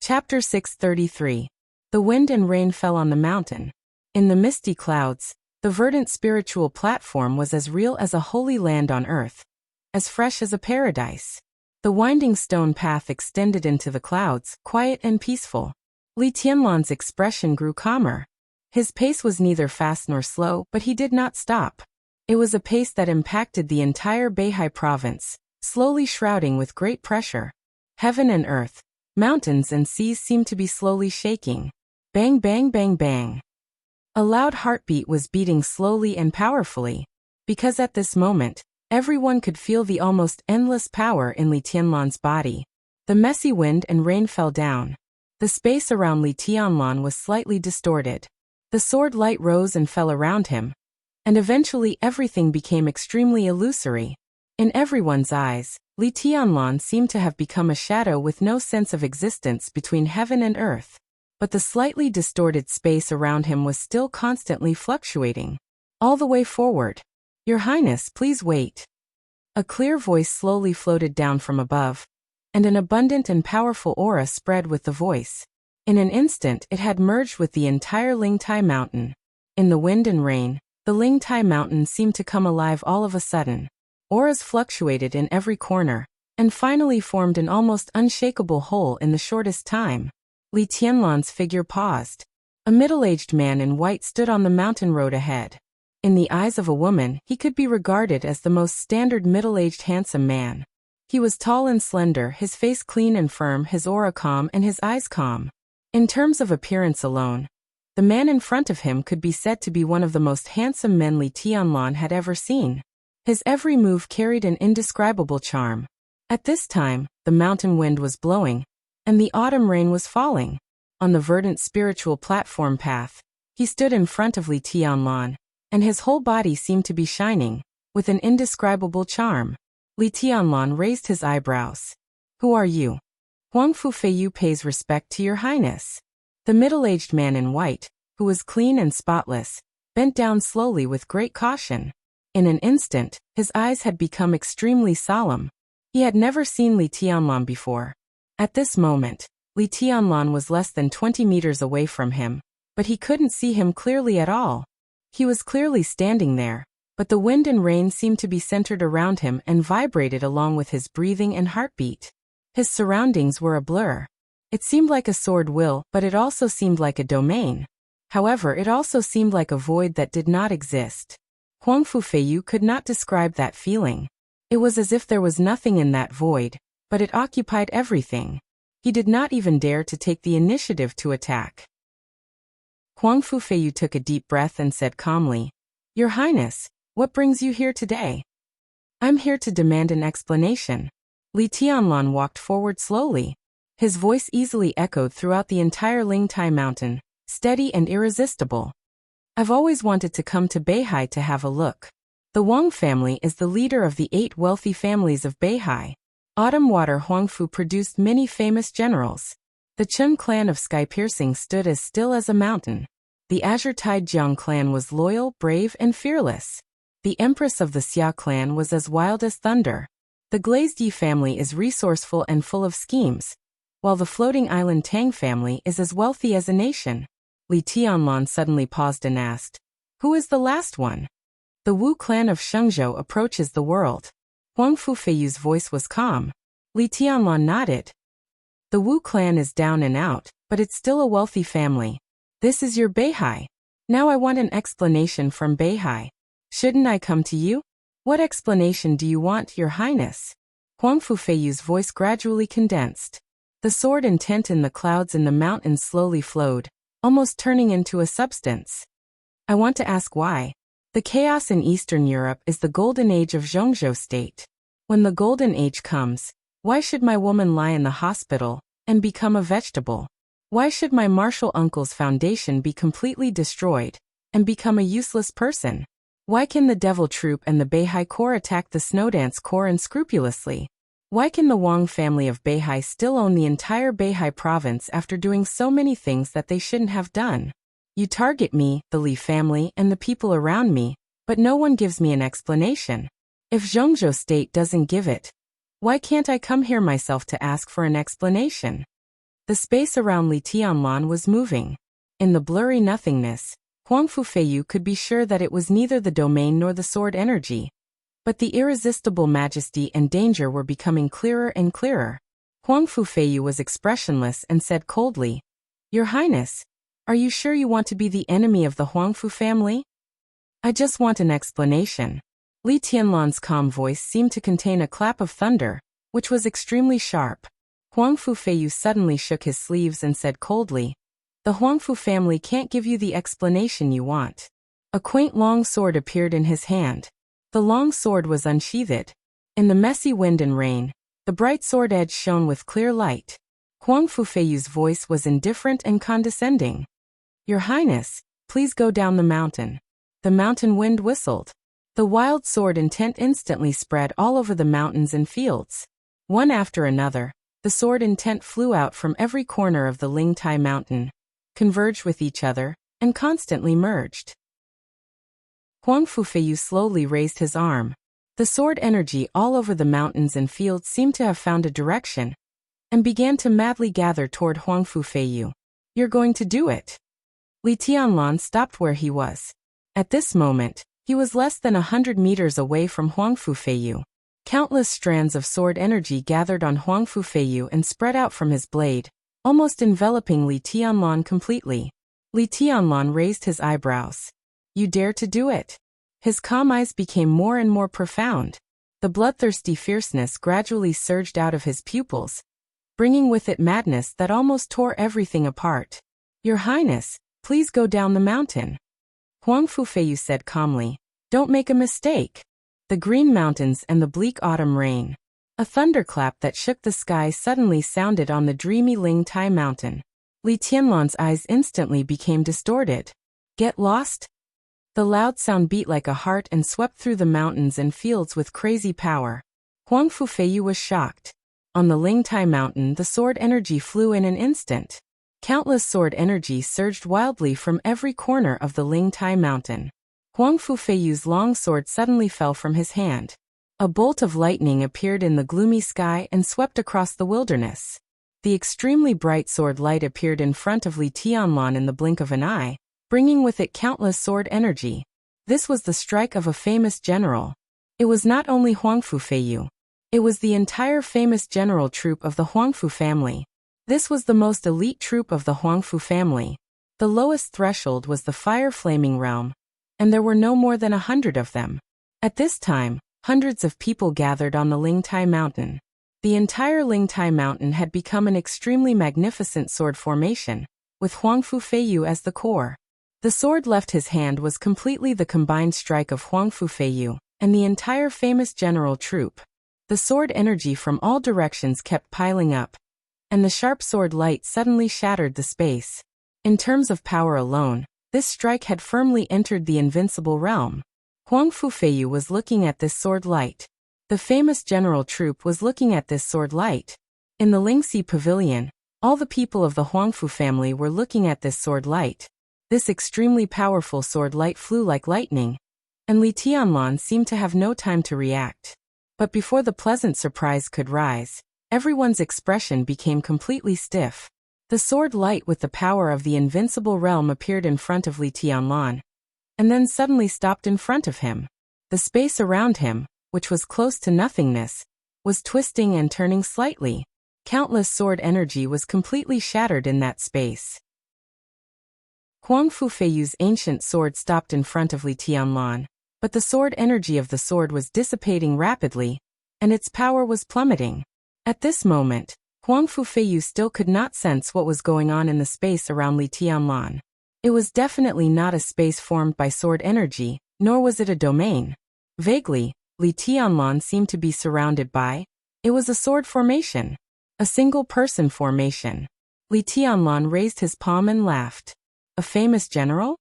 Chapter 633. The wind and rain fell on the mountain. In the misty clouds, the verdant spiritual platform was as real as a holy land on earth, as fresh as a paradise. The winding stone path extended into the clouds, quiet and peaceful. Li Tianlan's expression grew calmer. His pace was neither fast nor slow, but he did not stop. It was a pace that impacted the entire Beihai province, slowly shrouding with great pressure. Heaven and earth, mountains and seas seemed to be slowly shaking. Bang, bang, bang, bang. A loud heartbeat was beating slowly and powerfully, because at this moment, everyone could feel the almost endless power in Li Tianlan's body. The messy wind and rain fell down. The space around Li Tianlan was slightly distorted. The sword light rose and fell around him, and eventually everything became extremely illusory. In everyone's eyes, Li Tianlan seemed to have become a shadow with no sense of existence between heaven and earth. But the slightly distorted space around him was still constantly fluctuating. All the way forward. Your Highness, please wait. A clear voice slowly floated down from above, and an abundant and powerful aura spread with the voice. In an instant it had merged with the entire Lingtai mountain. In the wind and rain, the Lingtai mountain seemed to come alive all of a sudden. Auras fluctuated in every corner, and finally formed an almost unshakable whole in the shortest time. Li Tianlan's figure paused. A middle-aged man in white stood on the mountain road ahead. In the eyes of a woman, he could be regarded as the most standard middle-aged handsome man. He was tall and slender, his face clean and firm, his aura calm and his eyes calm. In terms of appearance alone, the man in front of him could be said to be one of the most handsome men Li Tianlan had ever seen. His every move carried an indescribable charm. At this time, the mountain wind was blowing, and the autumn rain was falling. On the verdant spiritual platform path, he stood in front of Li Tianlan, and his whole body seemed to be shining, with an indescribable charm. Li Tianlan raised his eyebrows. Who are you? Huang Fufeiyu pays respect to your highness. The middle-aged man in white, who was clean and spotless, bent down slowly with great caution. In an instant, his eyes had become extremely solemn. He had never seen Li Tianlan before. At this moment, Li Tianlan was less than 20 meters away from him, but he couldn't see him clearly at all. He was clearly standing there, but the wind and rain seemed to be centered around him and vibrated along with his breathing and heartbeat. His surroundings were a blur. It seemed like a sword will, but it also seemed like a domain. However, it also seemed like a void that did not exist. Huang Fufeiyu could not describe that feeling. It was as if there was nothing in that void, but it occupied everything. He did not even dare to take the initiative to attack. Huang Fufeiyu took a deep breath and said calmly, Your Highness, what brings you here today? I'm here to demand an explanation. Li Tianlan walked forward slowly. His voice easily echoed throughout the entire Lingtai mountain, steady and irresistible. I've always wanted to come to Beihai to have a look. The Wang family is the leader of the 8 wealthy families of Beihai. Autumn Water Huangfu produced many famous generals. The Chen clan of Sky Piercing stood as still as a mountain. The Azure Tide Jiang clan was loyal, brave, and fearless. The Empress of the Xia clan was as wild as thunder. The Glazed Yi family is resourceful and full of schemes, while the Floating Island Tang family is as wealthy as a nation. Li Tianlan suddenly paused and asked, Who is the last one? The Wu clan of Shengzhou approaches the world. Huang Fufeiyu's voice was calm. Li Tianlan nodded. The Wu clan is down and out, but it's still a wealthy family. This is your Beihai. Now I want an explanation from Beihai. Shouldn't I come to you? What explanation do you want, Your Highness? Huang Fufeiyu's voice gradually condensed. The sword intent in the clouds in the mountains slowly flowed, almost turning into a substance. I want to ask why. The chaos in Eastern Europe is the golden age of Zhongzhou state. When the golden age comes, why should my woman lie in the hospital and become a vegetable? Why should my martial uncle's foundation be completely destroyed and become a useless person? Why can the Devil Troop and the Beihai Corps attack the Snowdance Corps unscrupulously? Why can the Wang family of Beihai still own the entire Beihai province after doing so many things that they shouldn't have done? You target me, the Li family, and the people around me, but no one gives me an explanation. If Zhongzhou state doesn't give it, why can't I come here myself to ask for an explanation? The space around Li Tianlan was moving. In the blurry nothingness, Huang Fufeiyu could be sure that it was neither the domain nor the sword energy. But the irresistible majesty and danger were becoming clearer and clearer. Huang Fufeiyu was expressionless and said coldly, "Your Highness, are you sure you want to be the enemy of the Huangfu family?" "I just want an explanation." Li Tianlan's calm voice seemed to contain a clap of thunder, which was extremely sharp. Huang Fufeiyu suddenly shook his sleeves and said coldly, "The Huangfu family can't give you the explanation you want." A quaint long sword appeared in his hand. The long sword was unsheathed. In the messy wind and rain, the bright sword edge shone with clear light. Huang Fufeiyu's voice was indifferent and condescending. "Your Highness, please go down the mountain." The mountain wind whistled. The wild sword intent instantly spread all over the mountains and fields. One after another, the sword intent flew out from every corner of the Lingtai mountain, converged with each other, and constantly merged. Huang Fufeiyu slowly raised his arm. The sword energy all over the mountains and fields seemed to have found a direction, and began to madly gather toward Huang Fufeiyu. "You're going to do it." Li Tianlan stopped where he was. At this moment, he was less than 100 meters away from Huang Fufeiyu. Countless strands of sword energy gathered on Huang Fufeiyu and spread out from his blade, almost enveloping Li Tianlan completely. Li Tianlan raised his eyebrows. "You dare to do it?" His calm eyes became more and more profound. The bloodthirsty fierceness gradually surged out of his pupils, bringing with it madness that almost tore everything apart. "Your Highness, please go down the mountain." Huang Fufeiyu said calmly, "Don't make a mistake." The green mountains and the bleak autumn rain. A thunderclap that shook the sky suddenly sounded on the dreamy Lingtai mountain. Li Tianlan's eyes instantly became distorted. "Get lost?" The loud sound beat like a heart and swept through the mountains and fields with crazy power. Huang Fufeiyu was shocked. On the Lingtai mountain, the sword energy flew in an instant. Countless sword energy surged wildly from every corner of the Lingtai mountain. Huang Fufeiyu's long sword suddenly fell from his hand. A bolt of lightning appeared in the gloomy sky and swept across the wilderness. The extremely bright sword light appeared in front of Li Tianlan in the blink of an eye, bringing with it countless sword energy. This was the strike of a famous general. It was not only Huang Fufeiyu. It was the entire famous general troop of the Huangfu family. This was the most elite troop of the Huangfu family. The lowest threshold was the fire-flaming realm, and there were no more than 100 of them. At this time, hundreds of people gathered on the Lingtai mountain. The entire Lingtai mountain had become an extremely magnificent sword formation, with Huang Fufeiyu as the core. The sword left his hand was completely the combined strike of Huang Fufeiyu and the entire famous general troop. The sword energy from all directions kept piling up, and the sharp sword light suddenly shattered the space. In terms of power alone, this strike had firmly entered the invincible realm. Huang Fufeiyu was looking at this sword light. The famous general troop was looking at this sword light. In the Lingxi pavilion, all the people of the Huangfu family were looking at this sword light. This extremely powerful sword light flew like lightning, and Li Tianlan seemed to have no time to react. But before the pleasant surprise could rise, everyone's expression became completely stiff. The sword light with the power of the invincible realm appeared in front of Li Tianlan, and then suddenly stopped in front of him. The space around him, which was close to nothingness, was twisting and turning slightly. Countless sword energy was completely shattered in that space. Huang Fufeiyu's ancient sword stopped in front of Li Tianlan, but the sword energy of the sword was dissipating rapidly, and its power was plummeting. At this moment, Huang Fufeiyu still could not sense what was going on in the space around Li Tianlan. It was definitely not a space formed by sword energy, nor was it a domain. Vaguely, Li Tianlan seemed to be surrounded by. It was a sword formation. A single-person formation. Li Tianlan raised his palm and laughed. A famous general?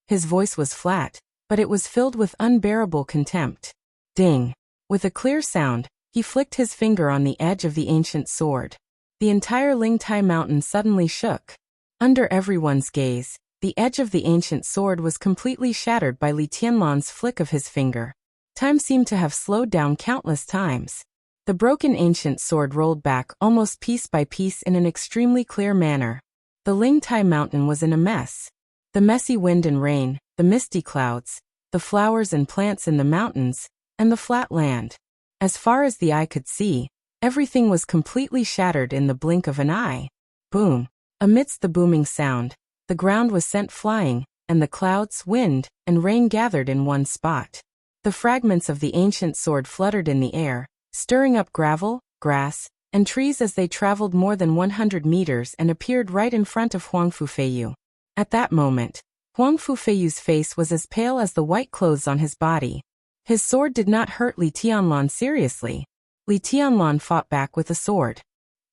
His voice was flat, but it was filled with unbearable contempt. Ding! With a clear sound, he flicked his finger on the edge of the ancient sword. The entire Lingtai mountain suddenly shook. Under everyone's gaze, the edge of the ancient sword was completely shattered by Li Tianlan's flick of his finger. Time seemed to have slowed down countless times. The broken ancient sword rolled back almost piece by piece in an extremely clear manner. The Lingtai mountain was in a mess. The messy wind and rain, the misty clouds, the flowers and plants in the mountains, and the flat land. As far as the eye could see, everything was completely shattered in the blink of an eye. Boom! Amidst the booming sound, the ground was sent flying, and the clouds, wind, and rain gathered in one spot. The fragments of the ancient sword fluttered in the air, stirring up gravel, grass, and trees as they traveled more than 100 meters and appeared right in front of Huang Fufeiyu. At that moment, Huang Fufeiyu's face was as pale as the white clothes on his body. His sword did not hurt Li Tianlan seriously. Li Tianlan fought back with the sword.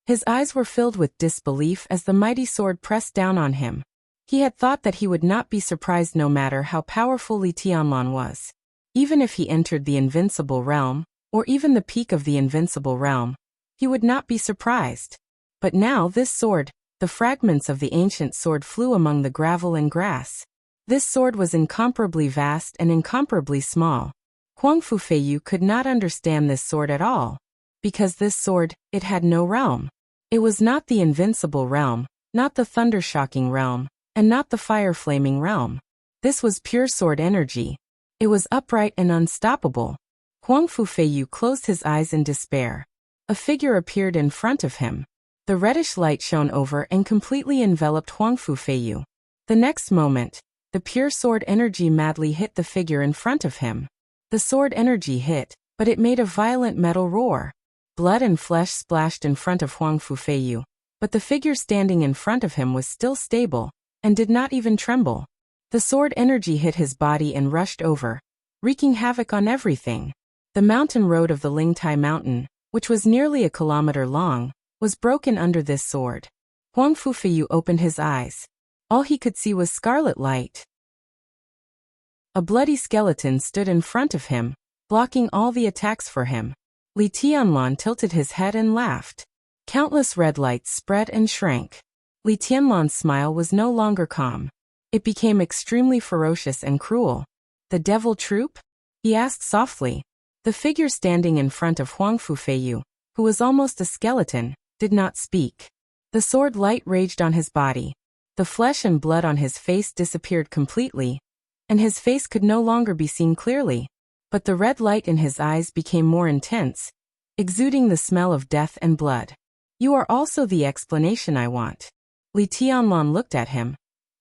His eyes were filled with disbelief as the mighty sword pressed down on him. He had thought that he would not be surprised no matter how powerful Li Tianlan was. Even if he entered the invincible realm, or even the peak of the invincible realm, he would not be surprised. But now this sword, the fragments of the ancient sword flew among the gravel and grass. This sword was incomparably vast and incomparably small. Huang Fufeiyu could not understand this sword at all. Because this sword, it had no realm. It was not the invincible realm, not the thunder-shocking realm, and not the fire-flaming realm. This was pure sword energy. It was upright and unstoppable. Huang Fufeiyu closed his eyes in despair. A figure appeared in front of him. The reddish light shone over and completely enveloped Huang Fufeiyu. The next moment, the pure sword energy madly hit the figure in front of him. The sword energy hit, but it made a violent metal roar. Blood and flesh splashed in front of Huang Fufeiyu, but the figure standing in front of him was still stable, and did not even tremble. The sword energy hit his body and rushed over, wreaking havoc on everything. The mountain road of the Lingtai mountain, which was nearly a kilometer long, was broken under this sword. Huang Fufeiyu opened his eyes. All he could see was scarlet light. A bloody skeleton stood in front of him, blocking all the attacks for him. Li Tianlan tilted his head and laughed. Countless red lights spread and shrank. Li Tianlan's smile was no longer calm. It became extremely ferocious and cruel. The devil troop? He asked softly. The figure standing in front of Huang Fufeiyu, who was almost a skeleton, did not speak. The sword light raged on his body. The flesh and blood on his face disappeared completely, and his face could no longer be seen clearly. But the red light in his eyes became more intense, exuding the smell of death and blood. You are also the explanation I want. Li Tianlan looked at him,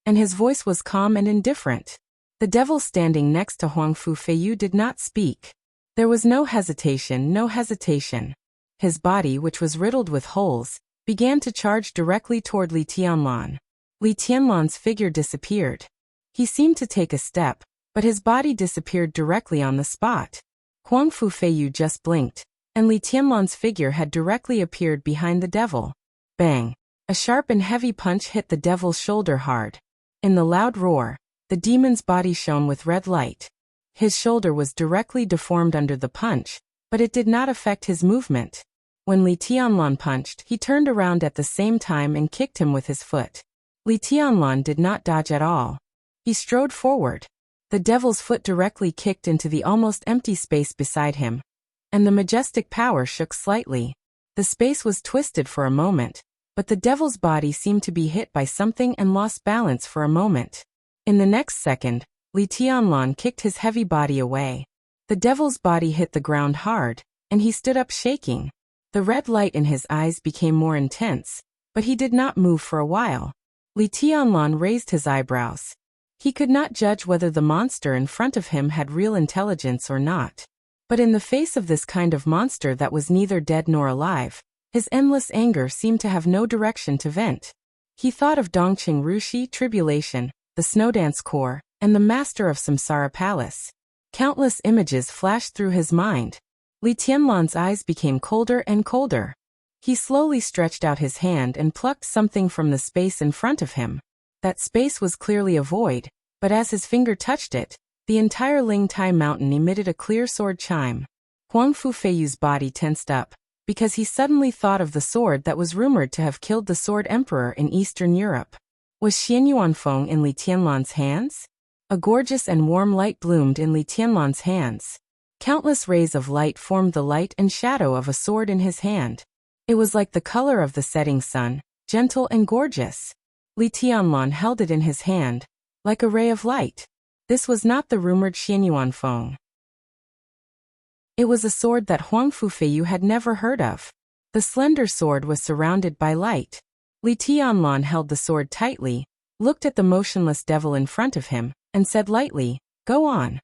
and his voice was calm and indifferent. The devil standing next to Huang Fufeiyu did not speak. There was no hesitation, no hesitation. His body, which was riddled with holes, began to charge directly toward Li Tianlan. Li Tianlan's figure disappeared. He seemed to take a step, but his body disappeared directly on the spot. Huang Fufeiyu just blinked, and Li Tianlan's figure had directly appeared behind the devil. Bang! A sharp and heavy punch hit the devil's shoulder hard. In the loud roar, the demon's body shone with red light. His shoulder was directly deformed under the punch, but it did not affect his movement. When Li Tianlan punched, he turned around at the same time and kicked him with his foot. Li Tianlan did not dodge at all. He strode forward. The devil's foot directly kicked into the almost empty space beside him, and the majestic power shook slightly. The space was twisted for a moment, but the devil's body seemed to be hit by something and lost balance for a moment. In the next second, Li Tianlan kicked his heavy body away. The devil's body hit the ground hard, and he stood up shaking. The red light in his eyes became more intense, but he did not move for a while. Li Tianlan raised his eyebrows. He could not judge whether the monster in front of him had real intelligence or not. But in the face of this kind of monster that was neither dead nor alive, his endless anger seemed to have no direction to vent. He thought of Dongqing Rushi, Tribulation, the Snowdance Corps, and the Master of Samsara Palace. Countless images flashed through his mind. Li Tianlan's eyes became colder and colder. He slowly stretched out his hand and plucked something from the space in front of him. That space was clearly a void, but as his finger touched it, the entire Lingtai mountain emitted a clear sword chime. Huang Fufeiyu's body tensed up, because he suddenly thought of the sword that was rumored to have killed the Sword Emperor in Eastern Europe. Was Xian Yuanfeng in Li Tianlan's hands? A gorgeous and warm light bloomed in Li Tianlan's hands. Countless rays of light formed the light and shadow of a sword in his hand. It was like the color of the setting sun, gentle and gorgeous. Li Tianlan held it in his hand, like a ray of light. This was not the rumored Xianyuan Feng. It was a sword that Huang Fufeiyu had never heard of. The slender sword was surrounded by light. Li Tianlan held the sword tightly, looked at the motionless devil in front of him, and said lightly, "Go on."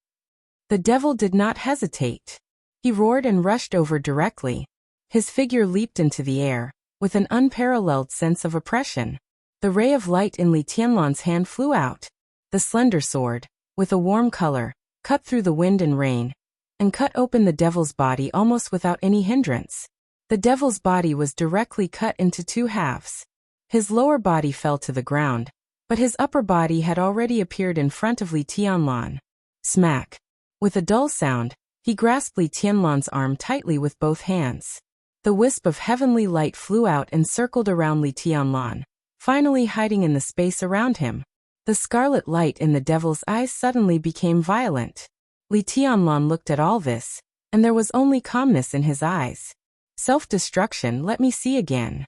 The devil did not hesitate. He roared and rushed over directly. His figure leaped into the air, with an unparalleled sense of oppression. The ray of light in Li Tianlan's hand flew out. The slender sword, with a warm color, cut through the wind and rain, and cut open the devil's body almost without any hindrance. The devil's body was directly cut into two halves. His lower body fell to the ground, but his upper body had already appeared in front of Li Tianlan. Smack! With a dull sound, he grasped Li Tianlan's arm tightly with both hands. The wisp of heavenly light flew out and circled around Li Tianlan, finally hiding in the space around him. The scarlet light in the devil's eyes suddenly became violent. Li Tianlan looked at all this, and there was only calmness in his eyes. "Self-destruction, let me see again,"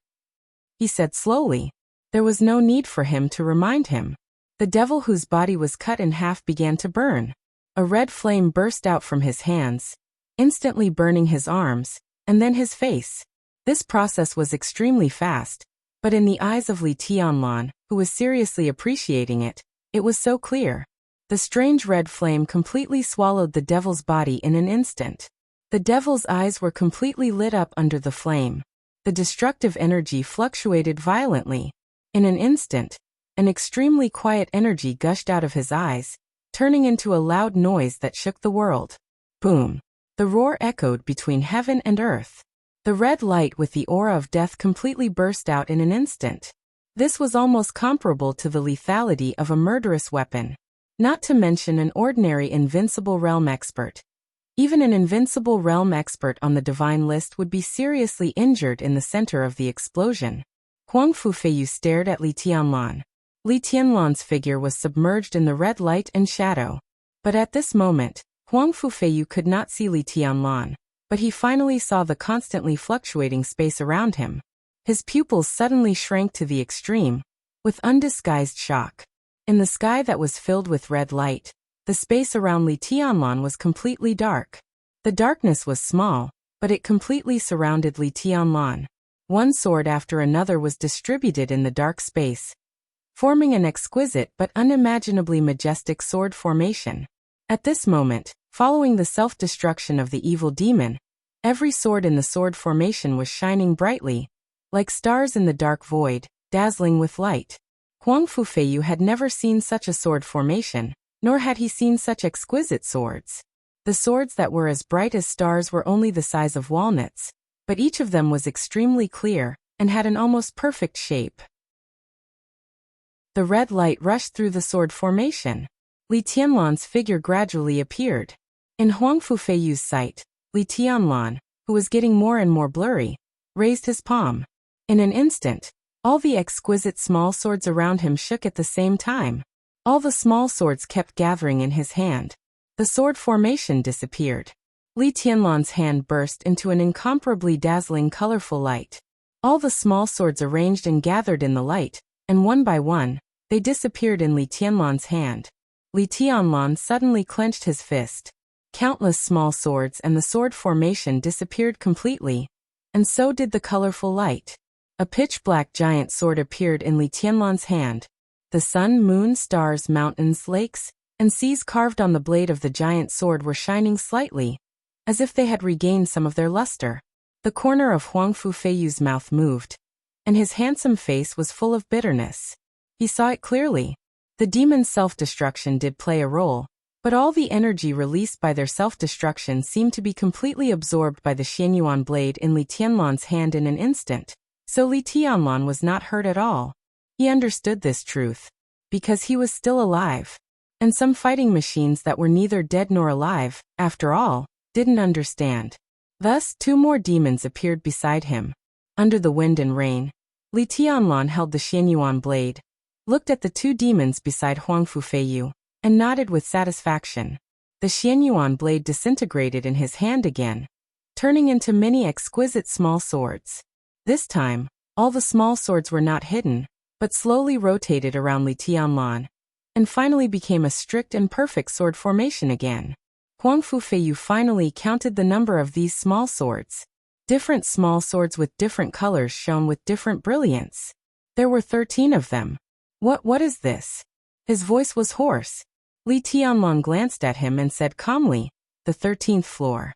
he said slowly. There was no need for him to remind him. The devil whose body was cut in half began to burn. A red flame burst out from his hands, instantly burning his arms, and then his face. This process was extremely fast, but in the eyes of Li Tianlan, who was seriously appreciating it, it was so clear. The strange red flame completely swallowed the devil's body in an instant. The devil's eyes were completely lit up under the flame. The destructive energy fluctuated violently. In an instant, an extremely quiet energy gushed out of his eyes, turning into a loud noise that shook the world. Boom! The roar echoed between heaven and earth. The red light with the aura of death completely burst out in an instant. This was almost comparable to the lethality of a murderous weapon. Not to mention an ordinary invincible realm expert. Even an invincible realm expert on the divine list would be seriously injured in the center of the explosion. Huang Fufeiyu stared at Li Tianlan. Li Tianlan's figure was submerged in the red light and shadow. But at this moment, Huang Fufeiyu could not see Li Tianlan, but he finally saw the constantly fluctuating space around him. His pupils suddenly shrank to the extreme, with undisguised shock. In the sky that was filled with red light, the space around Li Tianlan was completely dark. The darkness was small, but it completely surrounded Li Tianlan. One sword after another was distributed in the dark space, forming an exquisite but unimaginably majestic sword formation. At this moment, following the self-destruction of the evil demon, every sword in the sword formation was shining brightly, like stars in the dark void, dazzling with light. Huang Fufeiyu had never seen such a sword formation, nor had he seen such exquisite swords. The swords that were as bright as stars were only the size of walnuts, but each of them was extremely clear, and had an almost perfect shape. The red light rushed through the sword formation. Li Tianlan's figure gradually appeared. In Huang Fufeiyu's sight, Li Tianlan, who was getting more and more blurry, raised his palm. In an instant, all the exquisite small swords around him shook at the same time. All the small swords kept gathering in his hand. The sword formation disappeared. Li Tianlan's hand burst into an incomparably dazzling colorful light. All the small swords arranged and gathered in the light, and one by one, they disappeared in Li Tianlan's hand. Li Tianlan suddenly clenched his fist. Countless small swords and the sword formation disappeared completely, and so did the colorful light. A pitch-black giant sword appeared in Li Tianlan's hand. The sun, moon, stars, mountains, lakes, and seas carved on the blade of the giant sword were shining slightly, as if they had regained some of their luster. The corner of Huang Fufeiyu's mouth moved, and his handsome face was full of bitterness. He saw it clearly. The demon's self-destruction did play a role, but all the energy released by their self-destruction seemed to be completely absorbed by the Xianyuan blade in Li Tianlan's hand in an instant, so Li Tianlan was not hurt at all. He understood this truth, because he was still alive. And some fighting machines that were neither dead nor alive, after all, didn't understand. Thus, two more demons appeared beside him. Under the wind and rain, Li Tianlan held the Xianyuan blade, looked at the two demons beside Huang Fufeiyu, and nodded with satisfaction. The Xianyuan blade disintegrated in his hand again, turning into many exquisite small swords. This time, all the small swords were not hidden, but slowly rotated around Li Tianlan, and finally became a strict and perfect sword formation again. Huang Fufeiyu finally counted the number of these small swords. Different small swords with different colors shone with different brilliance. There were 13 of them. What is this? His voice was hoarse. Li Tianlan glanced at him and said calmly, "The 13th floor."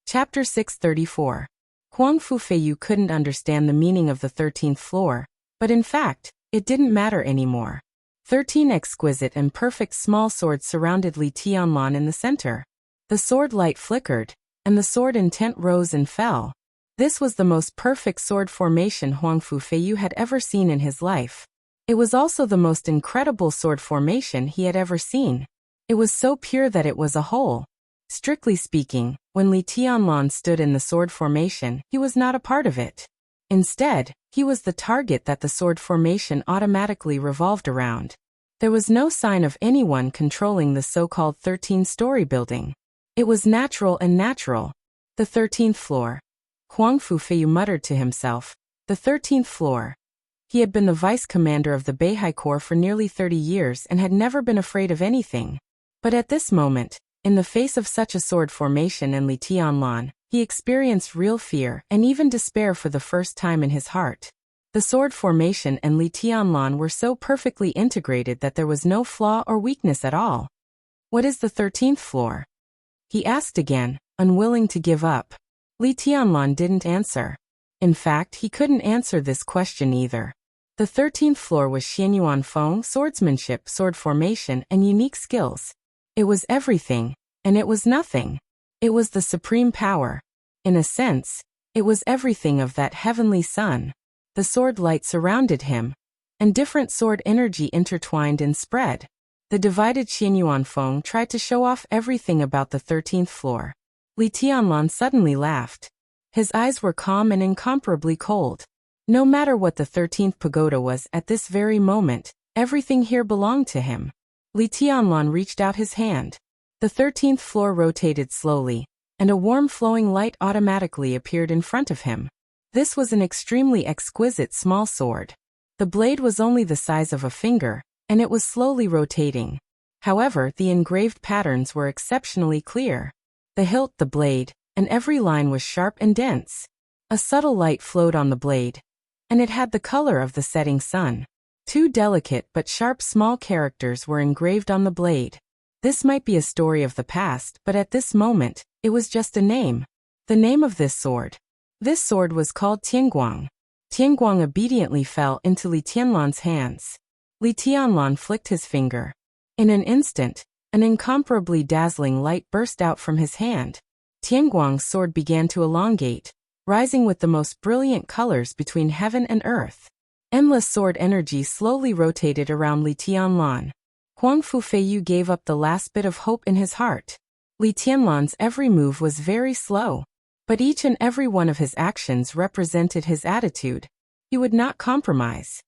Chapter 634. Huang Fufeiyu couldn't understand the meaning of the 13th floor, but in fact, it didn't matter anymore. 13 exquisite and perfect small swords surrounded Li Tianlan in the center. The sword light flickered, and the sword intent rose and fell. This was the most perfect sword formation Huang Fufeiyu had ever seen in his life. It was also the most incredible sword formation he had ever seen. It was so pure that it was a whole. Strictly speaking, when Li Tianlan stood in the sword formation, he was not a part of it. Instead, he was the target that the sword formation automatically revolved around. There was no sign of anyone controlling the so-called 13-story building. It was natural and natural. The 13th floor. Huang Fufeiyu muttered to himself. The 13th floor. He had been the vice commander of the Beihai Corps for nearly 30 years and had never been afraid of anything. But at this moment, in the face of such a sword formation in Li Tianlan, he experienced real fear and even despair for the first time in his heart. The sword formation and Li Tianlan were so perfectly integrated that there was no flaw or weakness at all. "What is the 13th floor?" he asked again, unwilling to give up. Li Tianlan didn't answer. In fact, he couldn't answer this question either. The 13th floor was Xianyuan Feng, swordsmanship, sword formation, and unique skills. It was everything, and it was nothing. It was the supreme power. In a sense, it was everything of that heavenly sun. The sword light surrounded him, and different sword energy intertwined and spread. The divided Xianyuan Feng tried to show off everything about the 13th floor. Li Tianlan suddenly laughed. His eyes were calm and incomparably cold. No matter what the 13th pagoda was at this very moment, everything here belonged to him. Li Tianlan reached out his hand. The 13th floor rotated slowly, and a warm flowing light automatically appeared in front of him. This was an extremely exquisite small sword. The blade was only the size of a finger, and it was slowly rotating. However, the engraved patterns were exceptionally clear. The hilt, the blade, and every line was sharp and dense. A subtle light flowed on the blade, and it had the color of the setting sun. 2 delicate but sharp small characters were engraved on the blade. This might be a story of the past, but at this moment, it was just a name. The name of this sword. This sword was called Tianguang. Tianguang obediently fell into Li Tianlan's hands. Li Tianlan flicked his finger. In an instant, an incomparably dazzling light burst out from his hand. Tianguang's sword began to elongate, rising with the most brilliant colors between heaven and earth. Endless sword energy slowly rotated around Li Tianlan. Huang Fufeiyu gave up the last bit of hope in his heart. Li Tianlan's every move was very slow, but each and every one of his actions represented his attitude. He would not compromise.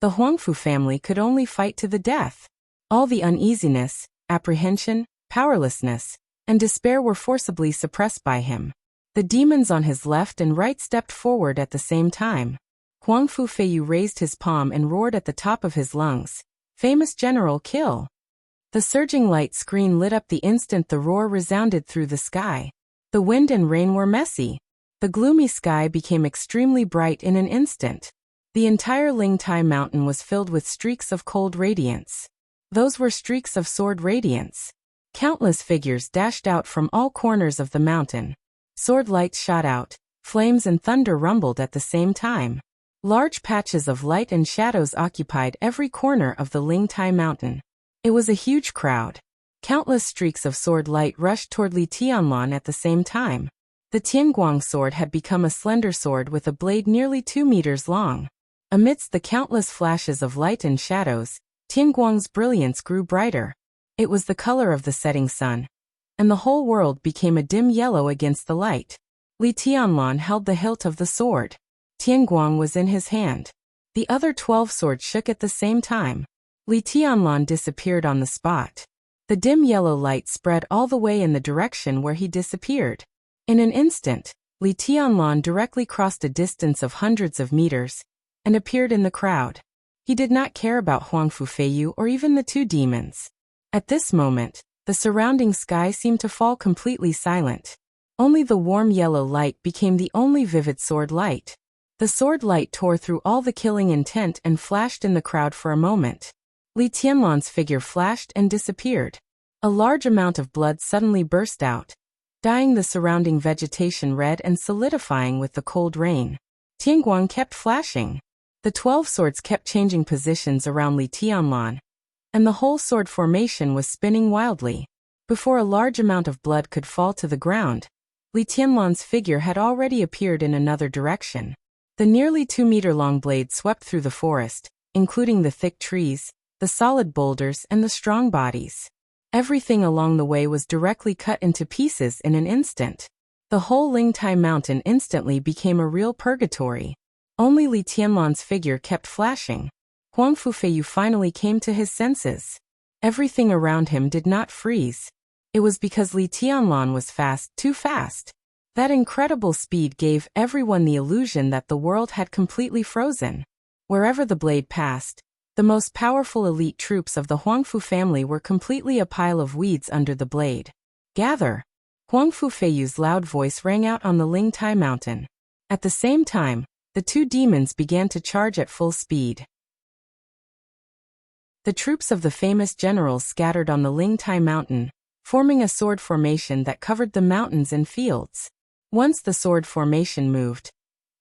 The Huangfu family could only fight to the death. All the uneasiness, apprehension, powerlessness, and despair were forcibly suppressed by him. The demons on his left and right stepped forward at the same time. Huang Fufeiyu raised his palm and roared at the top of his lungs. "Famous general, kill!" The surging light screen lit up the instant the roar resounded through the sky. The wind and rain were messy. The gloomy sky became extremely bright in an instant. The entire Lingtai mountain was filled with streaks of cold radiance. Those were streaks of sword radiance. Countless figures dashed out from all corners of the mountain. Sword lights shot out, flames and thunder rumbled at the same time. Large patches of light and shadows occupied every corner of the Lingtai mountain. It was a huge crowd. Countless streaks of sword light rushed toward Li Tianlan at the same time. The Tianguang sword had become a slender sword with a blade nearly 2 meters long. Amidst the countless flashes of light and shadows, Tianguang's brilliance grew brighter. It was the color of the setting sun, and the whole world became a dim yellow against the light. Li Tianlan held the hilt of the sword. Tianguang was in his hand. The other 12 swords shook at the same time. Li Tianlan disappeared on the spot. The dim yellow light spread all the way in the direction where he disappeared. In an instant, Li Tianlan directly crossed a distance of hundreds of meters and appeared in the crowd. He did not care about Huang Fufeiyu or even the two demons. At this moment, the surrounding sky seemed to fall completely silent. Only the warm yellow light became the only vivid sword light. The sword light tore through all the killing intent and flashed in the crowd for a moment. Li Tianlan's figure flashed and disappeared. A large amount of blood suddenly burst out, dyeing the surrounding vegetation red and solidifying with the cold rain. Tianguang kept flashing. The 12 swords kept changing positions around Li Tianlan, and the whole sword formation was spinning wildly. Before a large amount of blood could fall to the ground, Li Tianlan's figure had already appeared in another direction. The nearly 2-meter-long blade swept through the forest, including the thick trees, the solid boulders and the strong bodies. Everything along the way was directly cut into pieces in an instant. The whole Lingtai mountain instantly became a real purgatory. Only Li Tianlan's figure kept flashing. Huang Fufeiyu finally came to his senses. Everything around him did not freeze. It was because Li Tianlan was fast, too fast. That incredible speed gave everyone the illusion that the world had completely frozen. Wherever the blade passed, the most powerful elite troops of the Huangfu family were completely a pile of weeds under the blade. Gather! Huang Fufeiyu's loud voice rang out on the Lingtai mountain. At the same time, the two demons began to charge at full speed. The troops of the famous generals scattered on the Lingtai mountain, forming a sword formation that covered the mountains and fields. Once the sword formation moved,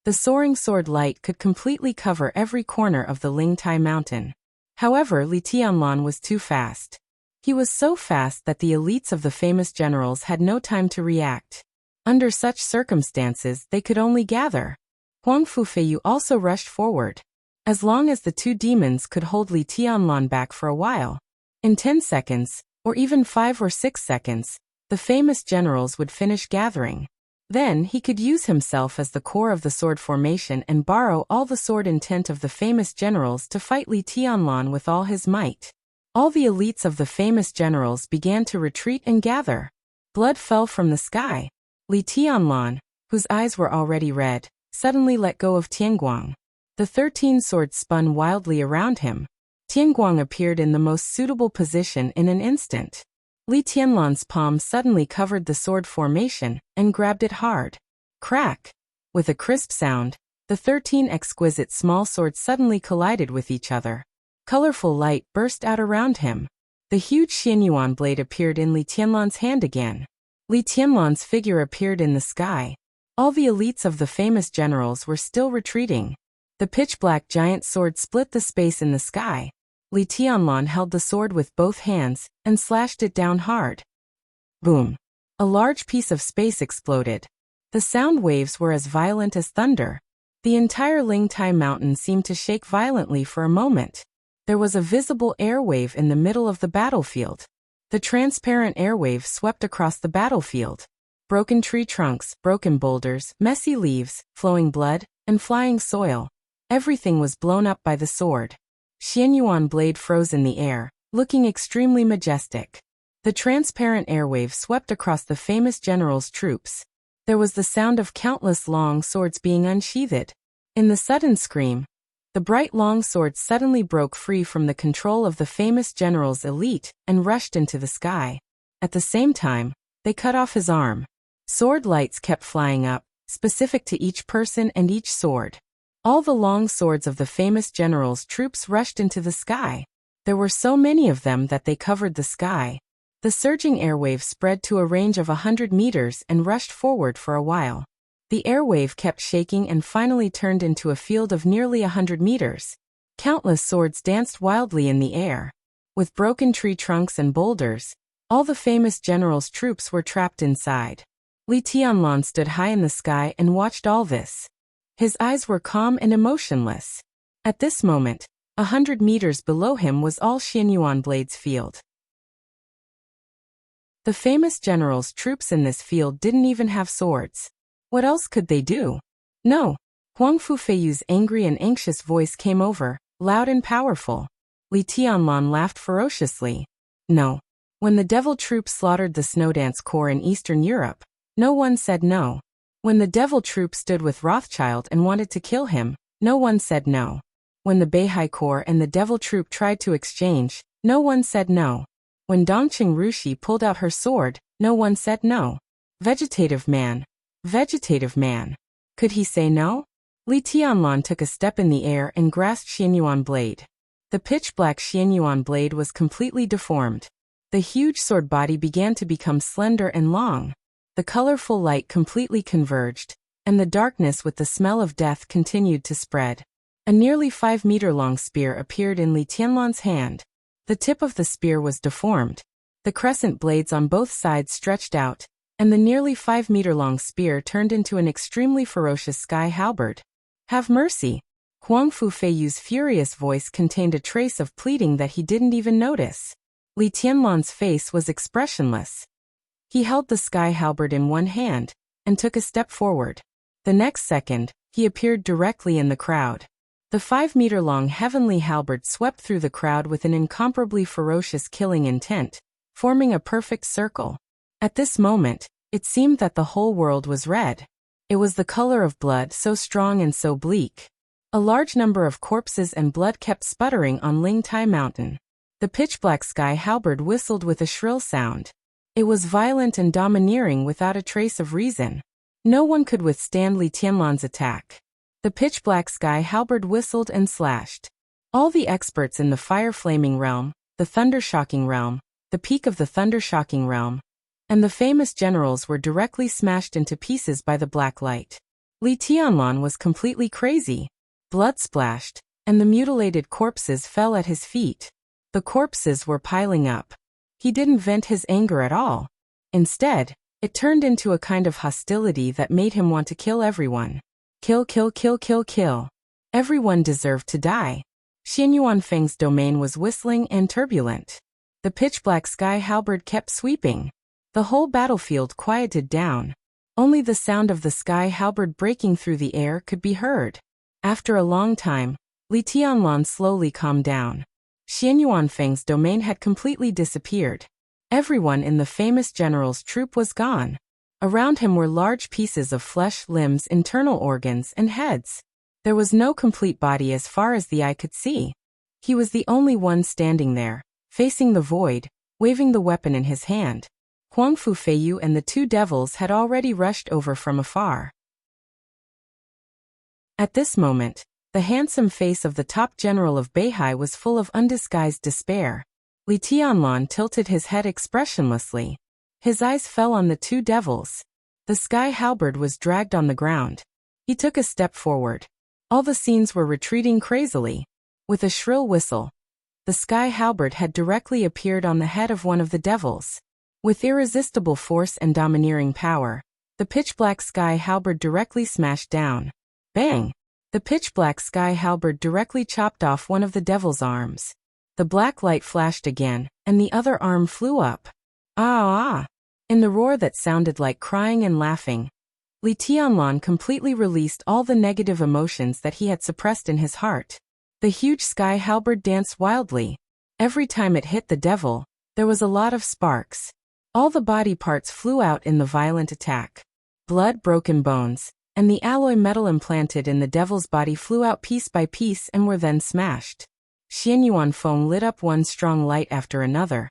the soaring sword light could completely cover every corner of the Lingtai mountain. However, Li Tianlan was too fast. He was so fast that the elites of the famous generals had no time to react. Under such circumstances, they could only gather. Huang Fufeiyu also rushed forward. As long as the two demons could hold Li Tianlan back for a while. In 10 seconds, or even 5 or 6 seconds, the famous generals would finish gathering. Then he could use himself as the core of the sword formation and borrow all the sword intent of the famous generals to fight Li Tianlan with all his might. All the elites of the famous generals began to retreat and gather. Blood fell from the sky. Li Tianlan, whose eyes were already red, suddenly let go of Tianguang. The 13 swords spun wildly around him. Tianguang appeared in the most suitable position in an instant. Li Tianlan's palm suddenly covered the sword formation and grabbed it hard. Crack! With a crisp sound, the 13 exquisite small swords suddenly collided with each other. Colorful light burst out around him. The huge Xianyuan blade appeared in Li Tianlan's hand again. Li Tianlan's figure appeared in the sky. All the elites of the famous generals were still retreating. The pitch-black giant sword split the space in the sky. Li Tianlan held the sword with both hands and slashed it down hard. Boom! A large piece of space exploded. The sound waves were as violent as thunder. The entire Lingtai mountain seemed to shake violently for a moment. There was a visible air wave in the middle of the battlefield. The transparent air wave swept across the battlefield. Broken tree trunks, broken boulders, messy leaves, flowing blood, and flying soil. Everything was blown up by the sword. Xianyuan blade froze in the air, looking extremely majestic. The transparent airwave swept across the famous general's troops. There was the sound of countless long swords being unsheathed. In the sudden scream, the bright long swords suddenly broke free from the control of the famous general's elite and rushed into the sky. At the same time, they cut off his arm. Sword lights kept flying up, specific to each person and each sword. All the long swords of the famous general's troops rushed into the sky. There were so many of them that they covered the sky. The surging airwave spread to a range of 100 meters and rushed forward for a while. The airwave kept shaking and finally turned into a field of nearly 100 meters. Countless swords danced wildly in the air. With broken tree trunks and boulders, all the famous general's troops were trapped inside. Li Tianlan stood high in the sky and watched all this. His eyes were calm and emotionless. At this moment, 100 meters below him was all Xianyuan Blade's field. The famous general's troops in this field didn't even have swords. What else could they do? No. Huang Fufeiyu's angry and anxious voice came over, loud and powerful. Li Tianlan laughed ferociously. No. When the devil troops slaughtered the Snowdance Corps in Eastern Europe, no one said no. When the devil troop stood with Rothschild and wanted to kill him, no one said no. When the Beihai Corps and the devil troop tried to exchange, no one said no. When Dongqing Rushi pulled out her sword, no one said no. Vegetative man. Vegetative man. Could he say no? Li Tianlan took a step in the air and grasped Xianyuan blade. The pitch-black Xianyuan blade was completely deformed. The huge sword body began to become slender and long. The colorful light completely converged, and the darkness with the smell of death continued to spread. A nearly 5-meter-long spear appeared in Li Tianlan's hand. The tip of the spear was deformed. The crescent blades on both sides stretched out, and the nearly 5-meter-long spear turned into an extremely ferocious sky halberd. Have mercy! Huang Fufeiyu's furious voice contained a trace of pleading that he didn't even notice. Li Tianlan's face was expressionless. He held the sky halberd in one hand, and took a step forward. The next second, he appeared directly in the crowd. The 5-meter-long heavenly halberd swept through the crowd with an incomparably ferocious killing intent, forming a perfect circle. At this moment, it seemed that the whole world was red. It was the color of blood, so strong and so bleak. A large number of corpses and blood kept sputtering on Ling Tai Mountain. The pitch-black sky halberd whistled with a shrill sound. It was violent and domineering without a trace of reason. No one could withstand Li Tianlan's attack. The pitch-black sky halberd whistled and slashed. All the experts in the fire-flaming realm, the thunder-shocking realm, the peak of the thunder-shocking realm, and the famous generals were directly smashed into pieces by the black light. Li Tianlan was completely crazy. Blood splashed, and the mutilated corpses fell at his feet. The corpses were piling up. He didn't vent his anger at all. Instead, it turned into a kind of hostility that made him want to kill everyone. Kill, kill, kill, kill, kill. Everyone deserved to die. Xianyuan Feng's domain was whistling and turbulent. The pitch-black sky halberd kept sweeping. The whole battlefield quieted down. Only the sound of the sky halberd breaking through the air could be heard. After a long time, Li Tianlan slowly calmed down. Xianyuan Feng's domain had completely disappeared. Everyone in the famous general's troop was gone. Around him were large pieces of flesh, limbs, internal organs, and heads. There was no complete body as far as the eye could see. He was the only one standing there, facing the void, waving the weapon in his hand. Huang Fufeiyu and the two devils had already rushed over from afar. At this moment, the handsome face of the top general of Beihai was full of undisguised despair. Li Tianlan tilted his head expressionlessly. His eyes fell on the two devils. The sky halberd was dragged on the ground. He took a step forward. All the scenes were retreating crazily. With a shrill whistle, the sky halberd had directly appeared on the head of one of the devils. With irresistible force and domineering power, the pitch-black sky halberd directly smashed down. Bang! The pitch-black sky halberd directly chopped off one of the devil's arms. The black light flashed again, and the other arm flew up. Ah! In the roar that sounded like crying and laughing, Li Tianlan completely released all the negative emotions that he had suppressed in his heart. The huge sky halberd danced wildly. Every time it hit the devil, there was a lot of sparks. All the body parts flew out in the violent attack. Blood, broken bones, and the alloy metal implanted in the devil's body flew out piece by piece and were then smashed. Xianyuan Feng lit up one strong light after another,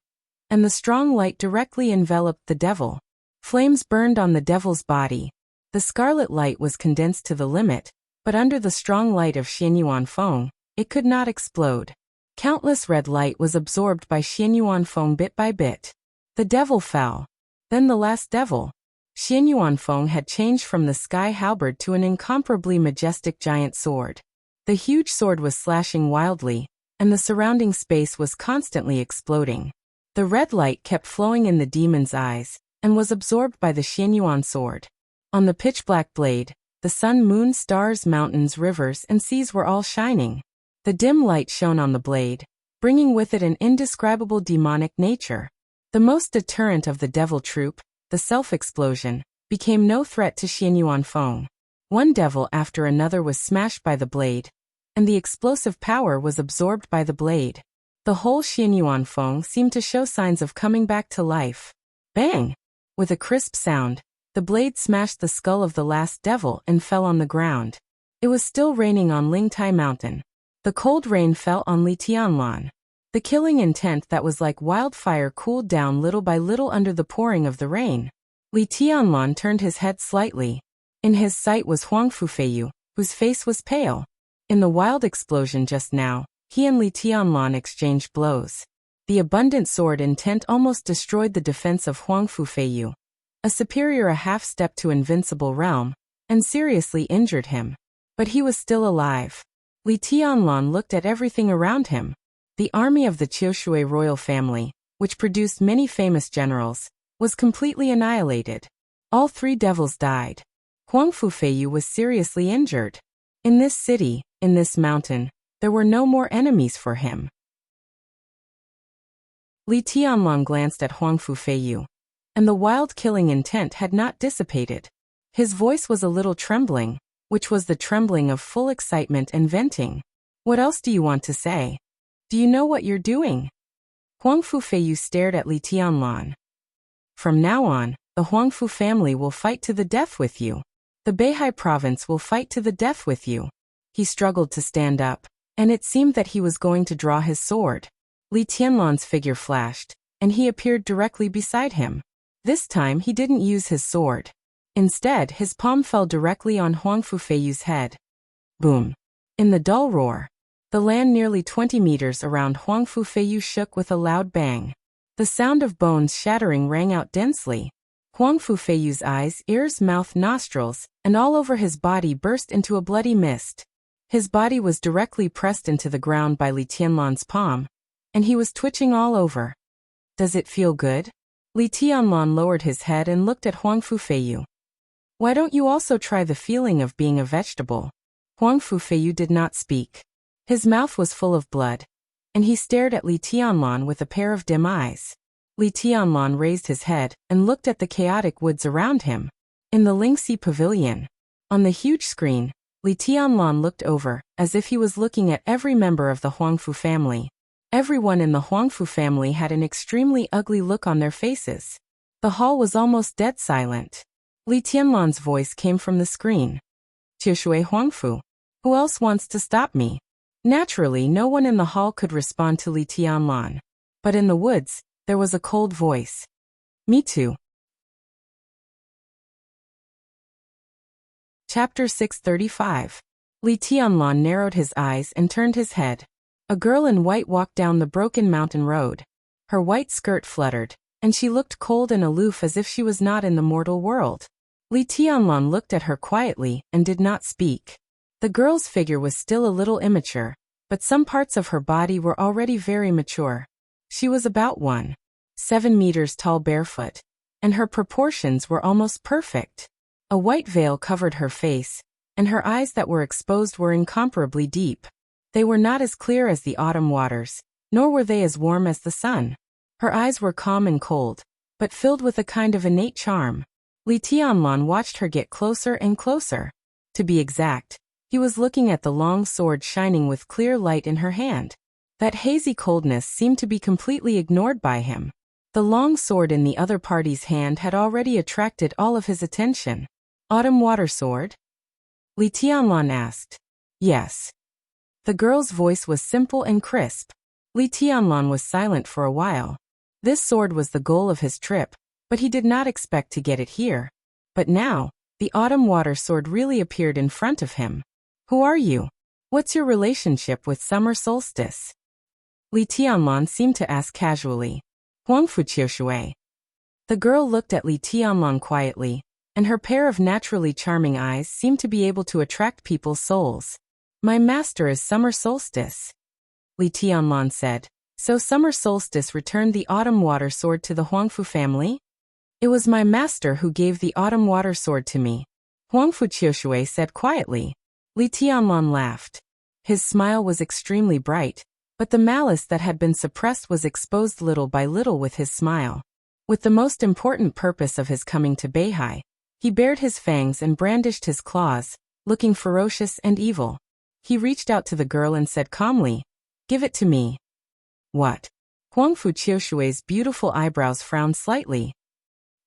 and the strong light directly enveloped the devil. Flames burned on the devil's body. The scarlet light was condensed to the limit, but under the strong light of Xianyuan Feng, it could not explode. Countless red light was absorbed by Xianyuan Feng bit by bit. The devil fell. Then the last devil. Xianyuan Feng had changed from the sky halberd to an incomparably majestic giant sword. The huge sword was slashing wildly, and the surrounding space was constantly exploding. The red light kept flowing in the demon's eyes, and was absorbed by the Xianyuan sword. On the pitch-black blade, the sun, moon, stars, mountains, rivers, and seas were all shining. The dim light shone on the blade, bringing with it an indescribable demonic nature. The most deterrent of the devil troop, the self-explosion, became no threat to Xianyuan Feng. One devil after another was smashed by the blade, and the explosive power was absorbed by the blade. The whole Xianyuan Feng seemed to show signs of coming back to life. Bang! With a crisp sound, the blade smashed the skull of the last devil and fell on the ground. It was still raining on Lingtai Mountain. The cold rain fell on Li Tianlan. The killing intent that was like wildfire cooled down little by little under the pouring of the rain. Li Tianlan turned his head slightly. In his sight was Huang Fufeiyu, whose face was pale. In the wild explosion just now, he and Li Tianlan exchanged blows. The abundant sword intent almost destroyed the defense of Huang Fufeiyu. A superior a half-step to invincible realm, and seriously injured him. But he was still alive. Li Tianlan looked at everything around him. The army of the Qiushui royal family, which produced many famous generals, was completely annihilated. All 3 devils died. Huang Fufeiyu was seriously injured. In this city, in this mountain, there were no more enemies for him. Li Tianlan glanced at Huang Fufeiyu, and the wild killing intent had not dissipated. His voice was a little trembling, which was the trembling of full excitement and venting. What else do you want to say? Do you know what you're doing? Huang Fufeiyu stared at Li Tianlan. From now on, the Huangfu family will fight to the death with you. The Beihai province will fight to the death with you. He struggled to stand up, and it seemed that he was going to draw his sword. Li Tianlan's figure flashed, and he appeared directly beside him. This time he didn't use his sword. Instead, his palm fell directly on Huang Fufeiyu's head. Boom! In the dull roar, the land nearly 20 meters around Huang Fufeiyu shook with a loud bang. The sound of bones shattering rang out densely. Huang Fufeiyu's eyes, ears, mouth, nostrils, and all over his body burst into a bloody mist. His body was directly pressed into the ground by Li Tianlan's palm, and he was twitching all over. Does it feel good? Li Tianlan lowered his head and looked at Huang Fufeiyu. Why don't you also try the feeling of being a vegetable? Huang Fufeiyu did not speak. His mouth was full of blood, and he stared at Li Tianlan with a pair of dim eyes. Li Tianlan raised his head and looked at the chaotic woods around him. In the Lingxi pavilion, on the huge screen, Li Tianlan looked over, as if he was looking at every member of the Huangfu family. Everyone in the Huangfu family had an extremely ugly look on their faces. The hall was almost dead silent. Li Tianlan's voice came from the screen. Qiushui Huangfu. Who else wants to stop me? Naturally, no one in the hall could respond to Li Tianlan. But in the woods, there was a cold voice. Me too. Chapter 635. Li Tianlan narrowed his eyes and turned his head. A girl in white walked down the broken mountain road. Her white skirt fluttered, and she looked cold and aloof as if she was not in the mortal world. Li Tianlan looked at her quietly and did not speak. The girl's figure was still a little immature, but some parts of her body were already very mature. She was about 1.7 meters tall barefoot, and her proportions were almost perfect. A white veil covered her face, and her eyes that were exposed were incomparably deep. They were not as clear as the autumn waters, nor were they as warm as the sun. Her eyes were calm and cold, but filled with a kind of innate charm. Li Tianlan watched her get closer and closer. To be exact, he was looking at the long sword shining with clear light in her hand. That hazy coldness seemed to be completely ignored by him. The long sword in the other party's hand had already attracted all of his attention. Autumn water sword? Li Tianlan asked. Yes. The girl's voice was simple and crisp. Li Tianlan was silent for a while. This sword was the goal of his trip, but he did not expect to get it here. But now, the autumn water sword really appeared in front of him. Who are you? What's your relationship with summer solstice? Li Tianlan seemed to ask casually. Huangfu Qiushui. The girl looked at Li Tianlan quietly, and her pair of naturally charming eyes seemed to be able to attract people's souls. My master is summer solstice. Li Tianlan said. So summer solstice returned the autumn water sword to the Huangfu family? It was my master who gave the autumn water sword to me. Huangfu Qiushui said quietly. Li Tianlan laughed. His smile was extremely bright, but the malice that had been suppressed was exposed little by little with his smile. With the most important purpose of his coming to Beihai, he bared his fangs and brandished his claws, looking ferocious and evil. He reached out to the girl and said calmly, Give it to me. What? Huangfu Qiushui's beautiful eyebrows frowned slightly.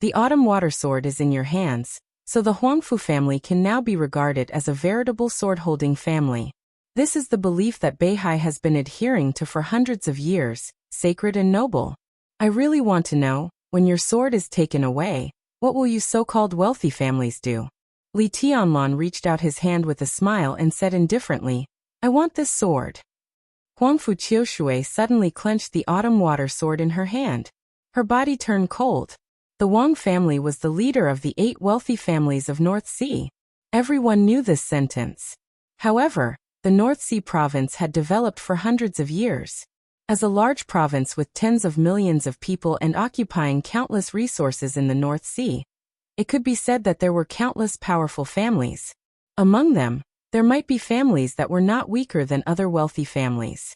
The autumn water sword is in your hands, so the Huangfu family can now be regarded as a veritable sword-holding family. This is the belief that Beihai has been adhering to for hundreds of years, sacred and noble. I really want to know, when your sword is taken away, what will you so-called wealthy families do? Li Tianlan reached out his hand with a smile and said indifferently, I want this sword. Huangfu Qiushui suddenly clenched the autumn water sword in her hand. Her body turned cold. The Wang family was the leader of the 8 wealthy families of North Sea. Everyone knew this sentence. However, the North Sea province had developed for hundreds of years. As a large province with tens of millions of people and occupying countless resources in the North Sea, it could be said that there were countless powerful families. Among them, there might be families that were not weaker than other wealthy families.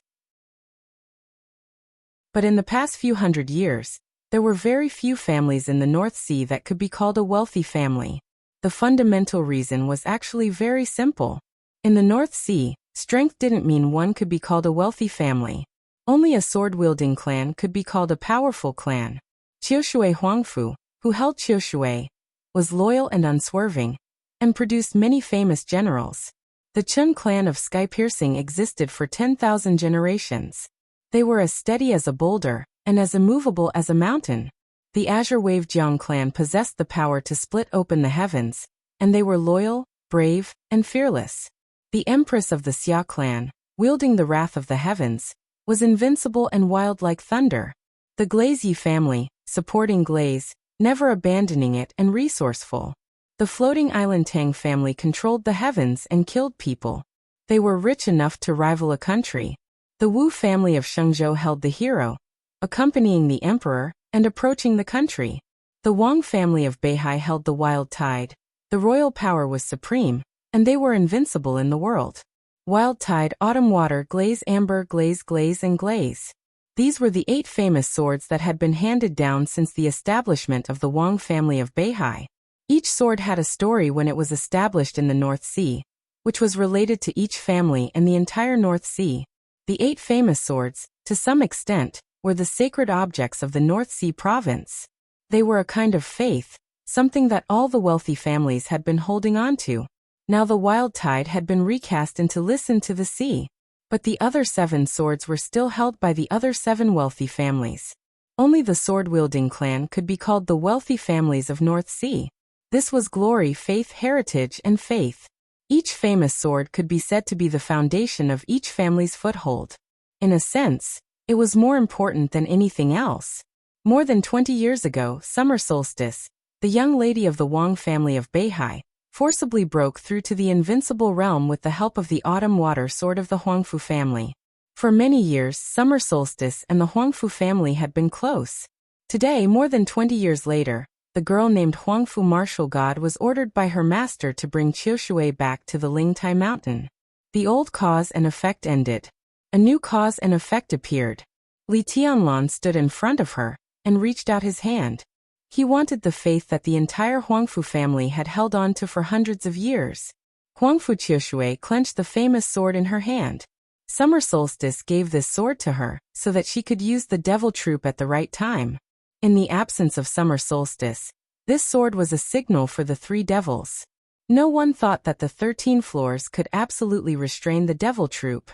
But in the past few hundred years, there were very few families in the North Sea that could be called a wealthy family. The fundamental reason was actually very simple. In the North Sea, strength didn't mean one could be called a wealthy family. Only a sword-wielding clan could be called a powerful clan. Qiushui Huangfu, who held Qiushui, was loyal and unswerving, and produced many famous generals. The Chun clan of sky-piercing existed for 10,000 generations. They were as steady as a boulder, and as immovable as a mountain. The Azure Wave Jiang clan possessed the power to split open the heavens, and they were loyal, brave, and fearless. The empress of the Xia clan, wielding the wrath of the heavens, was invincible and wild like thunder. The Glaze family, supporting Glaze, never abandoning it and resourceful. The floating island Tang family controlled the heavens and killed people. They were rich enough to rival a country. The Wu family of Shengzhou held the hero, accompanying the emperor and approaching the country. The Wang family of Beihai held the wild tide. The royal power was supreme, and they were invincible in the world. Wild tide, autumn water, glaze, amber, glaze, glaze, and glaze. These were the 8 famous swords that had been handed down since the establishment of the Wang family of Beihai. Each sword had a story when it was established in the North Sea, which was related to each family and the entire North Sea. The 8 famous swords, to some extent, were the sacred objects of the North Sea province. They were a kind of faith, something that all the wealthy families had been holding on to. Now the wild tide had been recast into listen to the sea. But the other 7 swords were still held by the other 7 wealthy families. Only the sword-wielding clan could be called the wealthy families of North Sea. This was glory, faith, heritage, and faith. Each famous sword could be said to be the foundation of each family's foothold. In a sense, it was more important than anything else. More than 20 years ago, summer solstice, the young lady of the Wang family of Beihai forcibly broke through to the invincible realm with the help of the autumn water sword of the Huangfu family. For many years, summer solstice and the Huangfu family had been close. Today, more than 20 years later, the girl named Huangfu martial god was ordered by her master to bring Qiushui back to the Lingtai mountain. The old cause and effect ended. A new cause and effect appeared. Li Tianlan stood in front of her and reached out his hand. He wanted the faith that the entire Huangfu family had held on to for hundreds of years. Huangfu Qiushui clenched the famous sword in her hand. Summer solstice gave this sword to her so that she could use the devil troop at the right time. In the absence of summer solstice, this sword was a signal for the 3 devils. No one thought that the 13 floors could absolutely restrain the devil troop.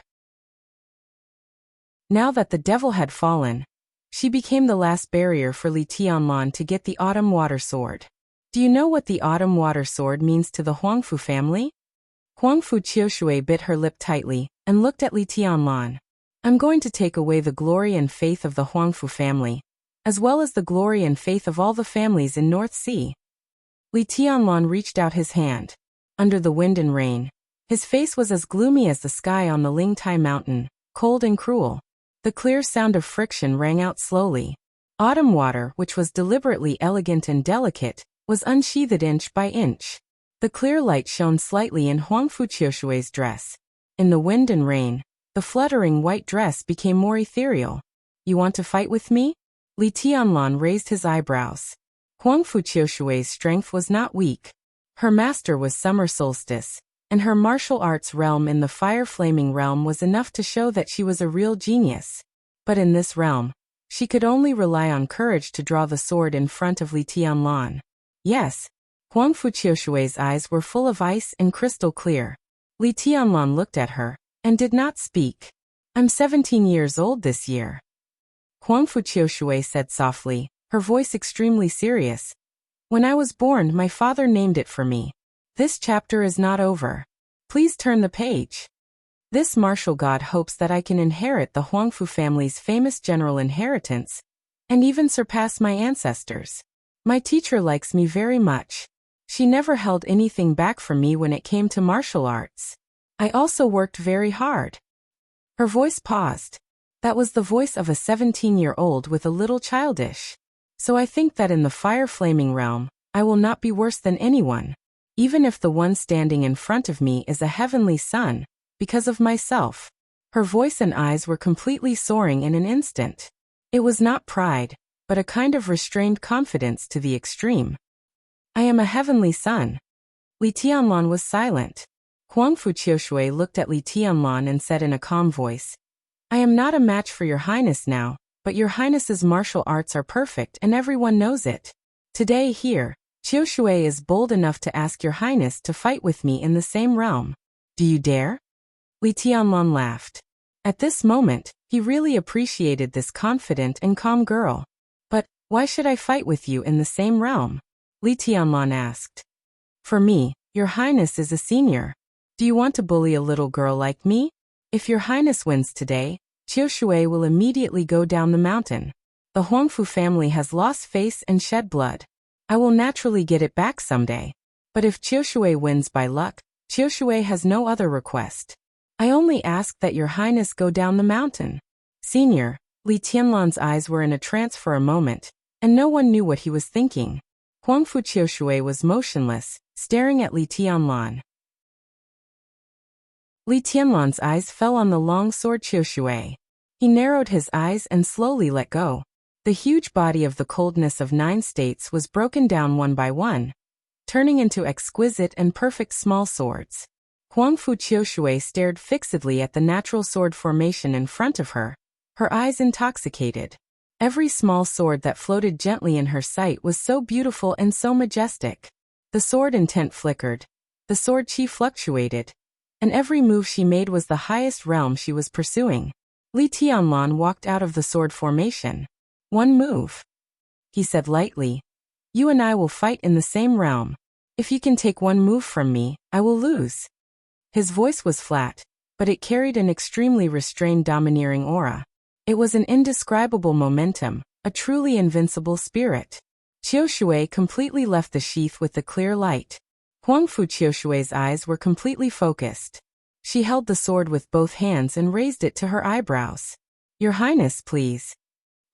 Now that the devil had fallen, she became the last barrier for Li Tianlan to get the autumn water sword. Do you know what the autumn water sword means to the Huangfu family? Huangfu Qiushui bit her lip tightly and looked at Li Tianlan. I'm going to take away the glory and faith of the Huangfu family, as well as the glory and faith of all the families in North Sea. Li Tianlan reached out his hand. Under the wind and rain, his face was as gloomy as the sky on the Lingtai mountain, cold and cruel. The clear sound of friction rang out slowly. Autumn water, which was deliberately elegant and delicate, was unsheathed inch by inch. The clear light shone slightly in Huangfu Qiushui's dress. In the wind and rain, the fluttering white dress became more ethereal. You want to fight with me? Li Tianlan raised his eyebrows. Huangfu Qiushui's strength was not weak. Her master was summer solstice, and her martial arts realm in the fire-flaming realm was enough to show that she was a real genius. But in this realm, she could only rely on courage to draw the sword in front of Li Tianlan. Yes, Huangfu Qiushui's eyes were full of ice and crystal clear. Li Tianlan looked at her and did not speak. I'm 17 years old this year. Huangfu Qiushui said softly, her voice extremely serious. When I was born, my father named it for me. This chapter is not over. Please turn the page. This martial god hopes that I can inherit the Huangfu family's famous general inheritance, and even surpass my ancestors. My teacher likes me very much. She never held anything back from me when it came to martial arts. I also worked very hard. Her voice paused. That was the voice of a 17-year-old with a little childish. So I think that in the fire-flaming realm, I will not be worse than anyone, even if the one standing in front of me is a heavenly son, because of myself. Her voice and eyes were completely soaring in an instant. It was not pride, but a kind of restrained confidence to the extreme. I am a heavenly son. Li Tianlan was silent. Huangfu Qiushui looked at Li Tianlan and said in a calm voice, I am not a match for your highness now, but your highness's martial arts are perfect and everyone knows it. Today here, Qiushui is bold enough to ask your highness to fight with me in the same realm. Do you dare? Li Tianlan laughed. At this moment, he really appreciated this confident and calm girl. But, why should I fight with you in the same realm? Li Tianlan asked. For me, your highness is a senior. Do you want to bully a little girl like me? If your highness wins today, Qiushui will immediately go down the mountain. The Huangfu family has lost face and shed blood. I will naturally get it back someday. But if Qiushui wins by luck, Qiushui has no other request. I only ask that your highness go down the mountain. Senior, Li Tianlan's eyes were in a trance for a moment, and no one knew what he was thinking. Huangfu Qiushui was motionless, staring at Li Tianlan. Li Tianlan's eyes fell on the long sword Qiushui. He narrowed his eyes and slowly let go. The huge body of the coldness of 9 states was broken down one by one, turning into exquisite and perfect small swords. Huangfu Qiushui stared fixedly at the natural sword formation in front of her, her eyes intoxicated. Every small sword that floated gently in her sight was so beautiful and so majestic. The sword intent flickered, the sword chi fluctuated, and every move she made was the highest realm she was pursuing. Li Tianlan walked out of the sword formation. One move, he said lightly. You and I will fight in the same realm. If you can take one move from me, I will lose. His voice was flat, but it carried an extremely restrained domineering aura. It was an indescribable momentum, a truly invincible spirit. Qiushui completely left the sheath with the clear light. Huangfu Qiushui's eyes were completely focused. She held the sword with both hands and raised it to her eyebrows. Your highness, please.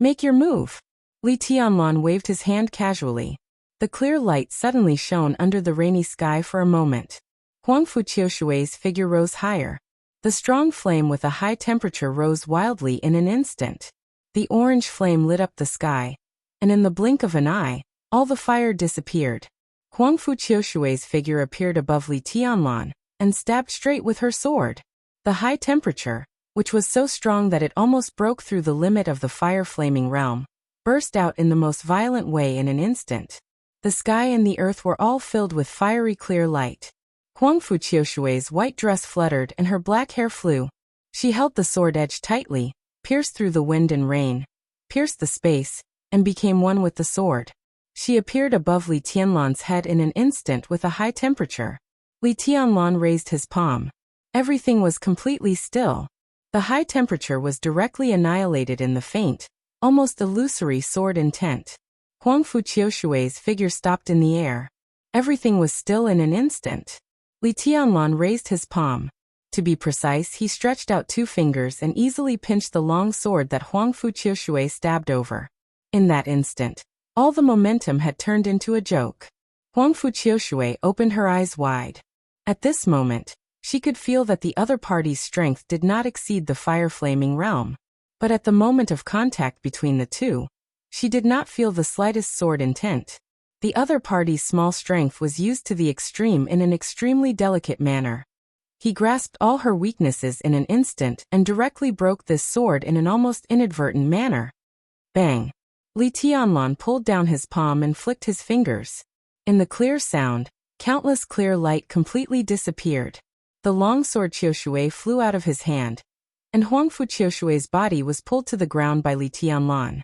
Make your move. Li Tianlan waved his hand casually. The clear light suddenly shone under the rainy sky for a moment. Huangfu Qiushui's figure rose higher. The strong flame with a high temperature rose wildly in an instant. The orange flame lit up the sky, and in the blink of an eye, all the fire disappeared. Huangfu Qiushui's figure appeared above Li Tianlan, and stabbed straight with her sword. The high temperature, which was so strong that it almost broke through the limit of the fire-flaming realm, burst out in the most violent way in an instant. The sky and the earth were all filled with fiery clear light. Huangfu Qiushui's white dress fluttered and her black hair flew. She held the sword edge tightly, pierced through the wind and rain, pierced the space, and became one with the sword. She appeared above Li Tianlan's head in an instant with a high temperature. Li Tianlan raised his palm. Everything was completely still. The high temperature was directly annihilated in the faint, almost illusory sword intent. Huangfu Qiushui's figure stopped in the air. Everything was still in an instant. Li Tianlan raised his palm. To be precise, he stretched out 2 fingers and easily pinched the long sword that Huangfu Qiushui stabbed over. In that instant, all the momentum had turned into a joke. Huangfu Qiushui opened her eyes wide. At this moment, she could feel that the other party's strength did not exceed the fire-flaming realm. But at the moment of contact between the two, she did not feel the slightest sword intent. The other party's small strength was used to the extreme in an extremely delicate manner. He grasped all her weaknesses in an instant and directly broke this sword in an almost inadvertent manner. Bang! Li Tianlan pulled down his palm and flicked his fingers. In the clear sound, countless clear light completely disappeared. The long sword Qiushui flew out of his hand, and Huangfu Qiushui's body was pulled to the ground by Li Tianlan.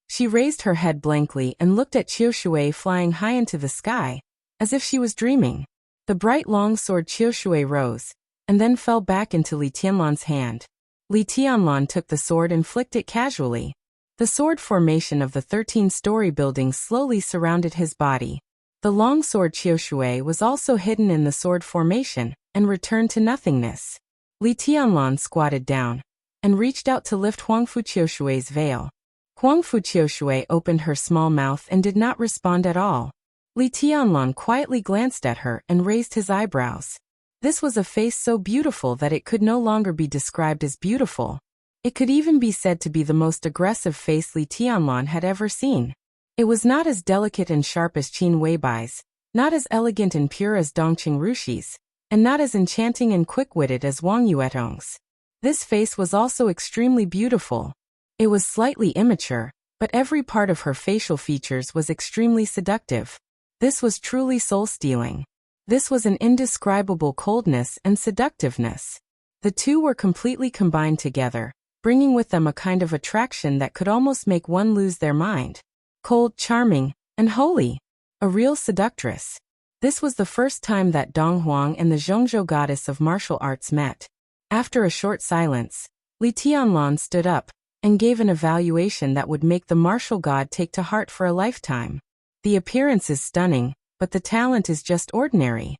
She raised her head blankly and looked at Qiushui flying high into the sky, as if she was dreaming. The bright long sword Qiushui rose, and then fell back into Li Tianlan's hand. Li Tianlan took the sword and flicked it casually. The sword formation of the 13-story building slowly surrounded his body. The long sword Qiushui was also hidden in the sword formation and returned to nothingness. Li Tianlan squatted down and reached out to lift Huangfu Qiushui's veil. Huangfu Qiushui opened her small mouth and did not respond at all. Li Tianlan quietly glanced at her and raised his eyebrows. This was a face so beautiful that it could no longer be described as beautiful. It could even be said to be the most aggressive face Li Tianlan had ever seen. It was not as delicate and sharp as Qin Weibai's, not as elegant and pure as Dongqing Ruxi's, and not as enchanting and quick-witted as Wang Yuetong's. This face was also extremely beautiful. It was slightly immature, but every part of her facial features was extremely seductive. This was truly soul-stealing. This was an indescribable coldness and seductiveness. The two were completely combined together, bringing with them a kind of attraction that could almost make one lose their mind. Cold, charming, and holy. A real seductress. This was the first time that Dong Huang and the Zhongzhou goddess of martial arts met. After a short silence, Li Tianlan stood up and gave an evaluation that would make the martial god take to heart for a lifetime. The appearance is stunning, but the talent is just ordinary.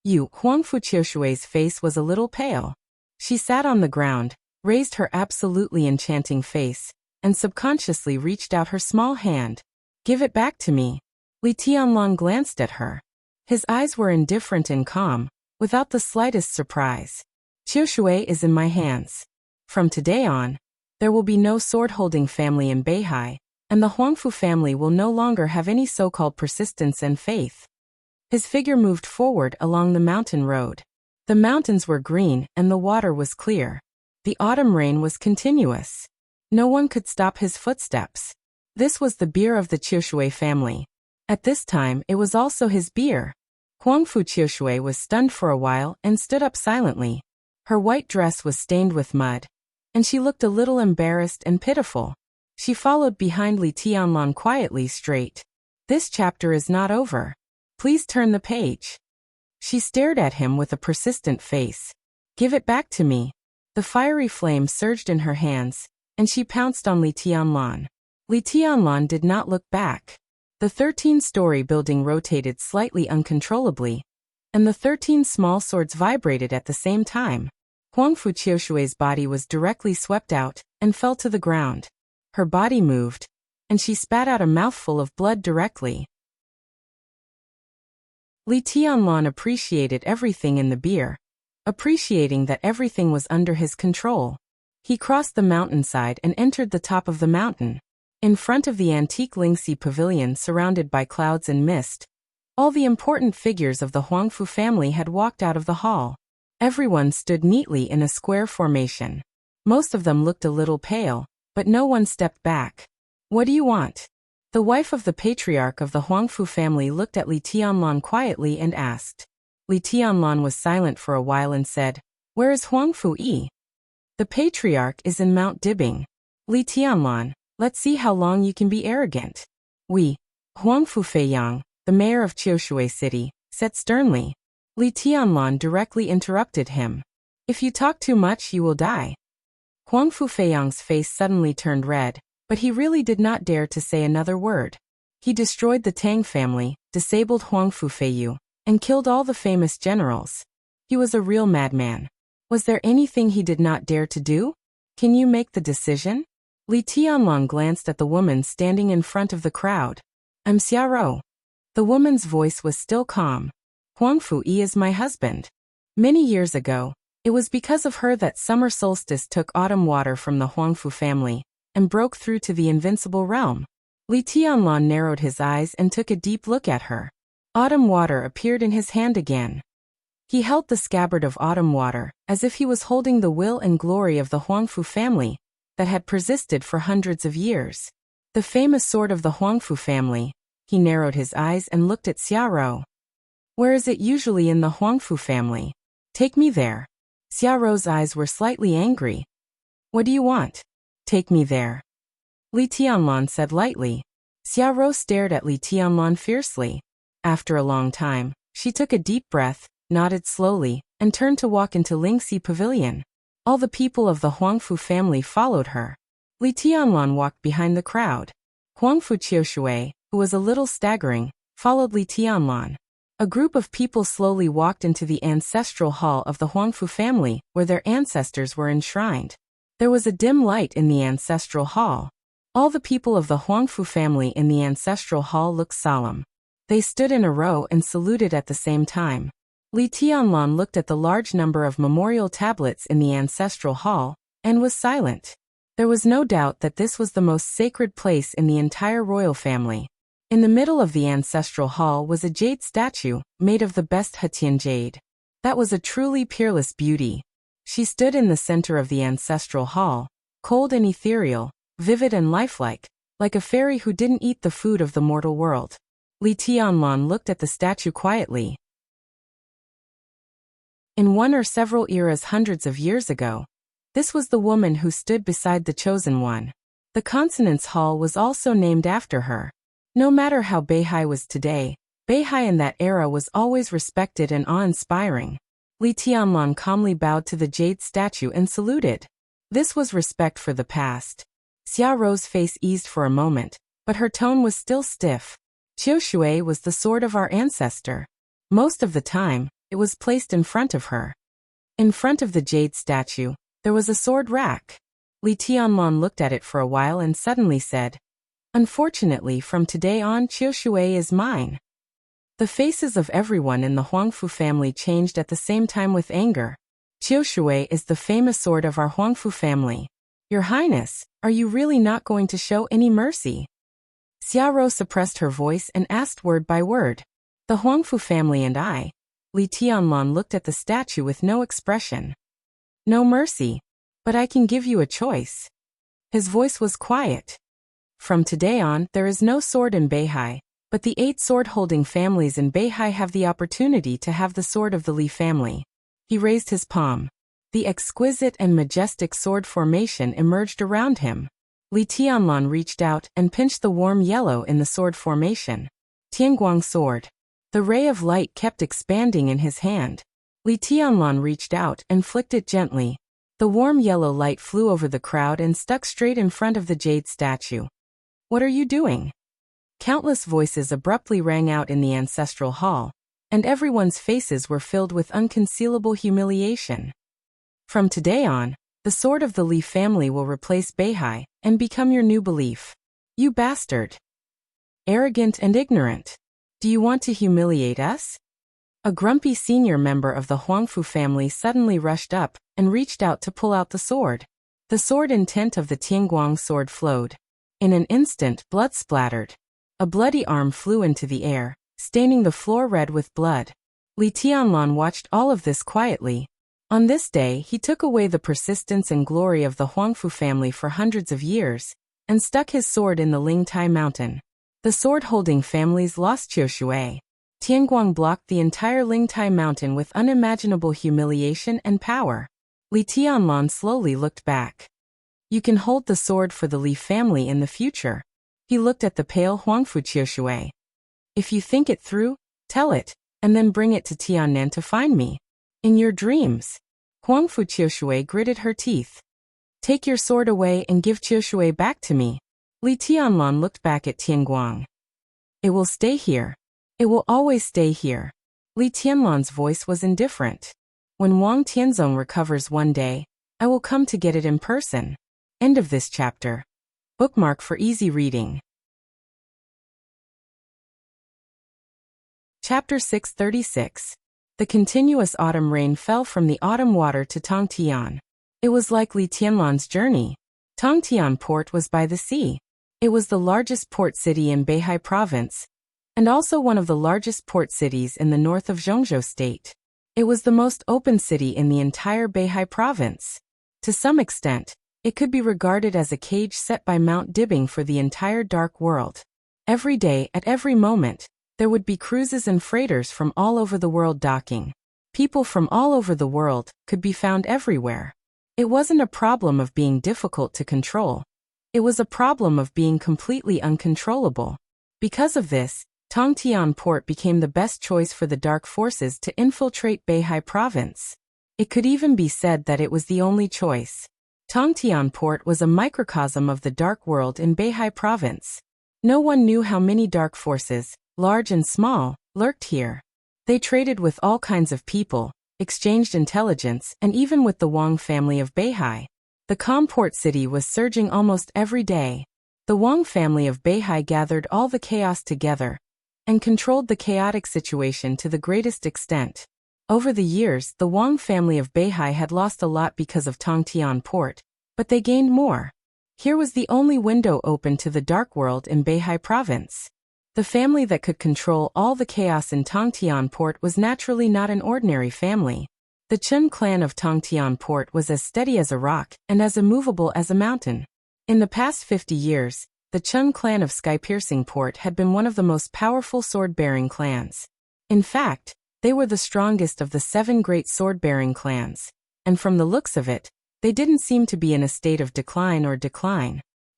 Huangfu Qiushui's face was a little pale. She sat on the ground, raised her absolutely enchanting face, and subconsciously reached out her small hand. Give it back to me. Li Tianlan glanced at her. His eyes were indifferent and calm, without the slightest surprise. Qiushui is in my hands. From today on, there will be no sword-holding family in Beihai, and the Huangfu family will no longer have any so-called persistence and faith. His figure moved forward along the mountain road. The mountains were green and the water was clear. The autumn rain was continuous. No one could stop his footsteps. This was the beer of the Qiushui family. At this time, it was also his beer. Huangfu Qiushui was stunned for a while and stood up silently. Her white dress was stained with mud, and she looked a little embarrassed and pitiful. She followed behind Li Tianlan quietly straight. This chapter is not over. Please turn the page. She stared at him with a persistent face. Give it back to me. The fiery flame surged in her hands, and she pounced on Li Tianlan. Li Tianlan did not look back. The 13-story building rotated slightly uncontrollably, and the 13 small swords vibrated at the same time. Huangfu Qiushui's body was directly swept out and fell to the ground. Her body moved, and she spat out a mouthful of blood directly. Li Tianlan appreciated everything in the beer, appreciating that everything was under his control. He crossed the mountainside and entered the top of the mountain. In front of the antique Lingxi pavilion surrounded by clouds and mist, all the important figures of the Huangfu family had walked out of the hall. Everyone stood neatly in a square formation. Most of them looked a little pale, but no one stepped back. What do you want? The wife of the patriarch of the Huangfu family looked at Li Tianlan quietly and asked. Li Tianlan was silent for a while and said, Where is Huangfu Yi? The patriarch is in Mount Dibing. Li Tianlan, let's see how long you can be arrogant. Huangfu Feiyang, the mayor of Qiushui City, said sternly. Li Tianlan directly interrupted him. If you talk too much you will die. Huangfu Feiyang's face suddenly turned red, but he really did not dare to say another word. He destroyed the Tang family, disabled Huangfu Feiyu, and killed all the famous generals. He was a real madman. Was there anything he did not dare to do? Can you make the decision? Li Tianlan glanced at the woman standing in front of the crowd. I'm Xiaorou. The woman's voice was still calm. Huangfu Yi is my husband. Many years ago, it was because of her that summer solstice took autumn water from the Huangfu family and broke through to the invincible realm. Li Tianlan narrowed his eyes and took a deep look at her. Autumn water appeared in his hand again. He held the scabbard of autumn water, as if he was holding the will and glory of the Huangfu family that had persisted for hundreds of years. The famous sword of the Huangfu family. He narrowed his eyes and looked at Xiaorou. Where is it usually in the Huangfu family? Take me there. Xiaorou's eyes were slightly angry. What do you want? Take me there. Li Tianlan said lightly. Xiaorou stared at Li Tianlan fiercely. After a long time, she took a deep breath, nodded slowly, and turned to walk into Lingxi Pavilion. All the people of the Huangfu family followed her. Li Tianlan walked behind the crowd. Huangfu Qiushui, who was a little staggering, followed Li Tianlan. A group of people slowly walked into the ancestral hall of the Huangfu family, where their ancestors were enshrined. There was a dim light in the ancestral hall. All the people of the Huangfu family in the ancestral hall looked solemn. They stood in a row and saluted at the same time. Li Tianlan looked at the large number of memorial tablets in the ancestral hall, and was silent. There was no doubt that this was the most sacred place in the entire royal family. In the middle of the ancestral hall was a jade statue, made of the best Hetian jade. That was a truly peerless beauty. She stood in the center of the ancestral hall, cold and ethereal, vivid and lifelike, like a fairy who didn't eat the food of the mortal world. Li Tianlan looked at the statue quietly. In one or several eras hundreds of years ago, this was the woman who stood beside the chosen one. The Consonance Hall was also named after her. No matter how Beihai was today, Beihai in that era was always respected and awe-inspiring. Li Tianlan calmly bowed to the jade statue and saluted. This was respect for the past. Xiaorou's face eased for a moment, but her tone was still stiff. Qiushui was the sword of our ancestor. Most of the time, it was placed in front of her. In front of the jade statue, there was a sword rack. Li Tianlan looked at it for a while and suddenly said, "Unfortunately, from today on Qiushui is mine." The faces of everyone in the Huangfu family changed at the same time with anger. "Qiushui is the famous sword of our Huangfu family. Your Highness, are you really not going to show any mercy?" Xiaorou suppressed her voice and asked word by word. "The Huangfu family and I." Li Tianlan looked at the statue with no expression. "No mercy. But I can give you a choice." His voice was quiet. "From today on, there is no sword in Beihai, but the 8 sword-holding families in Beihai have the opportunity to have the sword of the Li family." He raised his palm. The exquisite and majestic sword formation emerged around him. Li Tianlan reached out and pinched the warm yellow in the sword formation. Tianguang sword. The ray of light kept expanding in his hand. Li Tianlan reached out and flicked it gently. The warm yellow light flew over the crowd and stuck straight in front of the jade statue. "What are you doing?" Countless voices abruptly rang out in the ancestral hall, and everyone's faces were filled with unconcealable humiliation. "From today on, the sword of the Li family will replace Beihai and become your new belief. You bastard. Arrogant and ignorant. Do you want to humiliate us?" A grumpy senior member of the Huangfu family suddenly rushed up and reached out to pull out the sword. The sword intent of the Tianguang sword flowed. In an instant, blood splattered. A bloody arm flew into the air, staining the floor red with blood. Li Tianlan watched all of this quietly. On this day, he took away the persistence and glory of the Huangfu family for hundreds of years, and stuck his sword in the Lingtai mountain. The sword-holding families lost Qiushui. Tianguang blocked the entire Lingtai mountain with unimaginable humiliation and power. Li Tianlan slowly looked back. "You can hold the sword for the Li family in the future." He looked at the pale Huangfu Qiushui. "If you think it through, tell it, and then bring it to Tiannan to find me. In your dreams." Huangfu Qiushui gritted her teeth. "Take your sword away and give Qiushui back to me." Li Tianlan looked back at Tianguang. "It will stay here. It will always stay here." Li Tianlan's voice was indifferent. "When Wang Tianzong recovers one day, I will come to get it in person." End of this chapter. Bookmark for easy reading. Chapter 636. The continuous autumn rain fell from the autumn water to Tongtian. It was like Li Tianlan's journey. Tongtian port was by the sea. It was the largest port city in Beihai province, and also one of the largest port cities in the north of Zhongzhou state. It was the most open city in the entire Beihai province. To some extent, it could be regarded as a cage set by Mount Dibbing for the entire dark world. Every day, at every moment, there would be cruises and freighters from all over the world docking. People from all over the world could be found everywhere. It wasn't a problem of being difficult to control. It was a problem of being completely uncontrollable. Because of this, Tongtian Port became the best choice for the dark forces to infiltrate Beihai province. It could even be said that it was the only choice. Tongtian Port was a microcosm of the dark world in Beihai province. No one knew how many dark forces, large and small, lurked here. They traded with all kinds of people, exchanged intelligence, and even with the Wang family of Beihai. The calm port city was surging almost every day. The Wang family of Beihai gathered all the chaos together and controlled the chaotic situation to the greatest extent. Over the years, the Wang family of Beihai had lost a lot because of Tongtian Port, but they gained more. Here was the only window open to the dark world in Beihai province. The family that could control all the chaos in Tongtian Port was naturally not an ordinary family. The Chen clan of Tongtian Port was as steady as a rock and as immovable as a mountain. In the past 50 years, the Chen clan of Sky-Piercing Port had been one of the most powerful sword-bearing clans. In fact, they were the strongest of the 7 great sword-bearing clans, and from the looks of it, they didn't seem to be in a state of decline.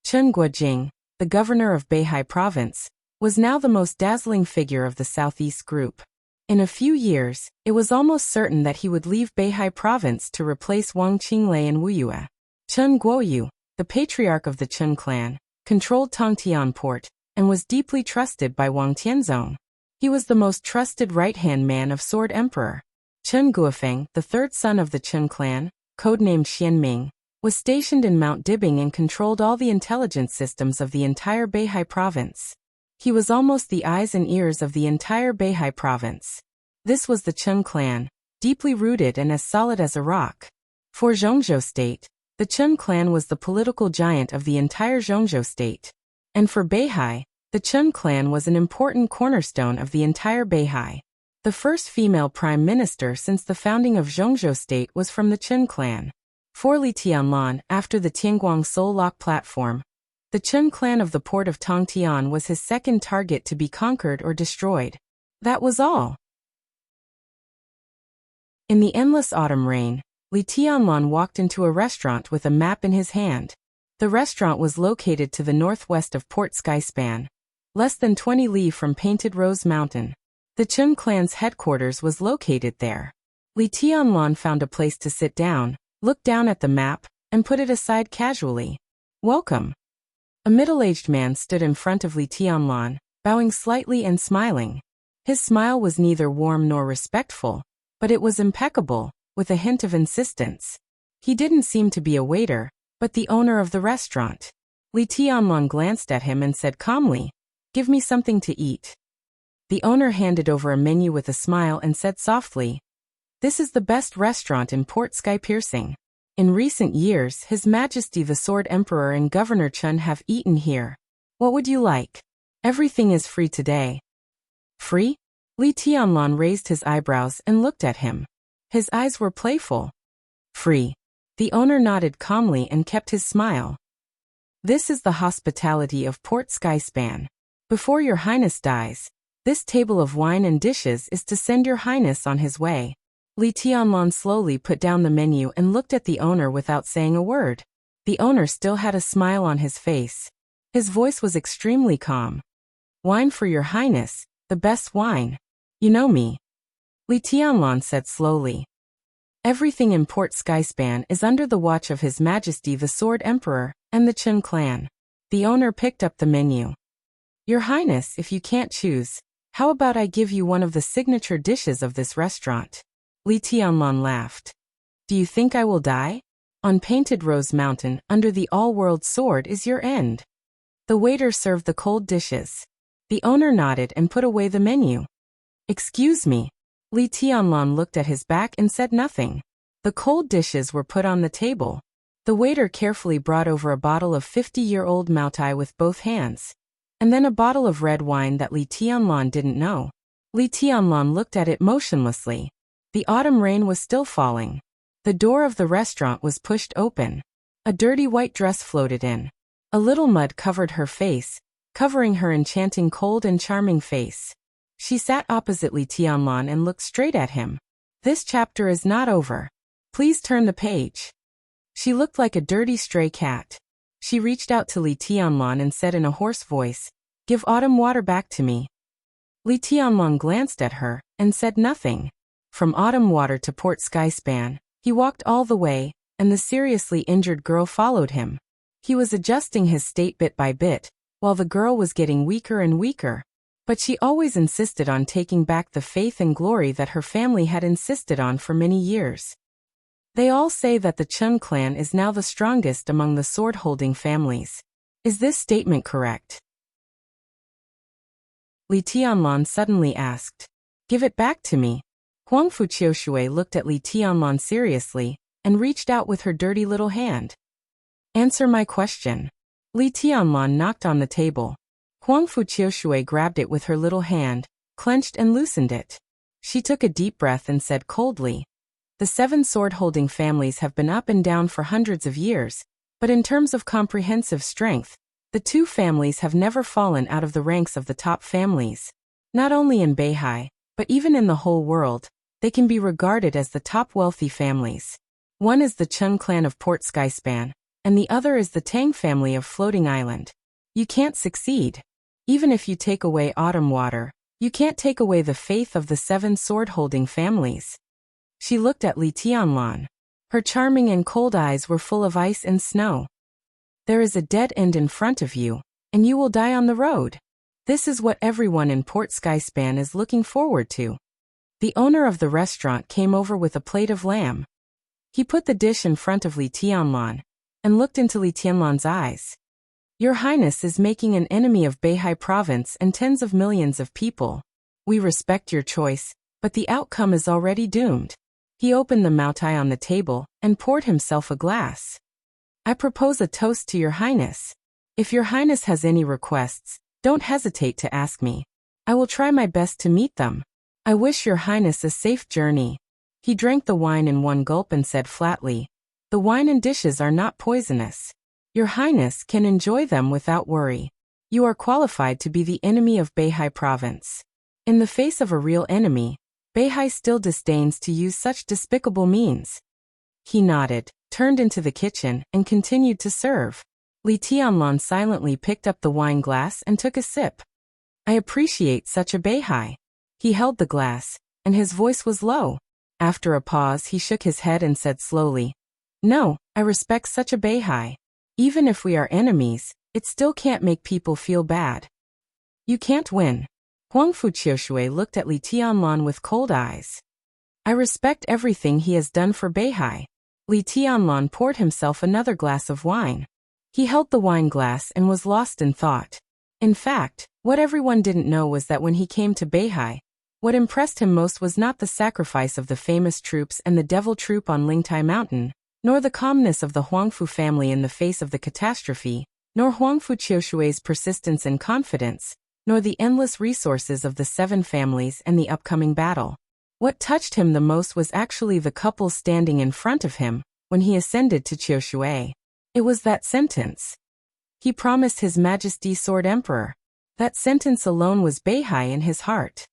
Chen Guojing, the governor of Beihai province, was now the most dazzling figure of the Southeast group. In a few years, it was almost certain that he would leave Beihai province to replace Wang Qinglei and Wu Yue. Chen Guoyu, the patriarch of the Chen clan, controlled Tongtian Port and was deeply trusted by Wang Tianzong. He was the most trusted right-hand man of Sword Emperor. Chen Guofeng, the third son of the Chen clan, codenamed Xianming, was stationed in Mount Dibbing and controlled all the intelligence systems of the entire Beihai province. He was almost the eyes and ears of the entire Beihai province. This was the Chen clan, deeply rooted and as solid as a rock. For Zhongzhou state, the Chen clan was the political giant of the entire Zhongzhou state. And for Beihai, the Chen clan was an important cornerstone of the entire Beihai. The first female prime minister since the founding of Zhongzhou state was from the Chen clan. For Li Tianlan, after the Tianguang Soul Lock platform, the Chen clan of the port of Tongtian was his second target to be conquered or destroyed. That was all. In the endless autumn rain, Li Tianlan walked into a restaurant with a map in his hand. The restaurant was located to the northwest of Port Skyspan, less than 20 li from Painted Rose Mountain. The Chen clan's headquarters was located there. Li Tianlan found a place to sit down, looked down at the map, and put it aside casually. "Welcome." A middle-aged man stood in front of Li Tianlan, bowing slightly and smiling. His smile was neither warm nor respectful, but it was impeccable, with a hint of insistence. He didn't seem to be a waiter, but the owner of the restaurant. Li Tianlan glanced at him and said calmly, "Give me something to eat." The owner handed over a menu with a smile and said softly, "This is the best restaurant in Port Sky-Piercing. In recent years, His Majesty the Sword Emperor and Governor Chen have eaten here. What would you like? Everything is free today." "Free?" Li Tianlan raised his eyebrows and looked at him. His eyes were playful. "Free." The owner nodded calmly and kept his smile. "This is the hospitality of Port Skyspan. Before your highness dies, this table of wine and dishes is to send your highness on his way." Li Tianlan slowly put down the menu and looked at the owner without saying a word. The owner still had a smile on his face. His voice was extremely calm. "Wine for your highness, the best wine. You know me." Li Tianlan said slowly. "Everything in Port Skyspan is under the watch of His Majesty the Sword Emperor and the Chen clan." The owner picked up the menu. "Your Highness, if you can't choose, how about I give you one of the signature dishes of this restaurant?" Li Tianlan laughed. "Do you think I will die? On Painted Rose Mountain, under the all-world sword is your end." The waiter served the cold dishes. The owner nodded and put away the menu. "Excuse me." Li Tianlan looked at his back and said nothing. The cold dishes were put on the table. The waiter carefully brought over a bottle of 50-year-old Maotai with both hands, and then a bottle of red wine that Li Tianlan didn't know. Li Tianlan looked at it motionlessly. The autumn rain was still falling. The door of the restaurant was pushed open. A dirty white dress floated in. A little mud covered her face, covering her enchanting cold and charming face. She sat opposite Li Tianlan and looked straight at him. This chapter is not over. Please turn the page. She looked like a dirty stray cat. She reached out to Li Tianlan and said in a hoarse voice, "Give autumn water back to me." Li Tianlan glanced at her and said nothing. From autumn water to Port Skyspan, he walked all the way, and the seriously injured girl followed him. He was adjusting his state bit by bit, while the girl was getting weaker and weaker. But she always insisted on taking back the faith and glory that her family had insisted on for many years. They all say that the Chun clan is now the strongest among the sword-holding families. Is this statement correct? Li Tianlan suddenly asked. Give it back to me. Huangfu Qiushui looked at Li Tianlan seriously and reached out with her dirty little hand. Answer my question. Li Tianlan knocked on the table. Huangfu Qiushui grabbed it with her little hand, clenched and loosened it. She took a deep breath and said coldly, "The 7 sword-holding families have been up and down for hundreds of years, but in terms of comprehensive strength, the 2 families have never fallen out of the ranks of the top families. Not only in Beihai, but even in the whole world, they can be regarded as the top wealthy families. One is the Chun clan of Port Skyspan, and the other is the Tang family of Floating Island. You can't succeed. Even if you take away autumn water, you can't take away the faith of the 7 sword-holding families." She looked at Li Tianlan. Her charming and cold eyes were full of ice and snow. There is a dead end in front of you, and you will die on the road. This is what everyone in Port Skyspan is looking forward to. The owner of the restaurant came over with a plate of lamb. He put the dish in front of Li Tianlan and looked into Li Tianlan's eyes. Your Highness is making an enemy of Beihai province and tens of millions of people. We respect your choice, but the outcome is already doomed. He opened the moutai on the table and poured himself a glass. I propose a toast to your Highness. If your Highness has any requests, don't hesitate to ask me. I will try my best to meet them. I wish your Highness a safe journey. He drank the wine in one gulp and said flatly, "The wine and dishes are not poisonous. Your Highness can enjoy them without worry. You are qualified to be the enemy of Beihai province." In the face of a real enemy, Beihai still disdains to use such despicable means. He nodded, turned into the kitchen, and continued to serve. Li Tianlan silently picked up the wine glass and took a sip. I appreciate such a Beihai. He held the glass, and his voice was low. After a pause, he shook his head and said slowly, "No, I respect such a Beihai. Even if we are enemies, it still can't make people feel bad. You can't win." Huangfu Qiushui looked at Li Tianlan with cold eyes. I respect everything he has done for Beihai. Li Tianlan poured himself another glass of wine. He held the wine glass and was lost in thought. In fact, what everyone didn't know was that when he came to Beihai, what impressed him most was not the sacrifice of the famous troops and the devil troop on Lingtai Mountain, nor the calmness of the Huangfu family in the face of the catastrophe, nor Huangfu Qiushui's persistence and confidence, nor the endless resources of the 7 families and the upcoming battle. What touched him the most was actually the couple standing in front of him when he ascended to Qiushui. It was that sentence. He promised His Majesty Sword Emperor. That sentence alone was Beihai in his heart.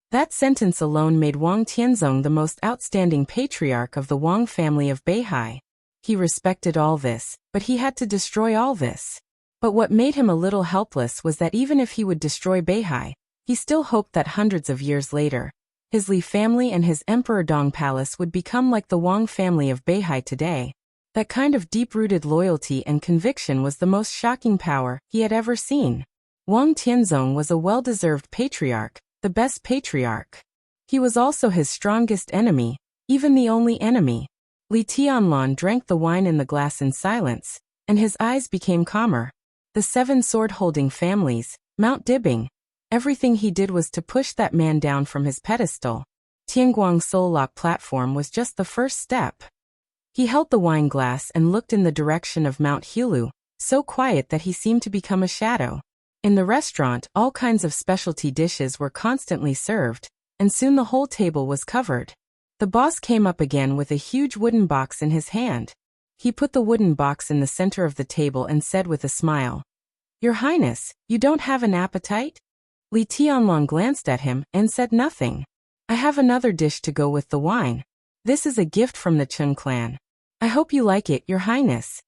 That sentence alone made Wang Tianzong the most outstanding patriarch of the Wang family of Beihai. He respected all this, but he had to destroy all this. But what made him a little helpless was that even if he would destroy Beihai, he still hoped that hundreds of years later, his Li family and his Emperor Dong Palace would become like the Wang family of Beihai today. That kind of deep-rooted loyalty and conviction was the most shocking power he had ever seen. Wang Tianzong was a well-deserved patriarch, the best patriarch. He was also his strongest enemy, even the only enemy. Li Tianlan drank the wine in the glass in silence, and his eyes became calmer. The 7 sword-holding families, Mount Dibbing. Everything he did was to push that man down from his pedestal. Tianguang Soul Lock platform was just the first step. He held the wine glass and looked in the direction of Mount Hilu, so quiet that he seemed to become a shadow. In the restaurant, all kinds of specialty dishes were constantly served, and soon the whole table was covered. The boss came up again with a huge wooden box in his hand. He put the wooden box in the center of the table and said with a smile, "Your Highness, you don't have an appetite?" Li Tianlong glanced at him and said nothing. "I have another dish to go with the wine. This is a gift from the Chun clan. I hope you like it, Your Highness."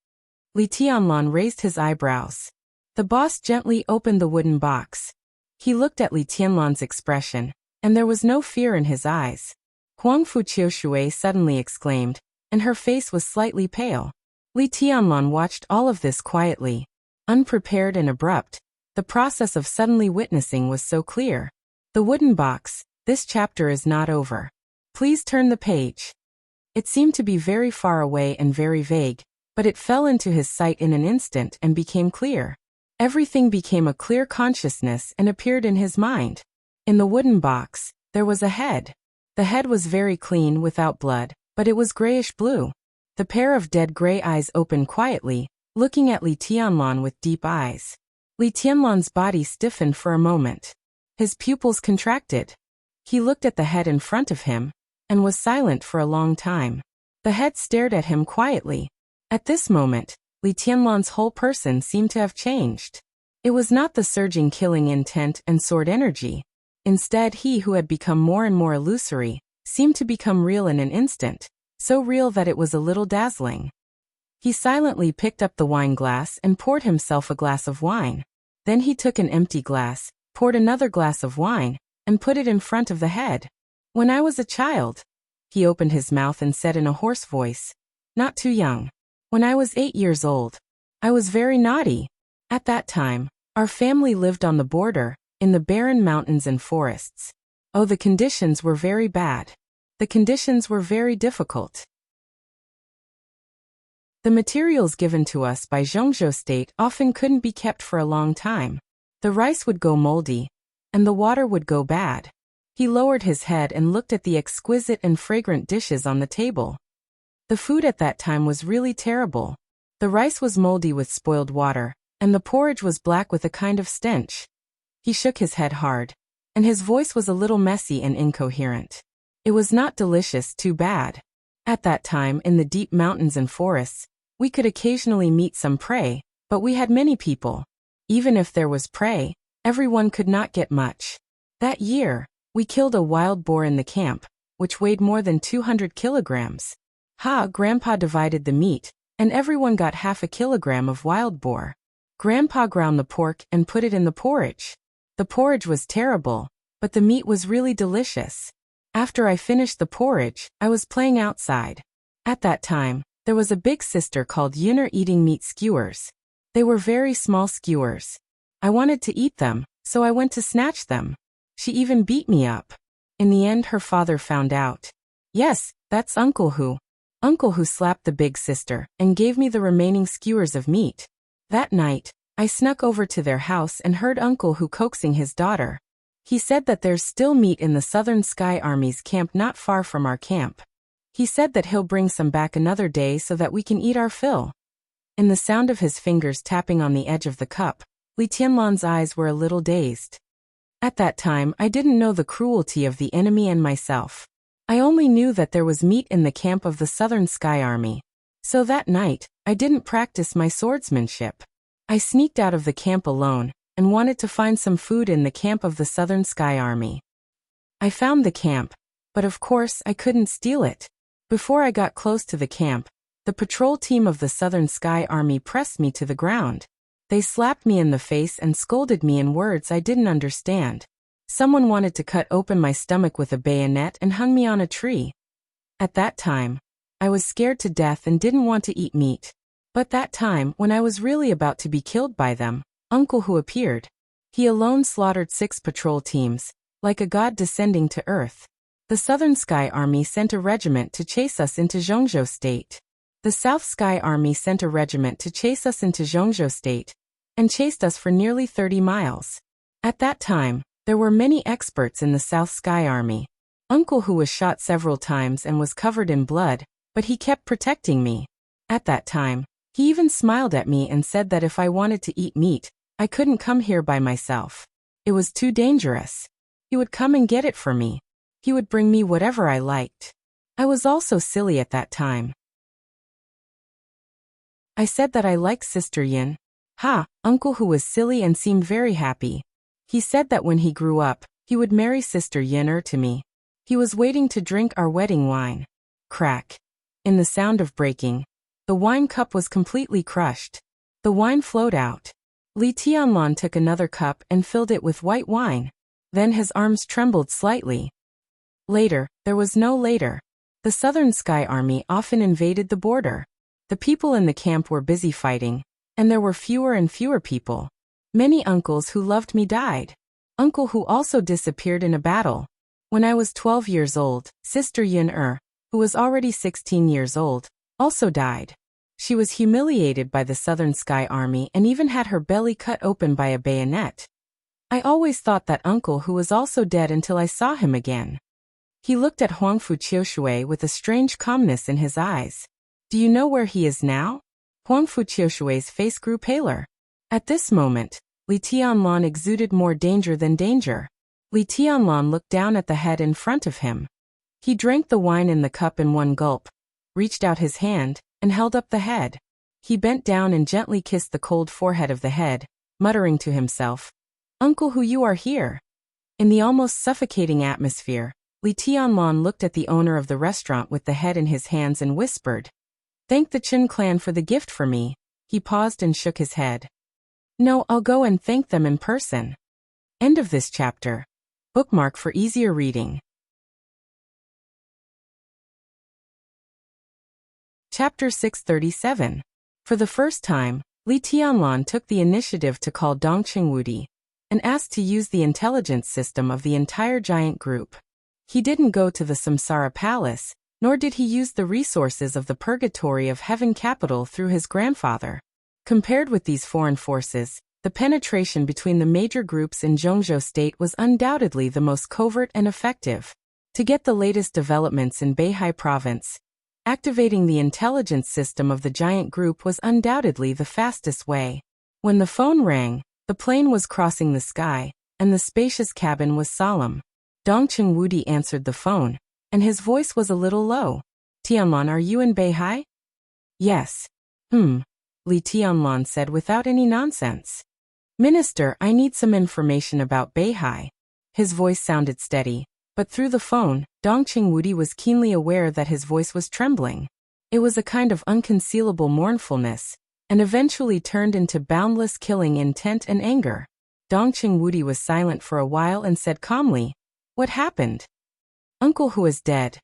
Li Tianlong raised his eyebrows. The boss gently opened the wooden box. He looked at Li Tianlong's expression, and there was no fear in his eyes. Huang Fuqiushui suddenly exclaimed, and her face was slightly pale. Li Tianlong watched all of this quietly. Unprepared and abrupt, the process of suddenly witnessing was so clear. The wooden box, this chapter is not over. Please turn the page. It seemed to be very far away and very vague, but it fell into his sight in an instant and became clear. Everything became a clear consciousness and appeared in his mind. In the wooden box, there was a head. The head was very clean without blood, but it was grayish-blue. The pair of dead gray eyes opened quietly, looking at Li Tianlong with deep eyes. Li Tianlong's body stiffened for a moment. His pupils contracted. He looked at the head in front of him, and was silent for a long time. The head stared at him quietly. At this moment, Li Tianlong's whole person seemed to have changed. It was not the surging killing intent and sword energy. Instead, he who had become more and more illusory, seemed to become real in an instant, so real that it was a little dazzling. He silently picked up the wine glass and poured himself a glass of wine. Then he took an empty glass, poured another glass of wine, and put it in front of the head. "When I was a child," he opened his mouth and said in a hoarse voice, "not too young. When I was 8 years old, I was very naughty. At that time, our family lived on the border, in the barren mountains and forests. Oh, the conditions were very bad. The conditions were very difficult. The materials given to us by Zhongzhou State often couldn't be kept for a long time. The rice would go moldy, and the water would go bad." He lowered his head and looked at the exquisite and fragrant dishes on the table. The food at that time was really terrible. The rice was moldy with spoiled water, and the porridge was black with a kind of stench. He shook his head hard, and his voice was a little messy and incoherent. It was not delicious, too bad. At that time, in the deep mountains and forests, we could occasionally meet some prey, but we had many people. Even if there was prey, everyone could not get much. That year, we killed a wild boar in the camp, which weighed more than 200 kilograms. Grandpa divided the meat, and everyone got half a kilogram of wild boar. Grandpa ground the pork and put it in the porridge. The porridge was terrible, but the meat was really delicious. After I finished the porridge, I was playing outside. At that time, there was a big sister called Yuner eating meat skewers. They were very small skewers. I wanted to eat them, so I went to snatch them. She even beat me up. In the end, her father found out. Yes, that's Uncle Hu slapped the big sister and gave me the remaining skewers of meat. That night, I snuck over to their house and heard Uncle Hu coaxing his daughter. He said that there's still meat in the Southern Sky Army's camp not far from our camp. He said that he'll bring some back another day so that we can eat our fill. In the sound of his fingers tapping on the edge of the cup, Li Tianlong's eyes were a little dazed. At that time, I didn't know the cruelty of the enemy and myself. I only knew that there was meat in the camp of the Southern Sky Army. So that night, I didn't practice my swordsmanship. I sneaked out of the camp alone, and wanted to find some food in the camp of the Southern Sky Army. I found the camp, but of course I couldn't steal it. Before I got close to the camp, the patrol team of the Southern Sky Army pressed me to the ground. They slapped me in the face and scolded me in words I didn't understand. Someone wanted to cut open my stomach with a bayonet and hung me on a tree. At that time, I was scared to death and didn't want to eat meat. But that time, when I was really about to be killed by them, Uncle Hu appeared. He alone slaughtered 6 patrol teams, like a god descending to earth. The Southern Sky Army sent a regiment to chase us into Zhongzhou State. The South Sky Army sent a regiment to chase us into Zhongzhou State, and chased us for nearly 30 miles. At that time, there were many experts in the South Sky Army. Uncle Hu was shot several times and was covered in blood, but he kept protecting me. At that time, he even smiled at me and said that if I wanted to eat meat, I couldn't come here by myself. It was too dangerous. He would come and get it for me. He would bring me whatever I liked. I was also silly at that time. I said that I liked Sister Yin. Ha, Uncle Hu was silly and seemed very happy. He said that when he grew up, he would marry Sister Yin to me. He was waiting to drink our wedding wine. Crack. In the sound of breaking, the wine cup was completely crushed. The wine flowed out. Li Tianlan took another cup and filled it with white wine. Then his arms trembled slightly. Later, there was no later. The Southern Sky Army often invaded the border. The people in the camp were busy fighting, and there were fewer and fewer people. Many uncles who loved me died. Uncle Hu also disappeared in a battle. When I was 12 years old, Sister Yin, who was already 16 years old, also died. She was humiliated by the Southern Sky Army and even had her belly cut open by a bayonet. I always thought that Uncle Hu was also dead until I saw him again. He looked at Huangfu Qiushui with a strange calmness in his eyes. Do you know where he is now? Huangfu Qiushui's face grew paler. At this moment, Li Tianlan exuded more danger than danger. Li Tianlan looked down at the head in front of him. He drank the wine in the cup in one gulp, reached out his hand, and held up the head. He bent down and gently kissed the cold forehead of the head, muttering to himself, "Uncle Hu, you are here." In the almost suffocating atmosphere, Li Tianlan looked at the owner of the restaurant with the head in his hands and whispered, "Thank the Qin clan for the gift for me." He paused and shook his head. "No, I'll go and thank them in person." End of this chapter. Bookmark for easier reading. Chapter 637. For the first time, Li Tianlan took the initiative to call Dongqing Wudi and asked to use the intelligence system of the entire giant group. He didn't go to the Samsara Palace, nor did he use the resources of the Purgatory of Heaven capital through his grandfather. Compared with these foreign forces, the penetration between the major groups in Zhongzhou state was undoubtedly the most covert and effective. To get the latest developments in Beihai province, activating the intelligence system of the giant group was undoubtedly the fastest way. When the phone rang, the plane was crossing the sky, and the spacious cabin was solemn. Dongqing Wudi answered the phone, and his voice was a little low. "Tianlan, are you in Beihai?" "Yes." Li Tianlan said without any nonsense. "Minister, I need some information about Beihai." His voice sounded steady, but through the phone, Dongqing Wudi was keenly aware that his voice was trembling. It was a kind of unconcealable mournfulness, and eventually turned into boundless killing intent and anger. Dongqing Wudi was silent for a while and said calmly, "What happened?" "Uncle Hu is dead."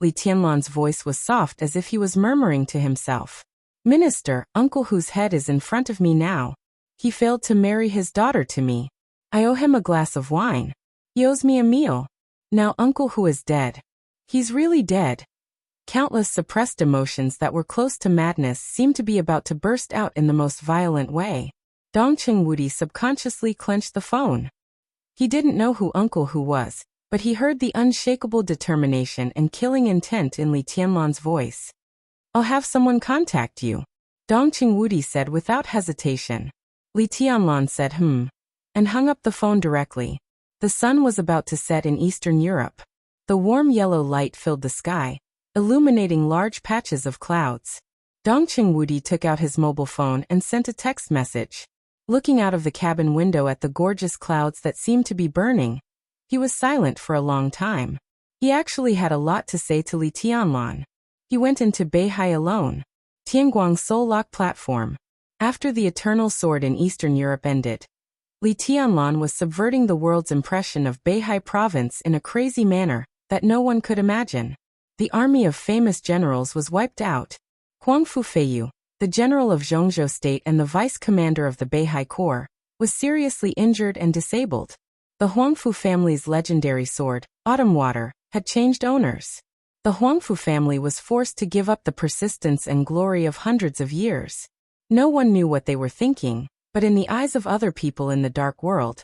Li Tianlan's voice was soft as if he was murmuring to himself. "Minister, Uncle Hu's head is in front of me now. He failed to marry his daughter to me. I owe him a glass of wine. He owes me a meal. Now Uncle Hu is dead. He's really dead." Countless suppressed emotions that were close to madness seemed to be about to burst out in the most violent way. Dongqing Wudi subconsciously clenched the phone. He didn't know who Uncle Hu was, but he heard the unshakable determination and killing intent in Li Tianlan's voice. "I'll have someone contact you," Dongqing Wudi said without hesitation. Li Tianlan said and hung up the phone directly. The sun was about to set in Eastern Europe. The warm yellow light filled the sky, illuminating large patches of clouds. Dongqing Wudi took out his mobile phone and sent a text message. Looking out of the cabin window at the gorgeous clouds that seemed to be burning, he was silent for a long time. He actually had a lot to say to Li Tianlan. He went into Beihai alone. Tianguang Soul Lock Platform. After the Eternal Sword in Eastern Europe ended, Li Tianlan was subverting the world's impression of Beihai province in a crazy manner that no one could imagine. The army of famous generals was wiped out. Huangfu Feiyu, the general of Zhongzhou state and the vice commander of the Beihai Corps, was seriously injured and disabled. The Huangfu family's legendary sword, Autumn Water, had changed owners. The Huangfu family was forced to give up the persistence and glory of hundreds of years. No one knew what they were thinking, but in the eyes of other people in the dark world,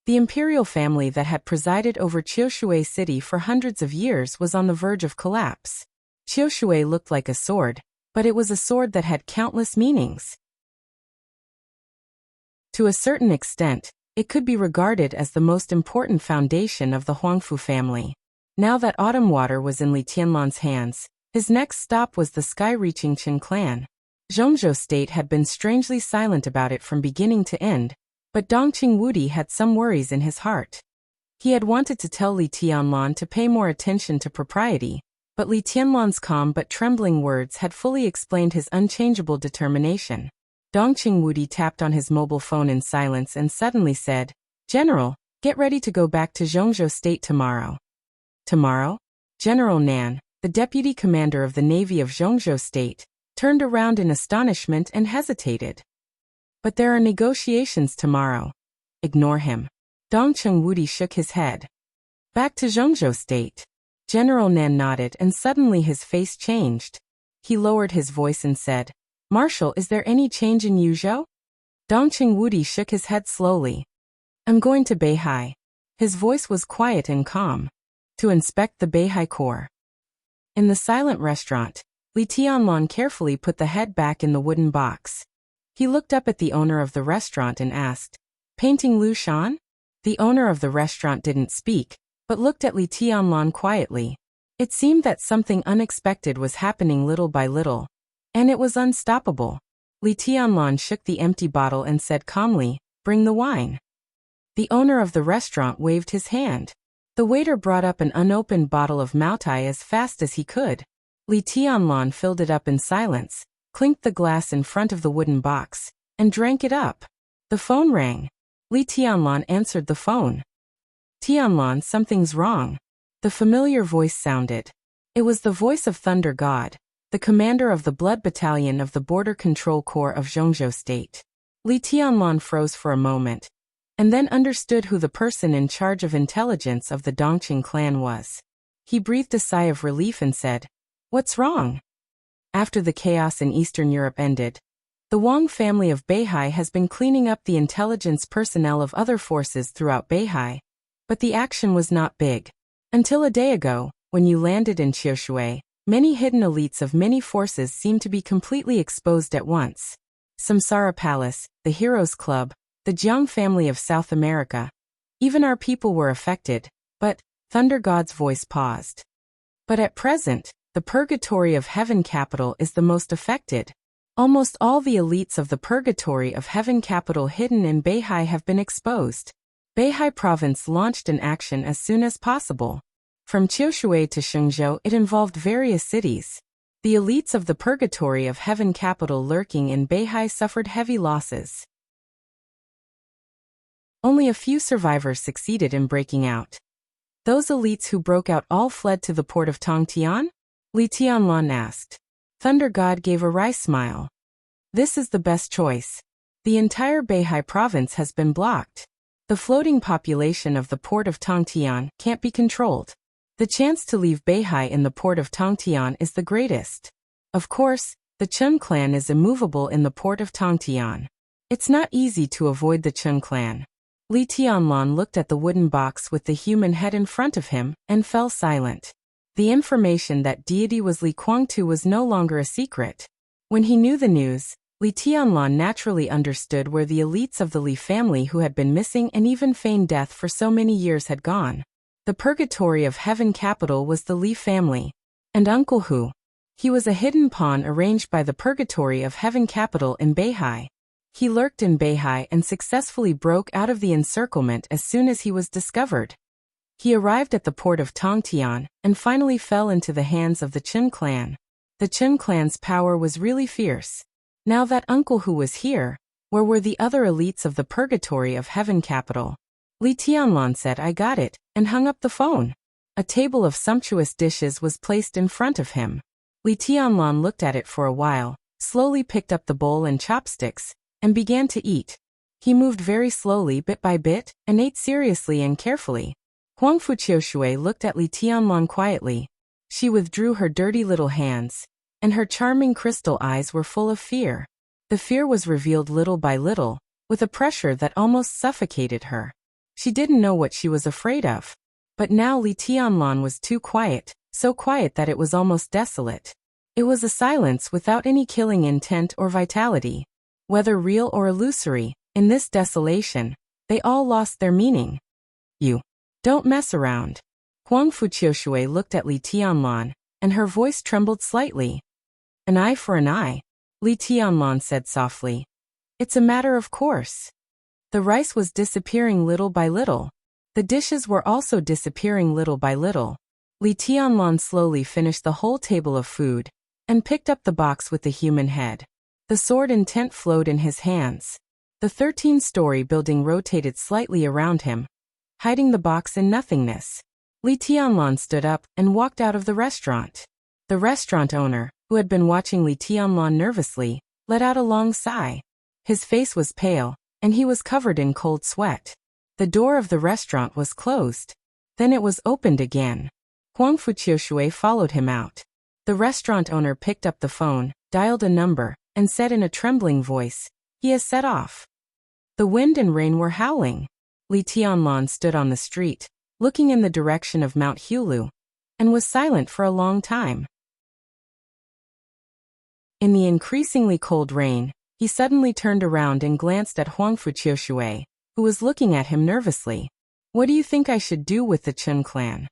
the imperial family that had presided over Qiushui city for hundreds of years was on the verge of collapse. Qiushui looked like a sword, but it was a sword that had countless meanings. To a certain extent, it could be regarded as the most important foundation of the Huangfu family. Now that autumn water was in Li Tianlan's hands, his next stop was the sky-reaching Qin clan. Zhongzhou state had been strangely silent about it from beginning to end, but Dongqing Wudi had some worries in his heart. He had wanted to tell Li Tianlan to pay more attention to propriety, but Li Tianlan's calm but trembling words had fully explained his unchangeable determination. Dongqing Wudi tapped on his mobile phone in silence and suddenly said, "General, get ready to go back to Zhongzhou state tomorrow." Tomorrow? General Nan, the deputy commander of the Navy of Zhongzhou state, turned around in astonishment and hesitated. "But there are negotiations tomorrow." "Ignore him." Dongqing Wudi shook his head. "Back to Zhongzhou state." General Nan nodded and suddenly his face changed. He lowered his voice and said, "Marshal, is there any change in Yuzhou?" Dongqing Wudi shook his head slowly. "I'm going to Beihai." His voice was quiet and calm. "To inspect the Beihai Corps." In the silent restaurant, Li Tianlan carefully put the head back in the wooden box. He looked up at the owner of the restaurant and asked, "Painting Lu Shan?" The owner of the restaurant didn't speak, but looked at Li Tianlan quietly. It seemed that something unexpected was happening little by little, and it was unstoppable. Li Tianlan shook the empty bottle and said calmly, "Bring the wine." The owner of the restaurant waved his hand. The waiter brought up an unopened bottle of Maotai as fast as he could. Li Tianlan filled it up in silence, clinked the glass in front of the wooden box, and drank it up. The phone rang. Li Tianlan answered the phone. "Tianlan, something's wrong." The familiar voice sounded. It was the voice of Thunder God, the commander of the Blood Battalion of the Border Control Corps of Zhongzhou State. Li Tianlan froze for a moment, and then understood who the person in charge of intelligence of the Dongqing clan was. He breathed a sigh of relief and said, "What's wrong?" After the chaos in Eastern Europe ended, the Wang family of Beihai has been cleaning up the intelligence personnel of other forces throughout Beihai, but the action was not big. Until a day ago, when you landed in Qiushui, many hidden elites of many forces seemed to be completely exposed at once. Samsara Palace, the Heroes Club, the Jiang family of South America. Even our people were affected, but Thunder God's voice paused. But at present, the Purgatory of Heaven capital is the most affected. Almost all the elites of the Purgatory of Heaven capital hidden in Beihai have been exposed. Beihai province launched an action as soon as possible. From Qiushui to Shenzhou, it involved various cities. The elites of the Purgatory of Heaven capital lurking in Beihai suffered heavy losses. Only a few survivors succeeded in breaking out. Those elites who broke out all fled to the port of Tongtian? Li Tianlan asked. Thunder God gave a wry smile. This is the best choice. The entire Beihai province has been blocked. The floating population of the port of Tongtian can't be controlled. The chance to leave Beihai in the port of Tongtian is the greatest. Of course, the Chen clan is immovable in the port of Tongtian. It's not easy to avoid the Chen clan. Li Tianlan looked at the wooden box with the human head in front of him and fell silent. The information that deity was Li Kuangtu was no longer a secret. When he knew the news, Li Tianlan naturally understood where the elites of the Li family who had been missing and even feigned death for so many years had gone. The Purgatory of Heaven capital was the Li family. And Uncle Hu. He was a hidden pawn arranged by the Purgatory of Heaven capital in Beihai. He lurked in Beihai and successfully broke out of the encirclement as soon as he was discovered. He arrived at the port of Tongtian and finally fell into the hands of the Qin clan. The Qin clan's power was really fierce. Now that Uncle Hu was here, where were the other elites of the Purgatory of Heaven capital? Li Tianlan said, "I got it," and hung up the phone. A table of sumptuous dishes was placed in front of him. Li Tianlan looked at it for a while, slowly picked up the bowl and chopsticks, and began to eat. He moved very slowly bit by bit, and ate seriously and carefully. Huangfu Qiushui looked at Li Tianlan quietly. She withdrew her dirty little hands, and her charming crystal eyes were full of fear. The fear was revealed little by little, with a pressure that almost suffocated her. She didn't know what she was afraid of. But now Li Tianlan was too quiet, so quiet that it was almost desolate. It was a silence without any killing intent or vitality. Whether real or illusory, in this desolation, they all lost their meaning. You don't mess around. Huang Fuqiushui looked at Li Tianlan, and her voice trembled slightly. An eye for an eye, Li Tianlan said softly. It's a matter of course. The rice was disappearing little by little. The dishes were also disappearing little by little. Li Tianlan slowly finished the whole table of food, and picked up the box with the human head. The sword and tent flowed in his hands. The 13-story building rotated slightly around him, hiding the box in nothingness. Li Tianlan stood up and walked out of the restaurant. The restaurant owner, who had been watching Li Tianlan nervously, let out a long sigh. His face was pale, and he was covered in cold sweat. The door of the restaurant was closed. Then it was opened again. Huang Fuqiushui followed him out. The restaurant owner picked up the phone, dialed a number, and said in a trembling voice, "He has set off." The wind and rain were howling. Li Tianlan stood on the street, looking in the direction of Mount Hulu, and was silent for a long time. In the increasingly cold rain, he suddenly turned around and glanced at Huang Fuqiushui, who was looking at him nervously. "What do you think I should do with the Chen clan?"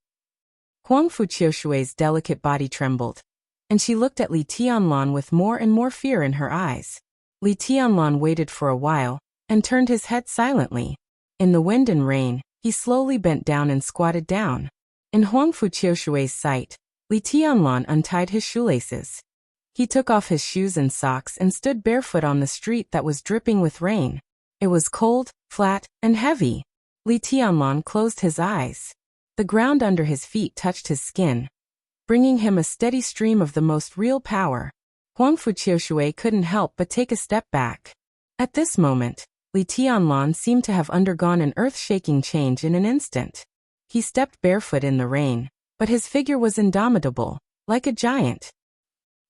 Huang Fuqiushui's delicate body trembled, and she looked at Li Tianlan with more and more fear in her eyes. Li Tianlan waited for a while, and turned his head silently. In the wind and rain, he slowly bent down and squatted down. In Huang Fuqiushui's sight, Li Tianlan untied his shoelaces. He took off his shoes and socks and stood barefoot on the street that was dripping with rain. It was cold, flat, and heavy. Li Tianlan closed his eyes. The ground under his feet touched his skin, bringing him a steady stream of the most real power. Huang Fuqiushui couldn't help but take a step back. At this moment, Li Tianlan seemed to have undergone an earth-shaking change in an instant. He stepped barefoot in the rain, but his figure was indomitable, like a giant.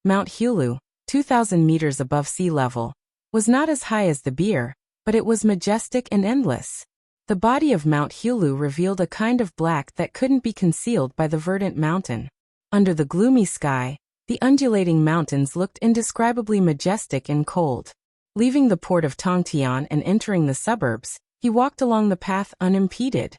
Mount Hulu, 2,000 meters above sea level, was not as high as the Beer, but it was majestic and endless. The body of Mount Hulu revealed a kind of black that couldn't be concealed by the verdant mountain. Under the gloomy sky, the undulating mountains looked indescribably majestic and cold. Leaving the port of Tongtian and entering the suburbs, he walked along the path unimpeded.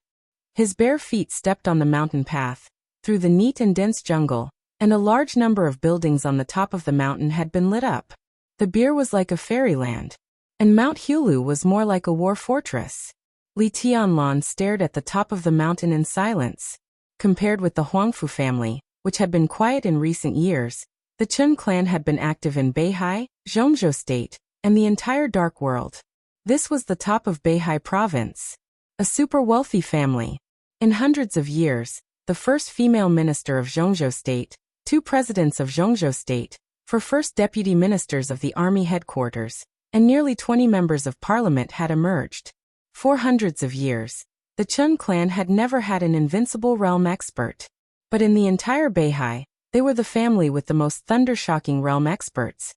His bare feet stepped on the mountain path, through the neat and dense jungle, and a large number of buildings on the top of the mountain had been lit up. The Beer was like a fairyland, and Mount Hulu was more like a war fortress. Li Tianlan stared at the top of the mountain in silence. Compared with the Huangfu family, which had been quiet in recent years, the Chen clan had been active in Beihai, Zhongzhou State, and the entire Dark World. This was the top of Beihai province. A super wealthy family. In hundreds of years, the first female minister of Zhongzhou State, 2 presidents of Zhongzhou State, 4 first deputy ministers of the army headquarters, and nearly 20 members of parliament had emerged. For hundreds of years, the Chen clan had never had an invincible realm expert. But in the entire Beihai, they were the family with the most thunder-shocking realm experts,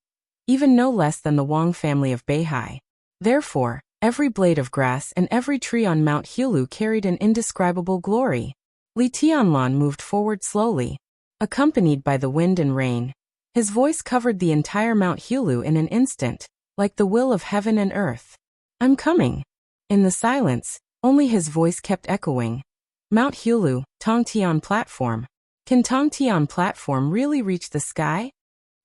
even no less than the Wang family of Beihai. Therefore, every blade of grass and every tree on Mount Hulu carried an indescribable glory. Li Tianlan moved forward slowly, accompanied by the wind and rain. His voice covered the entire Mount Hulu in an instant, like the will of heaven and earth. "I'm coming." In the silence, only his voice kept echoing. Mount Hulu, Tongtian Platform. Can Tongtian Platform really reach the sky?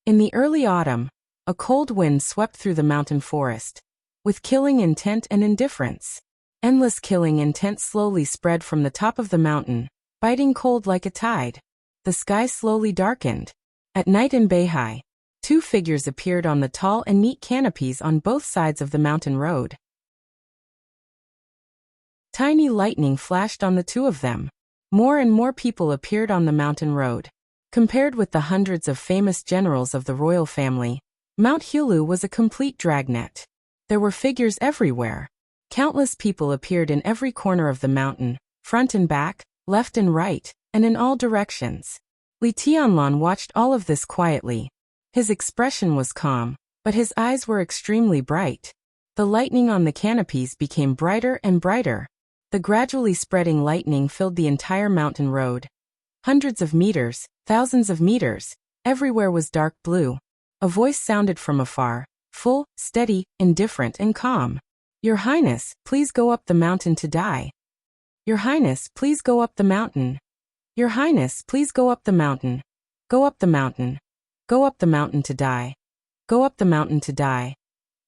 In the early autumn, a cold wind swept through the mountain forest, with killing intent and indifference. Endless killing intent slowly spread from the top of the mountain, biting cold like a tide. The sky slowly darkened. At night in Beihai, 2 figures appeared on the tall and neat canopies on both sides of the mountain road. Tiny lightning flashed on the 2 of them. More and more people appeared on the mountain road. Compared with the hundreds of famous generals of the royal family, Mount Hulu was a complete dragnet. There were figures everywhere. Countless people appeared in every corner of the mountain, front and back, left and right, and in all directions. Li Tianlan watched all of this quietly. His expression was calm, but his eyes were extremely bright. The lightning on the canopies became brighter and brighter. The gradually spreading lightning filled the entire mountain road. Hundreds of meters, thousands of meters, everywhere was dark blue. A voice sounded from afar, full, steady, indifferent, and calm. "Your Highness, please go up the mountain to die. Your Highness, please go up the mountain." Your Highness, please go up the mountain. Go up the mountain. Go up the mountain to die. Go up the mountain to die.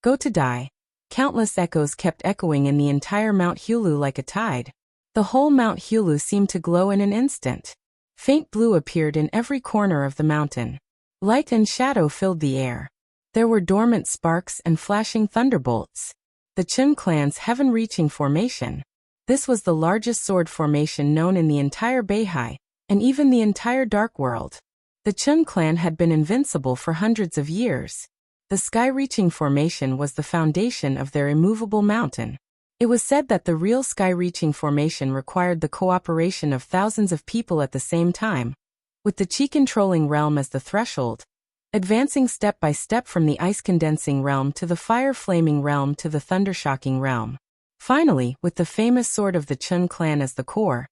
Go to die. Countless echoes kept echoing in the entire Mount Hulu like a tide. The whole Mount Hulu seemed to glow in an instant. Faint blue appeared in every corner of the mountain. Light and shadow filled the air. There were dormant sparks and flashing thunderbolts. The Chun clan's heaven-reaching formation. This was the largest sword formation known in the entire Beihai, and even the entire Dark World. The Chun clan had been invincible for hundreds of years. The sky-reaching formation was the foundation of their immovable mountain. It was said that the real sky-reaching formation required the cooperation of thousands of people at the same time, with the chi-controlling realm as the threshold, advancing step by step from the ice-condensing realm to the fire-flaming realm to the thunder-shocking realm. Finally, with the famous sword of the Chun clan as the core,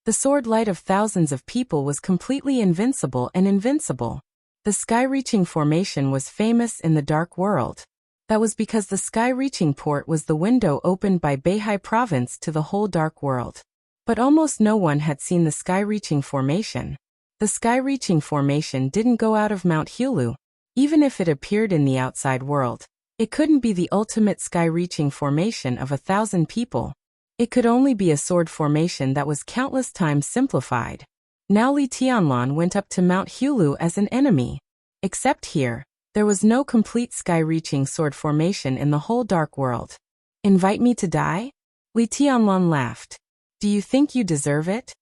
the sword light of thousands of people was completely invincible and invincible. The sky-reaching formation was famous in the Dark World. That was because the sky-reaching port was the window opened by Beihai province to the whole Dark World. But almost no one had seen the sky-reaching formation. The sky-reaching formation didn't go out of Mount Hulu. Even if it appeared in the outside world, it couldn't be the ultimate sky-reaching formation of 1,000 people. It could only be a sword formation that was countless times simplified. Now Li Tianlan went up to Mount Hulu as an enemy. Except here, there was no complete sky-reaching sword formation in the whole Dark World. Invite me to die? Li Tianlan laughed. Do you think you deserve it?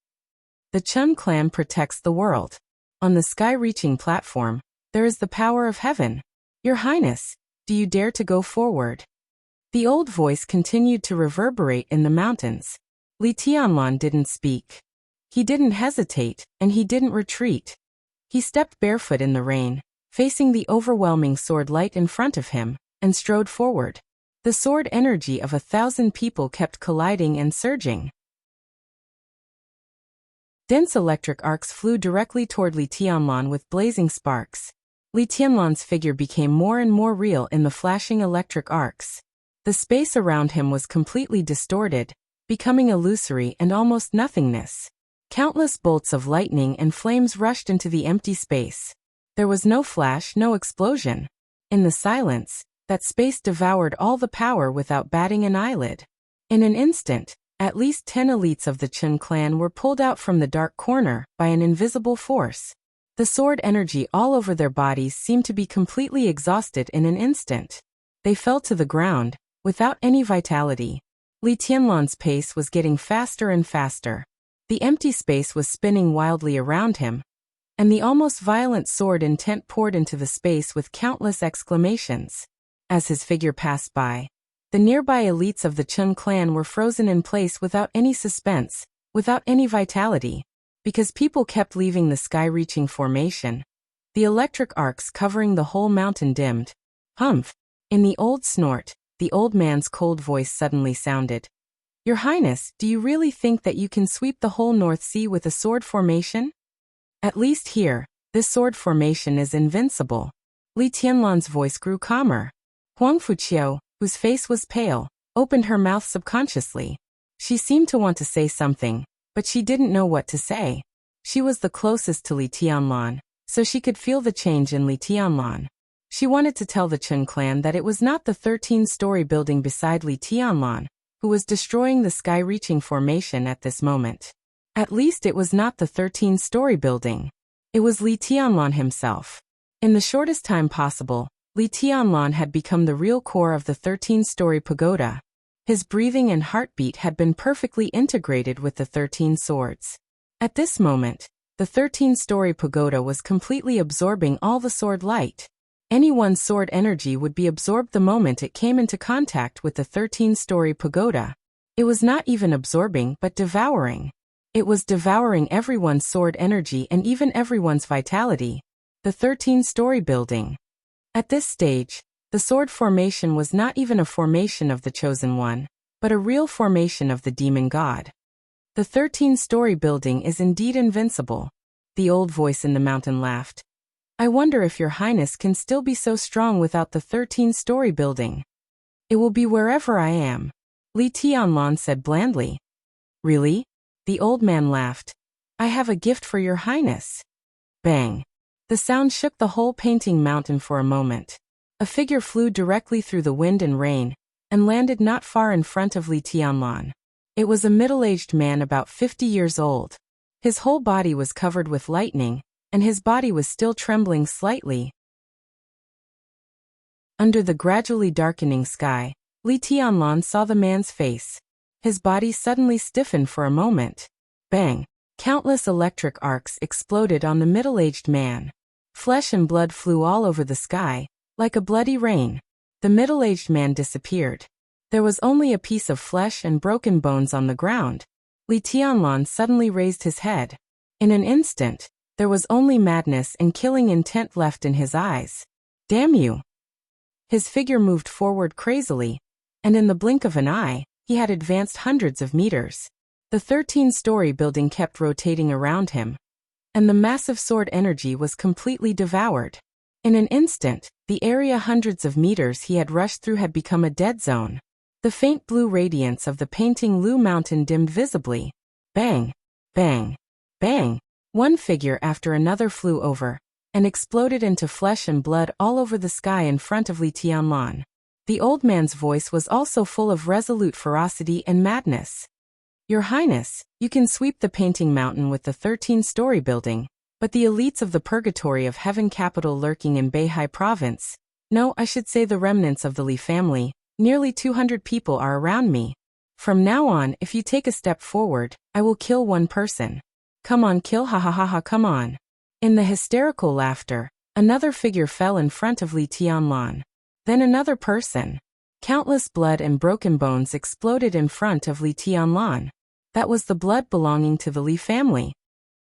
The Chun clan protects the world. On the sky-reaching platform, there is the power of heaven. Your Highness, do you dare to go forward? The old voice continued to reverberate in the mountains. Li Tianlan didn't speak. He didn't hesitate, and he didn't retreat. He stepped barefoot in the rain, facing the overwhelming sword light in front of him, and strode forward. The sword energy of 1,000 people kept colliding and surging. Dense electric arcs flew directly toward Li Tianlan with blazing sparks. Li Tianlan's figure became more and more real in the flashing electric arcs. The space around him was completely distorted, becoming illusory and almost nothingness. Countless bolts of lightning and flames rushed into the empty space. There was no flash, no explosion. In the silence, that space devoured all the power without batting an eyelid. In an instant, at least 10 elites of the Chun clan were pulled out from the dark corner by an invisible force. The sword energy all over their bodies seemed to be completely exhausted in an instant. They fell to the ground, without any vitality. Li Tianlan's pace was getting faster and faster. The empty space was spinning wildly around him, and the almost violent sword intent poured into the space with countless exclamations. As his figure passed by, the nearby elites of the Chun clan were frozen in place without any suspense, without any vitality. Because people kept leaving the sky-reaching formation, the electric arcs covering the whole mountain dimmed. Humph! In the old snort, the old man's cold voice suddenly sounded. Your Highness, do you really think that you can sweep the whole North Sea with a sword formation? At least here, this sword formation is invincible. Li Tianlan's voice grew calmer. Huang Fuqiu, whose face was pale, opened her mouth subconsciously. She seemed to want to say something, but she didn't know what to say. She was the closest to Li Tianlan, so she could feel the change in Li Tianlan. She wanted to tell the Chun clan that it was not the 13-story building beside Li Tianlan, who was destroying the sky-reaching formation at this moment. At least it was not the 13-story building. It was Li Tianlan himself. In the shortest time possible, Li Tianlan had become the real core of the 13-story pagoda. His breathing and heartbeat had been perfectly integrated with the 13 swords. At this moment, the 13-story pagoda was completely absorbing all the sword light. Any one sword energy would be absorbed the moment it came into contact with the 13-story pagoda. It was not even absorbing but devouring. It was devouring everyone's sword energy and even everyone's vitality. The 13-story building. At this stage, the sword formation was not even a formation of the Chosen One, but a real formation of the demon god. The 13-story building is indeed invincible. The old voice in the mountain laughed. I wonder if your Highness can still be so strong without the 13-story building. It will be wherever I am, Li Tianlan said blandly. Really? The old man laughed. I have a gift for your highness. Bang. The sound shook the whole painting mountain for a moment. A figure flew directly through the wind and rain, and landed not far in front of Li Tianlan. It was a middle-aged man about 50 years old. His whole body was covered with lightning, and his body was still trembling slightly. Under the gradually darkening sky, Li Tianlan saw the man's face. His body suddenly stiffened for a moment. Bang! Countless electric arcs exploded on the middle-aged man. Flesh and blood flew all over the sky, like a bloody rain. The middle-aged man disappeared. There was only a piece of flesh and broken bones on the ground. Li Tianlan suddenly raised his head. In an instant, there was only madness and killing intent left in his eyes. Damn you! His figure moved forward crazily, and in the blink of an eye, he had advanced hundreds of meters. The 13-story building kept rotating around him, and the massive sword energy was completely devoured. In an instant, the area hundreds of meters he had rushed through had become a dead zone. The faint blue radiance of the painting Lu Mountain dimmed visibly. Bang! Bang! Bang! One figure after another flew over, and exploded into flesh and blood all over the sky in front of Li Tianlan. The old man's voice was also full of resolute ferocity and madness. Your Highness, you can sweep the painting mountain with the 13-story building, but the elites of the purgatory of heaven capital lurking in Beihai province, no, I should say the remnants of the Li family, nearly 200 people are around me. From now on, if you take a step forward, I will kill one person. Come on, kill, ha ha ha ha, come on. In the hysterical laughter, another figure fell in front of Li Tianlan. Then another person. Countless blood and broken bones exploded in front of Li Tianlan. That was the blood belonging to the Li family.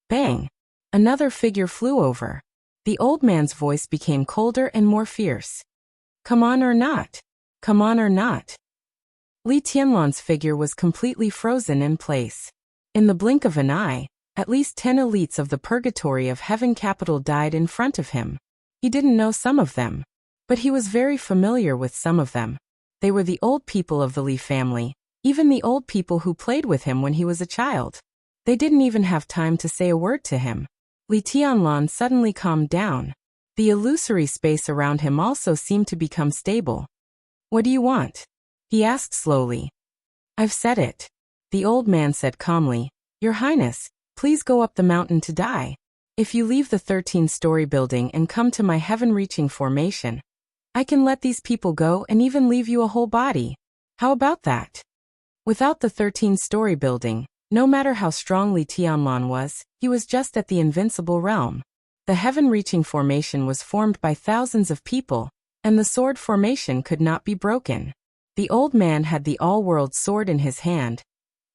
Bang! Another figure flew over. The old man's voice became colder and more fierce. Come on or not? Come on or not? Li Tianlan's figure was completely frozen in place. In the blink of an eye, at least 10 elites of the purgatory of heaven capital died in front of him. He didn't know some of them, but he was very familiar with some of them. They were the old people of the Li family, even the old people who played with him when he was a child. They didn't even have time to say a word to him. Li Tianlan suddenly calmed down. The illusory space around him also seemed to become stable. What do you want? He asked slowly. I've said it. The old man said calmly. Your Highness, please go up the mountain to die. If you leave the 13-story building and come to my heaven-reaching formation, I can let these people go and even leave you a whole body. How about that? Without the 13-story building, no matter how strong Li Tianlan was, he was just at the invincible realm. The heaven-reaching formation was formed by thousands of people, and the sword formation could not be broken. The old man had the all-world sword in his hand,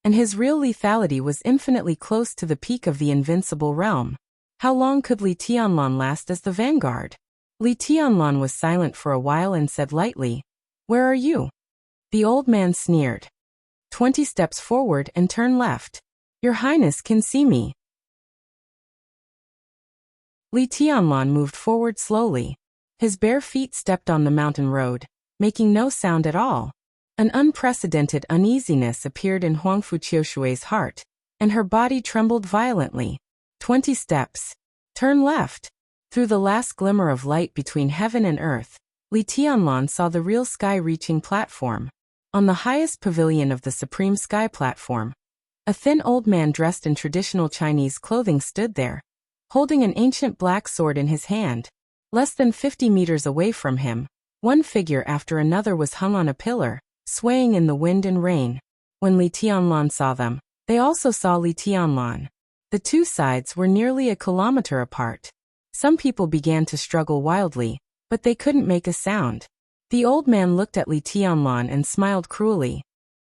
and his real lethality was infinitely close to the peak of the invincible realm. How long could Li Tianlan last as the vanguard? Li Tianlan was silent for a while and said lightly, Where are you? The old man sneered. 20 steps forward and turn left. Your Highness can see me. Li Tianlan moved forward slowly. His bare feet stepped on the mountain road, making no sound at all. An unprecedented uneasiness appeared in Huang Fuqiushui's heart, and her body trembled violently. 20 steps. Turn left. Through the last glimmer of light between heaven and earth, Li Tianlan saw the real sky-reaching platform. On the highest pavilion of the supreme sky platform, a thin old man dressed in traditional Chinese clothing stood there, holding an ancient black sword in his hand. Less than 50 meters away from him, one figure after another was hung on a pillar, swaying in the wind and rain. When Li Tianlan saw them, they also saw Li Tianlan. The two sides were nearly a kilometer apart. Some people began to struggle wildly, but they couldn't make a sound. The old man looked at Li Tianlan and smiled cruelly.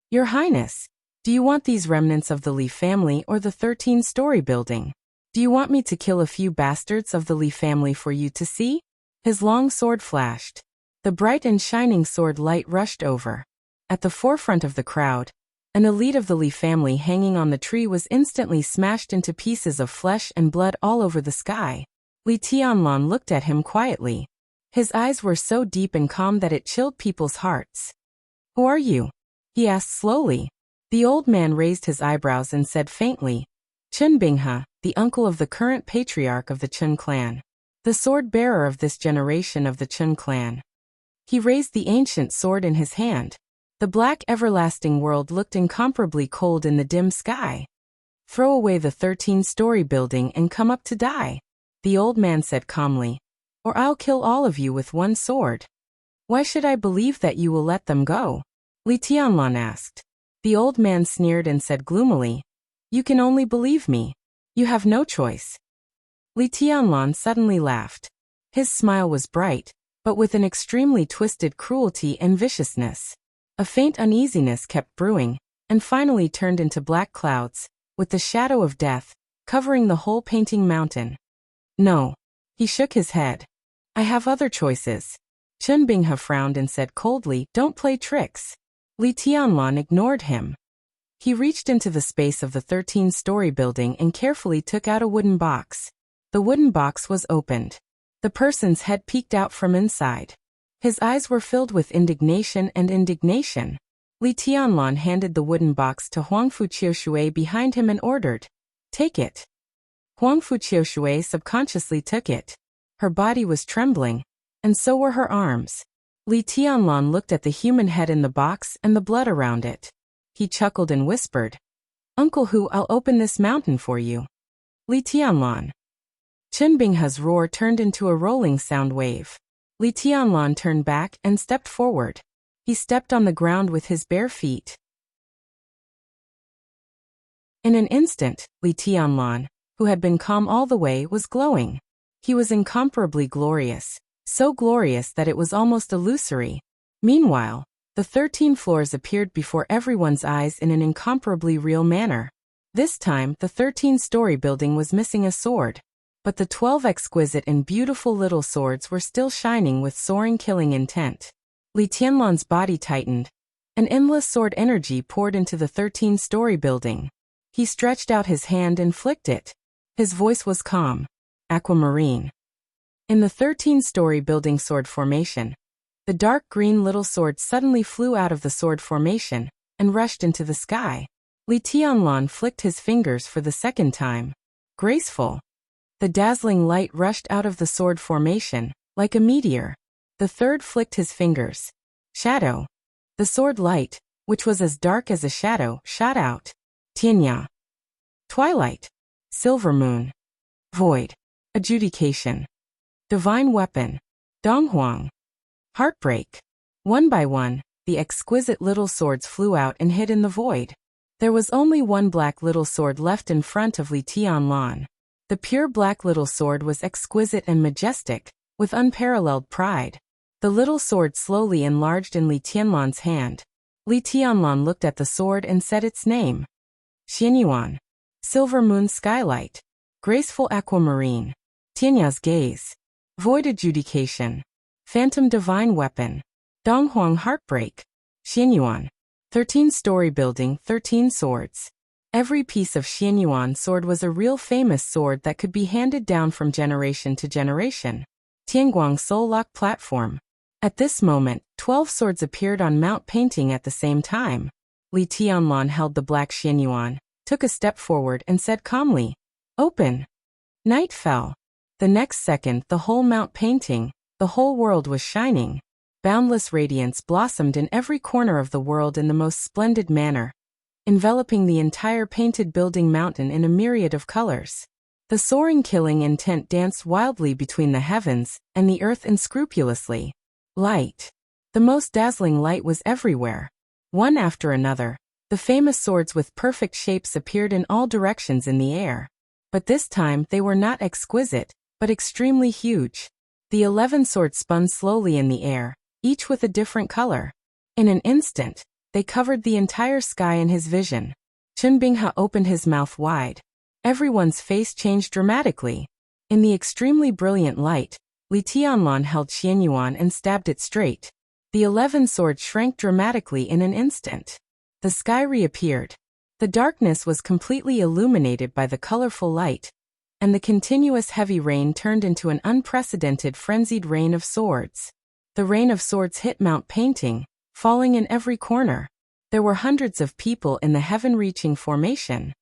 Your Highness, do you want these remnants of the Li family or the 13-story building? Do you want me to kill a few bastards of the Li family for you to see? His long sword flashed. The bright and shining sword light rushed over. At the forefront of the crowd, an elite of the Li family hanging on the tree was instantly smashed into pieces of flesh and blood all over the sky. Li Tianlan looked at him quietly. His eyes were so deep and calm that it chilled people's hearts. Who are you? He asked slowly. The old man raised his eyebrows and said faintly, Chun Binghe, the uncle of the current patriarch of the Chun clan. The sword-bearer of this generation of the Chun clan. He raised the ancient sword in his hand. The black everlasting world looked incomparably cold in the dim sky. Throw away the 13-story building and come up to die, the old man said calmly, or I'll kill all of you with one sword. Why should I believe that you will let them go? Li Tianlan asked. The old man sneered and said gloomily, you can only believe me. You have no choice. Li Tianlan suddenly laughed. His smile was bright, but with an extremely twisted cruelty and viciousness. A faint uneasiness kept brewing, and finally turned into black clouds, with the shadow of death, covering the whole painting mountain. No. He shook his head. I have other choices. Chun Binghe frowned and said coldly, don't play tricks. Li Tianlan ignored him. He reached into the space of the 13-story building and carefully took out a wooden box. The wooden box was opened. The person's head peeked out from inside. His eyes were filled with indignation and indignation. Li Tianlan handed the wooden box to Huangfu Qiushui behind him and ordered, take it. Huangfu Qiushui subconsciously took it. Her body was trembling, and so were her arms. Li Tianlan looked at the human head in the box and the blood around it. He chuckled and whispered, Uncle Hu, I'll open this mountain for you. Li Tianlan. Chun Binghe's roar turned into a rolling sound wave. Li Tianlan turned back and stepped forward. He stepped on the ground with his bare feet. In an instant, Li Tianlan, who had been calm all the way, was glowing. He was incomparably glorious, so glorious that it was almost illusory. Meanwhile, the 13 floors appeared before everyone's eyes in an incomparably real manner. This time, the 13-story building was missing a sword, but the 12 exquisite and beautiful little swords were still shining with soaring killing intent. Li Tianlan's body tightened. An endless sword energy poured into the 13-story building. He stretched out his hand and flicked it. His voice was calm. Aquamarine. In the 13-story building sword formation, the dark green little sword suddenly flew out of the sword formation and rushed into the sky. Li Tianlan flicked his fingers for the second time. Graceful. The dazzling light rushed out of the sword formation, like a meteor. The third flicked his fingers. Shadow. The sword light, which was as dark as a shadow, shot out. Tianya. Twilight. Silver moon. Void. Adjudication. Divine weapon. Donghuang. Heartbreak. One by one, the exquisite little swords flew out and hid in the void. There was only one black little sword left in front of Li Tianlan. The pure black little sword was exquisite and majestic, with unparalleled pride. The little sword slowly enlarged in Li Tianlan's hand. Li Tianlan looked at the sword and said its name. Xianyuan. Silver moon skylight. Graceful aquamarine. Tianya's gaze. Void adjudication. Phantom divine weapon. Donghuang heartbreak. Xianyuan. 13-story building, 13 swords. Every piece of Xianyuan sword was a real famous sword that could be handed down from generation to generation. Tianguang Soul Lock platform. At this moment, 12 swords appeared on Mount Painting at the same time. Li Tianlan held the black Xianyuan, took a step forward and said calmly, open. Night fell. The next second, the whole Mount Painting, the whole world was shining. Boundless radiance blossomed in every corner of the world in the most splendid manner, enveloping the entire painted building mountain in a myriad of colors. The soaring killing intent danced wildly between the heavens and the earth unscrupulously. Light. The most dazzling light was everywhere. One after another, the famous swords with perfect shapes appeared in all directions in the air. But this time they were not exquisite, but extremely huge. The 11 swords spun slowly in the air, each with a different color. In an instant, they covered the entire sky in his vision. Chun Binghe opened his mouth wide. Everyone's face changed dramatically. In the extremely brilliant light, Li Tianlan held Xianyuan and stabbed it straight. The 11 swords shrank dramatically in an instant. The sky reappeared. The darkness was completely illuminated by the colorful light, and the continuous heavy rain turned into an unprecedented frenzied rain of swords. The rain of swords hit Mount Painting, falling in every corner. There were hundreds of people in the heaven-reaching formation.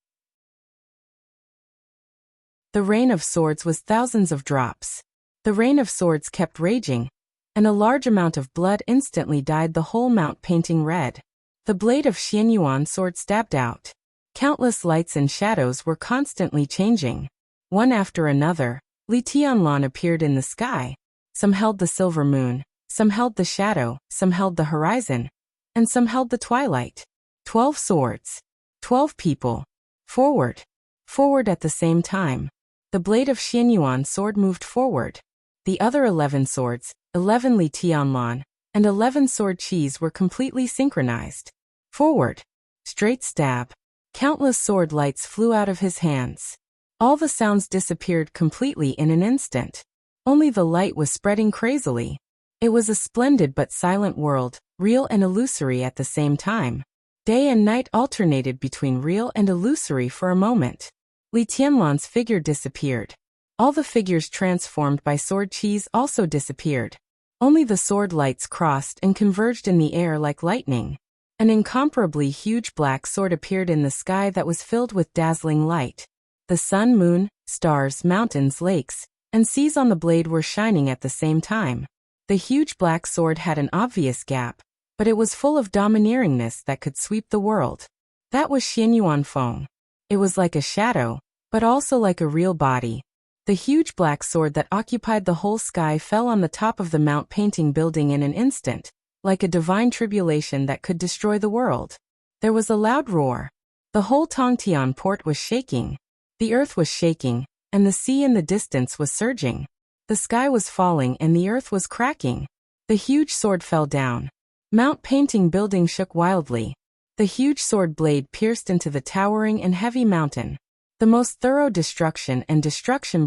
The rain of swords was thousands of drops. The rain of swords kept raging, and a large amount of blood instantly dyed the whole mount painting red. The blade of Xianyuan sword stabbed out. Countless lights and shadows were constantly changing. One after another, Li Tianlan appeared in the sky. Some held the silver moon, some held the shadow, some held the horizon, and some held the twilight. 12 swords. 12 people. Forward. Forward at the same time. The blade of Xianyuan sword moved forward. The other 11 swords, 11 Li Tianlan, and 11 sword qis were completely synchronized. Forward. Straight stab. Countless sword lights flew out of his hands. All the sounds disappeared completely in an instant. Only the light was spreading crazily. It was a splendid but silent world, real and illusory at the same time. Day and night alternated between real and illusory for a moment. Li Tianlan's figure disappeared. All the figures transformed by sword qis also disappeared. Only the sword lights crossed and converged in the air like lightning. An incomparably huge black sword appeared in the sky that was filled with dazzling light. The sun, moon, stars, mountains, lakes, and seas on the blade were shining at the same time. The huge black sword had an obvious gap, but it was full of domineeringness that could sweep the world. That was Xianyuan Feng. It was like a shadow, but also like a real body. The huge black sword that occupied the whole sky fell on the top of the Mount Painting building in an instant, like a divine tribulation that could destroy the world. There was a loud roar. The whole Tongtian port was shaking. The earth was shaking, and the sea in the distance was surging. The sky was falling and the earth was cracking. The huge sword fell down. Mount Painting building shook wildly. The huge sword blade pierced into the towering and heavy mountain. The most thorough destruction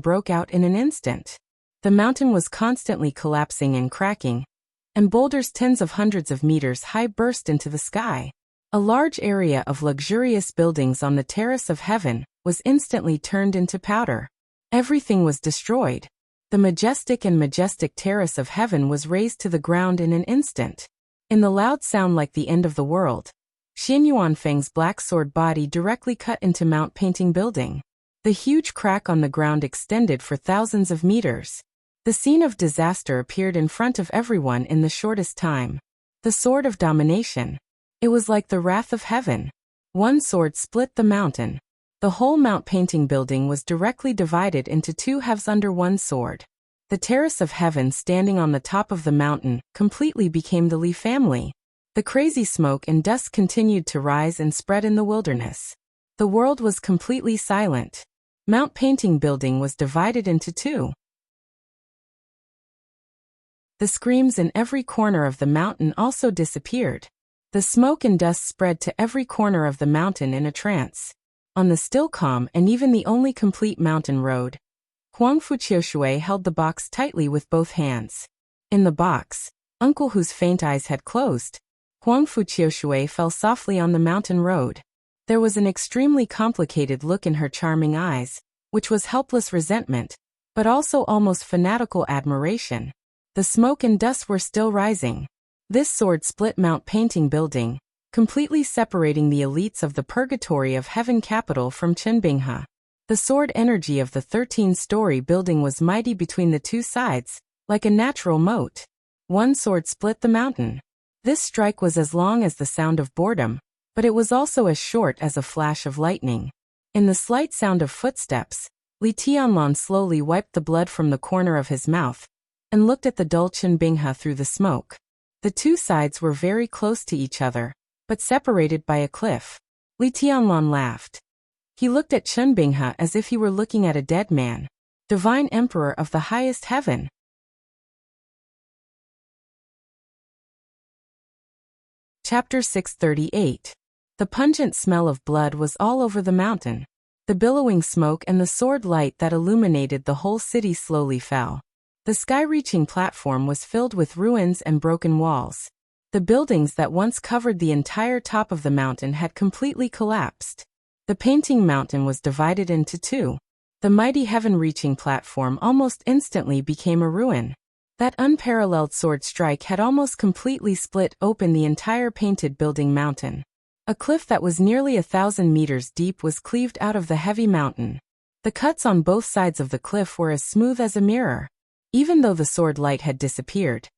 broke out in an instant. The mountain was constantly collapsing and cracking, and boulders tens of hundreds of meters high burst into the sky. A large area of luxurious buildings on the terrace of heaven was instantly turned into powder. Everything was destroyed. The majestic terrace of heaven was razed to the ground in an instant. In the loud sound like the end of the world, Xianyuan Feng's black sword body directly cut into Mount Painting building. The huge crack on the ground extended for thousands of meters. The scene of disaster appeared in front of everyone in the shortest time. The sword of domination. It was like the wrath of heaven. One sword split the mountain. The whole Mount Painting building was directly divided into two halves under one sword. The terrace of heaven standing on the top of the mountain completely became the Li family. The crazy smoke and dust continued to rise and spread in the wilderness. The world was completely silent. Mount Painting building was divided into two. The screams in every corner of the mountain also disappeared. The smoke and dust spread to every corner of the mountain in a trance. On the still calm and even the only complete mountain road, Huang Fuqiushui held the box tightly with both hands. In the box, Uncle whose faint eyes had closed, Huang Fuqiushui fell softly on the mountain road. There was an extremely complicated look in her charming eyes, which was helpless resentment, but also almost fanatical admiration. The smoke and dust were still rising. This sword split Mount Painting building, completely separating the elites of the purgatory of heaven capital from Chenbinghe. The sword energy of the 13-story building was mighty between the two sides, like a natural moat. One sword split the mountain. This strike was as long as the sound of boredom, but it was also as short as a flash of lightning. In the slight sound of footsteps, Li Tianlan slowly wiped the blood from the corner of his mouth and looked at the dull Chenbinghe through the smoke. The two sides were very close to each other, but separated by a cliff. Li Tianlan laughed. He looked at Chenbinghe as if he were looking at a dead man. Divine Emperor of the highest heaven. Chapter 638. The pungent smell of blood was all over the mountain. The billowing smoke and the sword light that illuminated the whole city slowly fell. The sky-reaching platform was filled with ruins and broken walls. The buildings that once covered the entire top of the mountain had completely collapsed. The Painting mountain was divided into two. The mighty heaven-reaching platform almost instantly became a ruin. That unparalleled sword strike had almost completely split open the entire painted building mountain. A cliff that was nearly 1,000 meters deep was cleaved out of the heavy mountain. The cuts on both sides of the cliff were as smooth as a mirror. Even though the sword light had disappeared,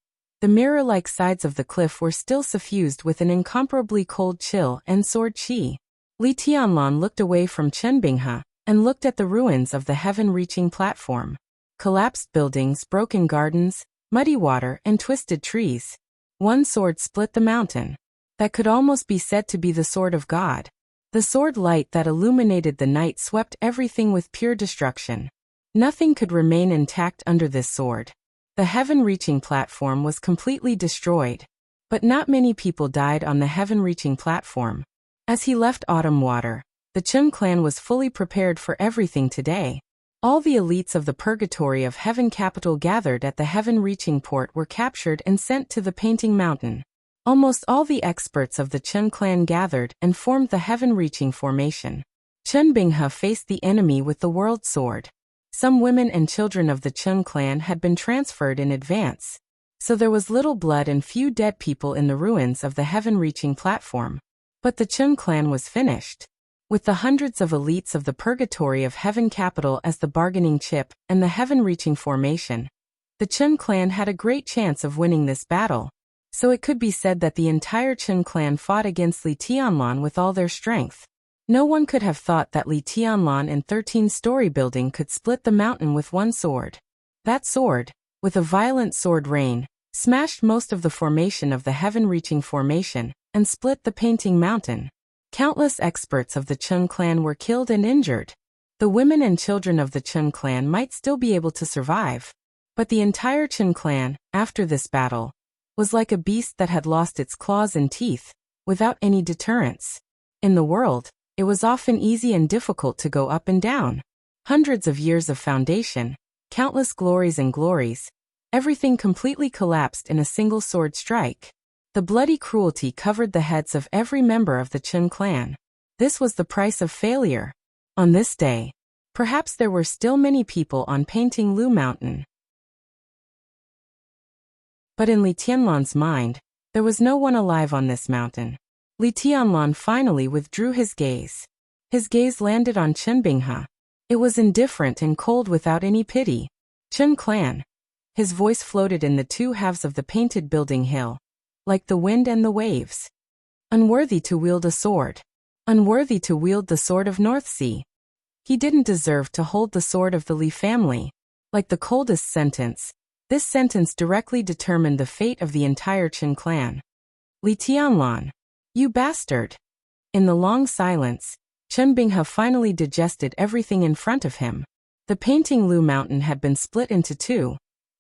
the mirror-like sides of the cliff were still suffused with an incomparably cold chill and sword chi. Li Tianlan looked away from Chen Binghe and looked at the ruins of the heaven-reaching platform. Collapsed buildings, broken gardens, muddy water, and twisted trees. One sword split the mountain. That could almost be said to be the sword of God. The sword light that illuminated the night swept everything with pure destruction. Nothing could remain intact under this sword. The heaven-reaching platform was completely destroyed. But not many people died on the heaven-reaching platform. As he left Autumn Water, the Chen clan was fully prepared for everything today. All the elites of the purgatory of Heaven Capital gathered at the heaven-reaching port were captured and sent to the Painting Mountain. Almost all the experts of the Chen clan gathered and formed the heaven-reaching formation. Chen Binghe faced the enemy with the World Sword. Some women and children of the Chen clan had been transferred in advance, so there was little blood and few dead people in the ruins of the heaven-reaching platform. But the Chen clan was finished. With the hundreds of elites of the purgatory of Heaven Capital as the bargaining chip and the heaven-reaching formation, the Chen clan had a great chance of winning this battle. So it could be said that the entire Chen clan fought against Li Tianlan with all their strength. No one could have thought that Li Tianlan in 13-story building could split the mountain with one sword. That sword, with a violent sword rain, smashed most of the formation of the heaven-reaching formation and split the Painting Mountain. Countless experts of the Chen clan were killed and injured. The women and children of the Chen clan might still be able to survive. But the entire Chen clan, after this battle, was like a beast that had lost its claws and teeth, without any deterrence. In the world, it was often easy and difficult to go up and down. Hundreds of years of foundation, countless glories and glories, everything completely collapsed in a single sword strike. The bloody cruelty covered the heads of every member of the Chen clan. This was the price of failure. On this day, perhaps there were still many people on Painting Lu Mountain. But in Li Tianlan's mind, there was no one alive on this mountain. Li Tianlan finally withdrew his gaze. His gaze landed on Chen Binghe. It was indifferent and cold without any pity. Chen clan. His voice floated in the two halves of the painted building hill, like the wind and the waves. Unworthy to wield a sword. Unworthy to wield the sword of North Sea. He didn't deserve to hold the sword of the Li family. Like the coldest sentence, this sentence directly determined the fate of the entire Chen clan. Li Tianlan. You bastard! In the long silence, Chen Binghe finally digested everything in front of him. The Painting Lu Mountain had been split into two,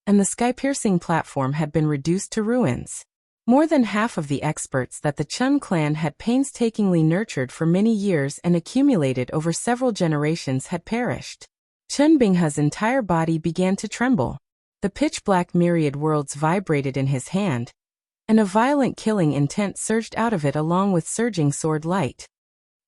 and the sky-piercing platform had been reduced to ruins. More than half of the experts that the Chen clan had painstakingly nurtured for many years and accumulated over several generations had perished. Chen Binghe's entire body began to tremble. The pitch-black myriad worlds vibrated in his hand, and a violent killing intent surged out of it along with surging sword light.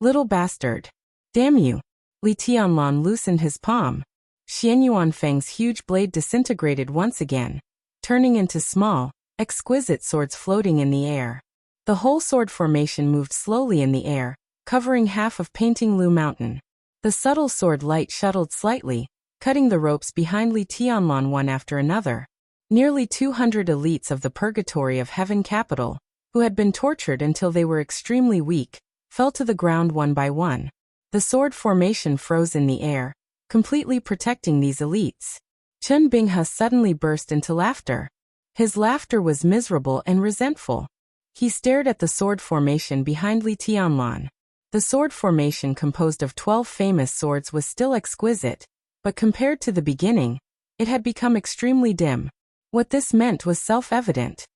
Little bastard. Damn you. Li Tianlan loosened his palm. Xian Yuanfeng's huge blade disintegrated once again, turning into small, exquisite swords floating in the air. The whole sword formation moved slowly in the air, covering half of Painting Lu Mountain. The subtle sword light shuttled slightly, cutting the ropes behind Li Tianlan one after another. Nearly 200 elites of the purgatory of Heaven Capital, who had been tortured until they were extremely weak, fell to the ground one by one. The sword formation froze in the air, completely protecting these elites. Chen Binghe suddenly burst into laughter. His laughter was miserable and resentful. He stared at the sword formation behind Li Tianlan. The sword formation composed of 12 famous swords was still exquisite, but compared to the beginning, it had become extremely dim. What this meant was self-evident.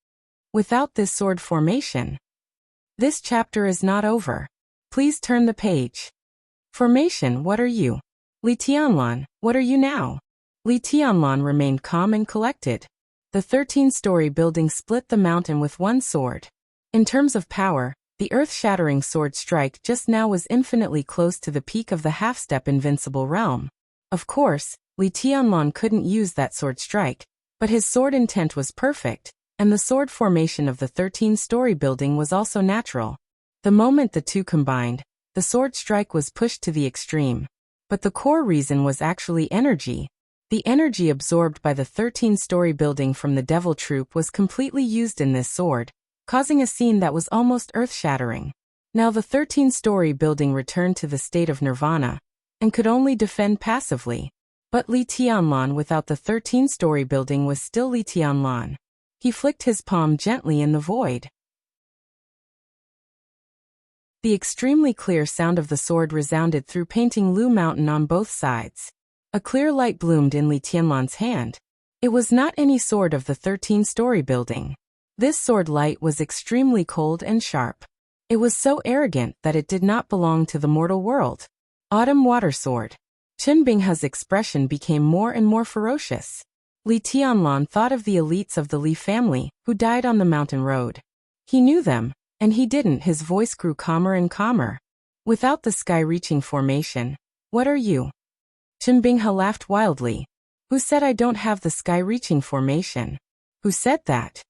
Without this sword formation, this chapter is not over. Please turn the page. Formation, what are you? Li Tianlan, what are you now? Li Tianlan remained calm and collected. The 13-story building split the mountain with one sword. In terms of power, the earth-shattering sword strike just now was infinitely close to the peak of the half-step invincible realm. Of course, Li Tianlan couldn't use that sword strike, but his sword intent was perfect, and the sword formation of the 13-story building was also natural. The moment the two combined, the sword strike was pushed to the extreme. But the core reason was actually energy. The energy absorbed by the 13-story building from the Devil Troop was completely used in this sword, causing a scene that was almost earth-shattering. Now the 13-story building returned to the state of nirvana, and could only defend passively. But Li Tianlan without the 13-story building was still Li Tianlan. He flicked his palm gently in the void. The extremely clear sound of the sword resounded through Painting Lu Mountain on both sides. A clear light bloomed in Li Tianlan's hand. It was not any sword of the 13-story building. This sword light was extremely cold and sharp. It was so arrogant that it did not belong to the mortal world. Autumn Water Sword. Chen Binghe's expression became more and more ferocious. Li Tianlan thought of the elites of the Li family who died on the mountain road. He knew them, and he didn't. His voice grew calmer and calmer. Without the sky-reaching formation, what are you? Chen Binghe laughed wildly. Who said I don't have the sky-reaching formation? Who said that?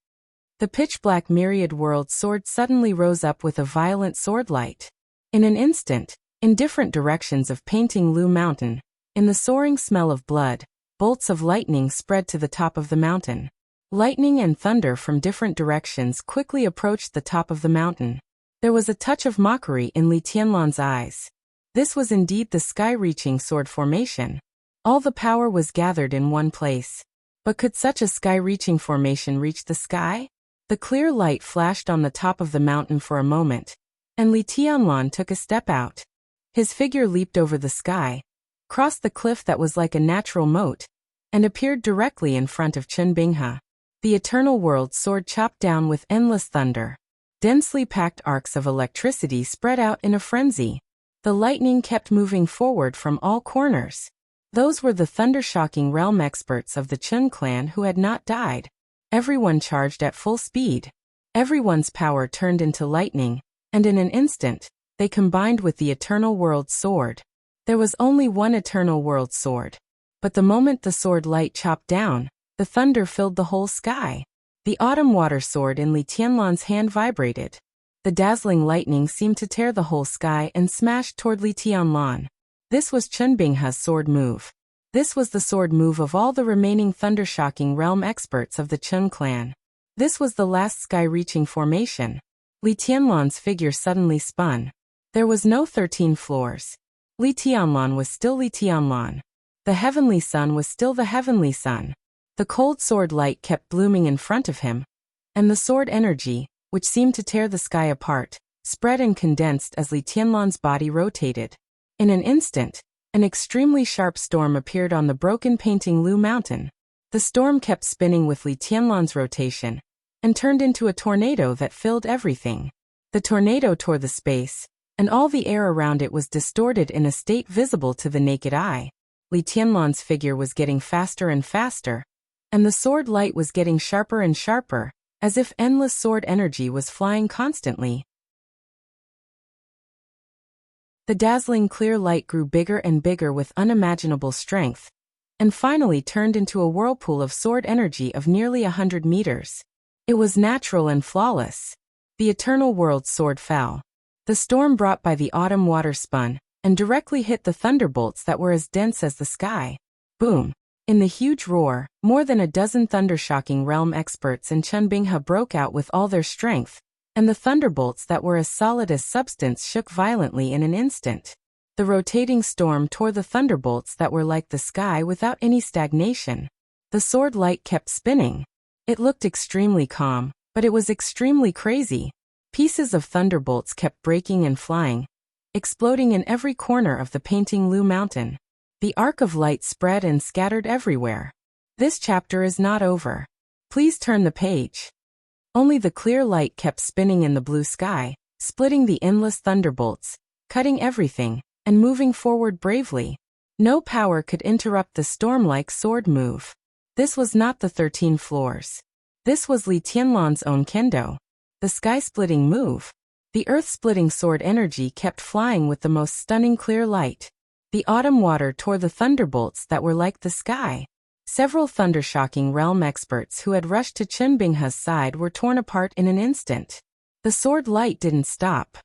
The pitch-black myriad world sword suddenly rose up with a violent sword light. In an instant, in different directions of Painting Lu Mountain, in the soaring smell of blood, bolts of lightning spread to the top of the mountain. Lightning and thunder from different directions quickly approached the top of the mountain. There was a touch of mockery in Li Tianlan's eyes. This was indeed the sky-reaching sword formation. All the power was gathered in one place. But could such a sky-reaching formation reach the sky? The clear light flashed on the top of the mountain for a moment, and Li Tianlan took a step out. His figure leaped over the sky, crossed the cliff that was like a natural moat, and appeared directly in front of Chen Binghe. The eternal world sword chopped down with endless thunder. Densely packed arcs of electricity spread out in a frenzy. The lightning kept moving forward from all corners. Those were the thunder-shocking realm experts of the Chen clan who had not died. Everyone charged at full speed. Everyone's power turned into lightning, and in an instant, they combined with the eternal world sword. There was only one eternal world sword. But the moment the sword light chopped down, the thunder filled the whole sky. The autumn water sword in Li Tianlan's hand vibrated. The dazzling lightning seemed to tear the whole sky and smashed toward Li Tianlan. This was Chen Binghe's sword move. This was the sword move of all the remaining thunder-shocking realm experts of the Chen clan. This was the last sky-reaching formation. Li Tianlan's figure suddenly spun. There was no 13 floors. Li Tianlan was still Li Tianlan. The heavenly sun was still the heavenly sun. The cold sword light kept blooming in front of him, and the sword energy, which seemed to tear the sky apart, spread and condensed as Li Tianlan's body rotated. In an instant, an extremely sharp storm appeared on the broken Painting Lu Mountain. The storm kept spinning with Li Tianlan's rotation, and turned into a tornado that filled everything. The tornado tore the space, and all the air around it was distorted in a state visible to the naked eye. Li Tianlan's figure was getting faster and faster, and the sword light was getting sharper and sharper, as if endless sword energy was flying constantly. The dazzling clear light grew bigger and bigger with unimaginable strength, and finally turned into a whirlpool of sword energy of nearly 100 meters. It was natural and flawless. The eternal world sword fell. The storm brought by the autumn water spun, and directly hit the thunderbolts that were as dense as the sky. Boom! In the huge roar, more than a dozen thunder-shocking realm experts and Chen Binghe broke out with all their strength, and the thunderbolts that were as solid as substance shook violently in an instant. The rotating storm tore the thunderbolts that were like the sky without any stagnation. The sword light kept spinning. It looked extremely calm, but it was extremely crazy. Pieces of thunderbolts kept breaking and flying, exploding in every corner of the Painting Lu Mountain. The arc of light spread and scattered everywhere. This chapter is not over. Please turn the page. Only the clear light kept spinning in the blue sky, splitting the endless thunderbolts, cutting everything, and moving forward bravely. No power could interrupt the storm-like sword move. This was not the 13 floors. This was Li Tianlan's own kendo. The sky-splitting move. The earth-splitting sword energy kept flying with the most stunning clear light. The autumn water tore the thunderbolts that were like the sky. Several thunder-shocking realm experts who had rushed to Chen Binghe's side were torn apart in an instant. The sword light didn't stop.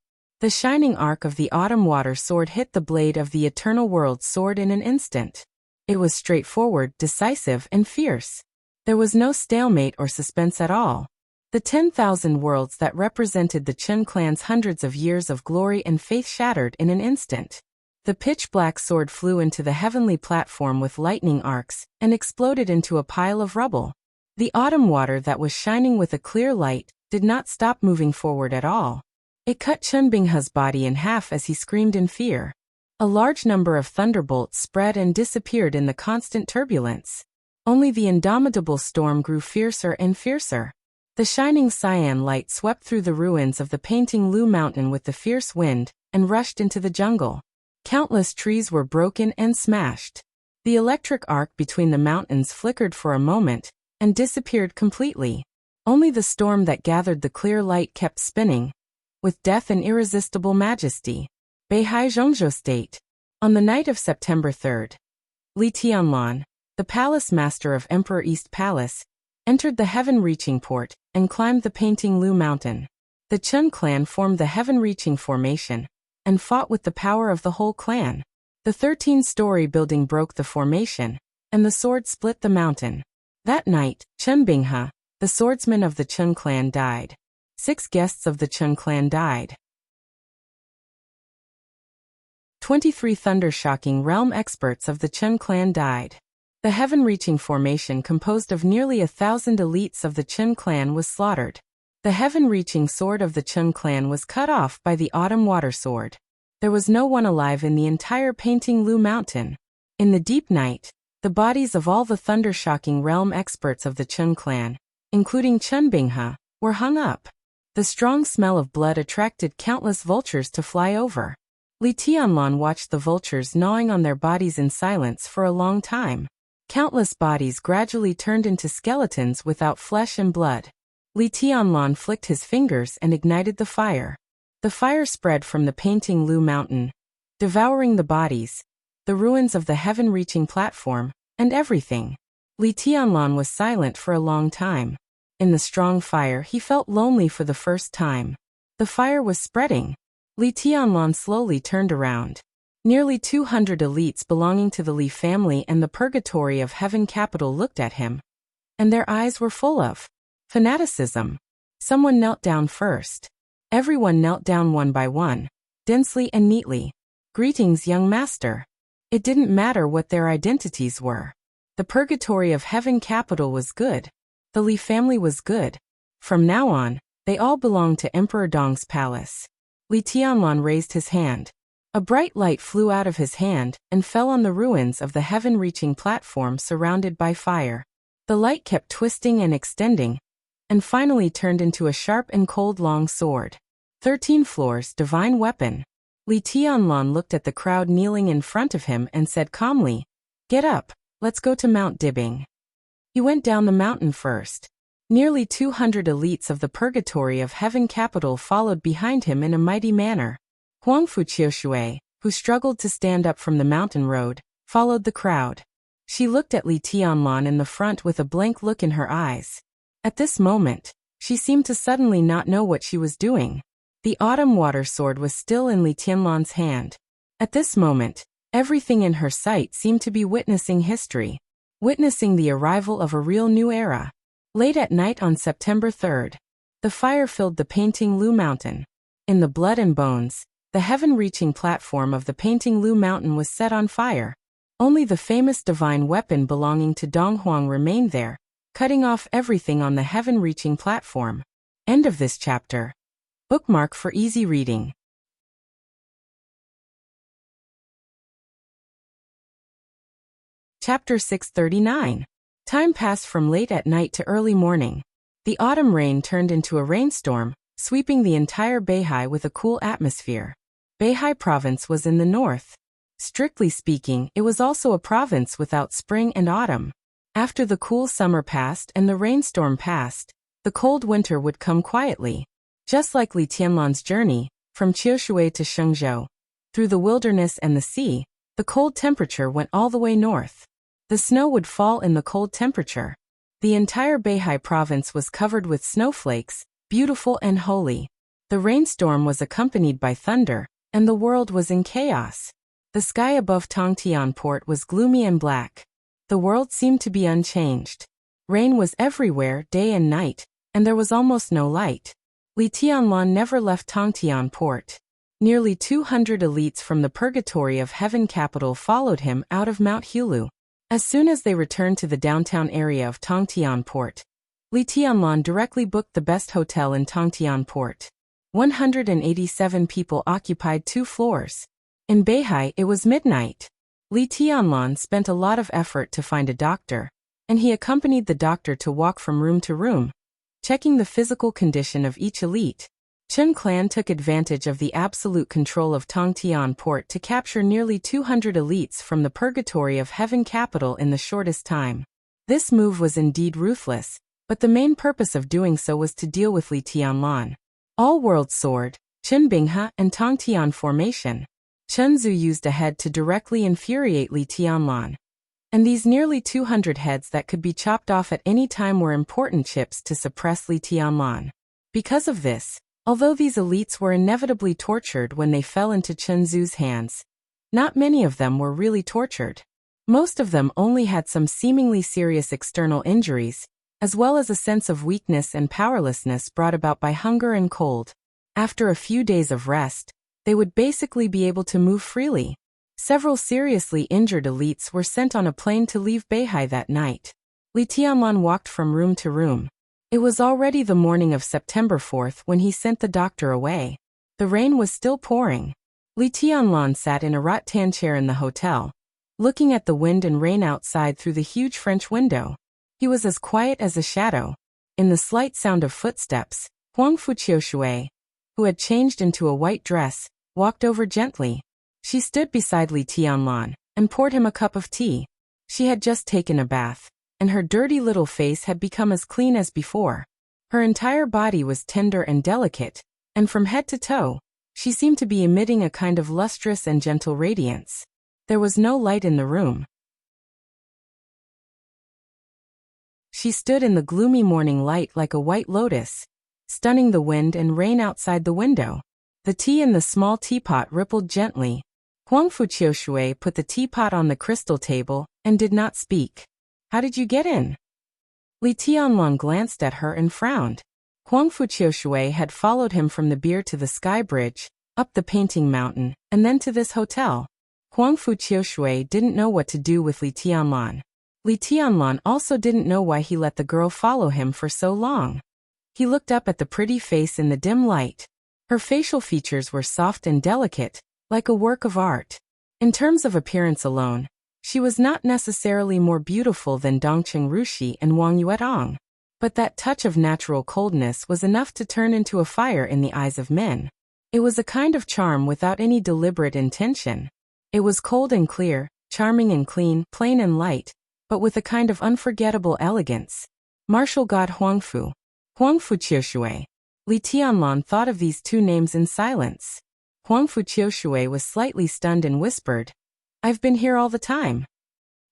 The shining arc of the autumn water sword hit the blade of the eternal world sword in an instant. It was straightforward, decisive, and fierce. There was no stalemate or suspense at all. The 10,000 worlds that represented the Chun clan's hundreds of years of glory and faith shattered in an instant. The pitch-black sword flew into the heavenly platform with lightning arcs and exploded into a pile of rubble. The autumn water that was shining with a clear light did not stop moving forward at all. It cut Chun Binghe's body in half as he screamed in fear. A large number of thunderbolts spread and disappeared in the constant turbulence. Only the indomitable storm grew fiercer and fiercer. The shining cyan light swept through the ruins of the Painting Lu Mountain with the fierce wind and rushed into the jungle. Countless trees were broken and smashed. The electric arc between the mountains flickered for a moment and disappeared completely. Only the storm that gathered the clear light kept spinning, with death and irresistible majesty. Beihai Zhongzhou State. On the night of September 3rd, Li Tianlan, the palace master of Emperor East Palace, entered the heaven-reaching port and climbed the Painting Lu Mountain. The Chun clan formed the heaven-reaching formation and fought with the power of the whole clan. The 13-story building broke the formation, and the sword split the mountain. That night, Chun Binghe, the swordsman of the Chun clan, died. 6 guests of the Chun clan died. 23 thunder-shocking realm experts of the Chun clan died. The heaven-reaching formation composed of nearly 1,000 elites of the Chun clan was slaughtered. The heaven-reaching sword of the Chun clan was cut off by the autumn water sword. There was no one alive in the entire Painting Lu Mountain. In the deep night, the bodies of all the thunder-shocking realm experts of the Chun clan, including Chun Binghe, were hung up. The strong smell of blood attracted countless vultures to fly over. Li Tianlan watched the vultures gnawing on their bodies in silence for a long time. Countless bodies gradually turned into skeletons without flesh and blood. Li Tianlan flicked his fingers and ignited the fire. The fire spread from the Painting Lu Mountain, devouring the bodies, the ruins of the heaven-reaching platform, and everything. Li Tianlan was silent for a long time. In the strong fire he felt lonely for the first time. The fire was spreading. Li Tianlan slowly turned around. Nearly 200 elites belonging to the Li family and the Purgatory of Heaven capital looked at him, and their eyes were full of fanaticism. Someone knelt down first. Everyone knelt down one by one, densely and neatly. Greetings, young master. It didn't matter what their identities were. The Purgatory of Heaven capital was good. The Li family was good. From now on, they all belonged to Emperor Dong's palace. Li Tianlan raised his hand. A bright light flew out of his hand and fell on the ruins of the heaven-reaching platform surrounded by fire. The light kept twisting and extending, and finally turned into a sharp and cold long sword. 13 floors, divine weapon. Li Tianlan looked at the crowd kneeling in front of him and said calmly, "Get up, let's go to Mount Dibing." He went down the mountain first. Nearly 200 elites of the Purgatory of Heaven capital followed behind him in a mighty manner. Huangfu Qiushui, who struggled to stand up from the mountain road, followed the crowd. She looked at Li Tianlan in the front with a blank look in her eyes. At this moment, she seemed to suddenly not know what she was doing. The autumn water sword was still in Li Tianlan's hand. At this moment, everything in her sight seemed to be witnessing history, witnessing the arrival of a real new era. Late at night on September 3rd, the fire filled the Painting Lu Mountain. In the blood and bones, the heaven-reaching platform of the Painting Lu Mountain was set on fire. Only the famous divine weapon belonging to Donghuang remained there, cutting off everything on the heaven-reaching platform. End of this chapter. Bookmark for easy reading. Chapter 639. Time passed from late at night to early morning. The autumn rain turned into a rainstorm, sweeping the entire Beihai with a cool atmosphere. Beihai province was in the north. Strictly speaking, it was also a province without spring and autumn. After the cool summer passed and the rainstorm passed, the cold winter would come quietly. Just like Li Tianlan's journey, from Qiushui to Shengzhou, through the wilderness and the sea, the cold temperature went all the way north. The snow would fall in the cold temperature. The entire Beihai province was covered with snowflakes, beautiful and holy. The rainstorm was accompanied by thunder, and the world was in chaos. The sky above Tongtian port was gloomy and black. The world seemed to be unchanged. Rain was everywhere, day and night, and there was almost no light. Li Tianlan never left Tongtian port. Nearly 200 elites from the purgatory of heaven capital followed him out of Mount Hulu. As soon as they returned to the downtown area of Tongtian port, Li Tianlan directly booked the best hotel in Tongtian port. 187 people occupied 2 floors. In Beihai, it was midnight. Li Tianlan spent a lot of effort to find a doctor, and he accompanied the doctor to walk from room to room, checking the physical condition of each elite. Chen clan took advantage of the absolute control of Tongtian port to capture nearly 200 elites from the purgatory of heaven capital in the shortest time. This move was indeed ruthless, but the main purpose of doing so was to deal with Li Tianlan. All-World Sword, Chen Binghe, and Tongtian Formation. Chen Zhu used a head to directly infuriate Li Tianlan. And these nearly 200 heads that could be chopped off at any time were important chips to suppress Li Tianlan. Because of this, although these elites were inevitably tortured when they fell into Chen Zhu's hands, not many of them were really tortured. Most of them only had some seemingly serious external injuries, as well as a sense of weakness and powerlessness brought about by hunger and cold. After a few days of rest, they would basically be able to move freely. Several seriously injured elites were sent on a plane to leave Beihai that night. Li Tianlan walked from room to room. It was already the morning of September 4th when he sent the doctor away. The rain was still pouring. Li Tianlan sat in a rattan chair in the hotel, looking at the wind and rain outside through the huge French window. He was as quiet as a shadow. In the slight sound of footsteps, Huang Fuqiushui, who had changed into a white dress, walked over gently. She stood beside Li Tianlan and poured him a cup of tea. She had just taken a bath, and her dirty little face had become as clean as before. Her entire body was tender and delicate, and from head to toe, she seemed to be emitting a kind of lustrous and gentle radiance. There was no light in the room. She stood in the gloomy morning light like a white lotus, stunning the wind and rain outside the window. The tea in the small teapot rippled gently. Huang Fuqiushui put the teapot on the crystal table and did not speak. "How did you get in?" Li Tianlan glanced at her and frowned. Huang Fuqiushui had followed him from the beer to the sky bridge, up the painting mountain, and then to this hotel. Huang Fuqiushui didn't know what to do with Li Tianlan. Li Tianlan also didn't know why he let the girl follow him for so long. He looked up at the pretty face in the dim light. Her facial features were soft and delicate, like a work of art. In terms of appearance alone, she was not necessarily more beautiful than Dongqing Rushi and Wang Yuetong. But that touch of natural coldness was enough to turn into a fire in the eyes of men. It was a kind of charm without any deliberate intention. It was cold and clear, charming and clean, plain and light, but with a kind of unforgettable elegance. Martial god Huangfu. Huang Fuqiushui. Li Tianlan thought of these two names in silence. Huang Fuqiushui was slightly stunned and whispered, "I've been here all the time."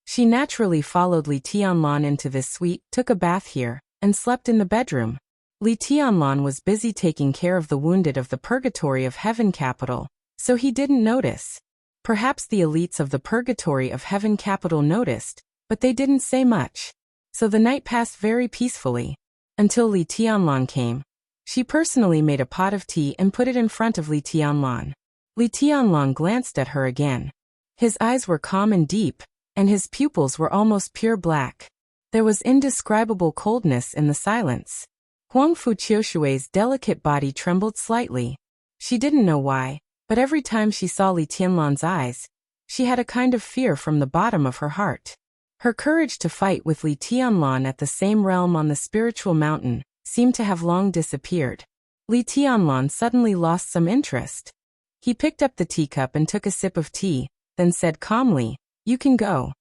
She naturally followed Li Tianlan into this suite, took a bath here, and slept in the bedroom. Li Tianlan was busy taking care of the wounded of the purgatory of heaven capital, so he didn't notice. Perhaps the elites of the purgatory of heaven capital noticed, but they didn't say much. So the night passed very peacefully, until Li Tianlan came. She personally made a pot of tea and put it in front of Li Tianlan. Li Tianlan glanced at her again. His eyes were calm and deep, and his pupils were almost pure black. There was indescribable coldness in the silence. Huang Fuqiushui's delicate body trembled slightly. She didn't know why, but every time she saw Li Tianlan's eyes, she had a kind of fear from the bottom of her heart. Her courage to fight with Li Tianlan at the same realm on the spiritual mountain seemed to have long disappeared. Li Tianlan suddenly lost some interest. He picked up the teacup and took a sip of tea, then said calmly, "You can go."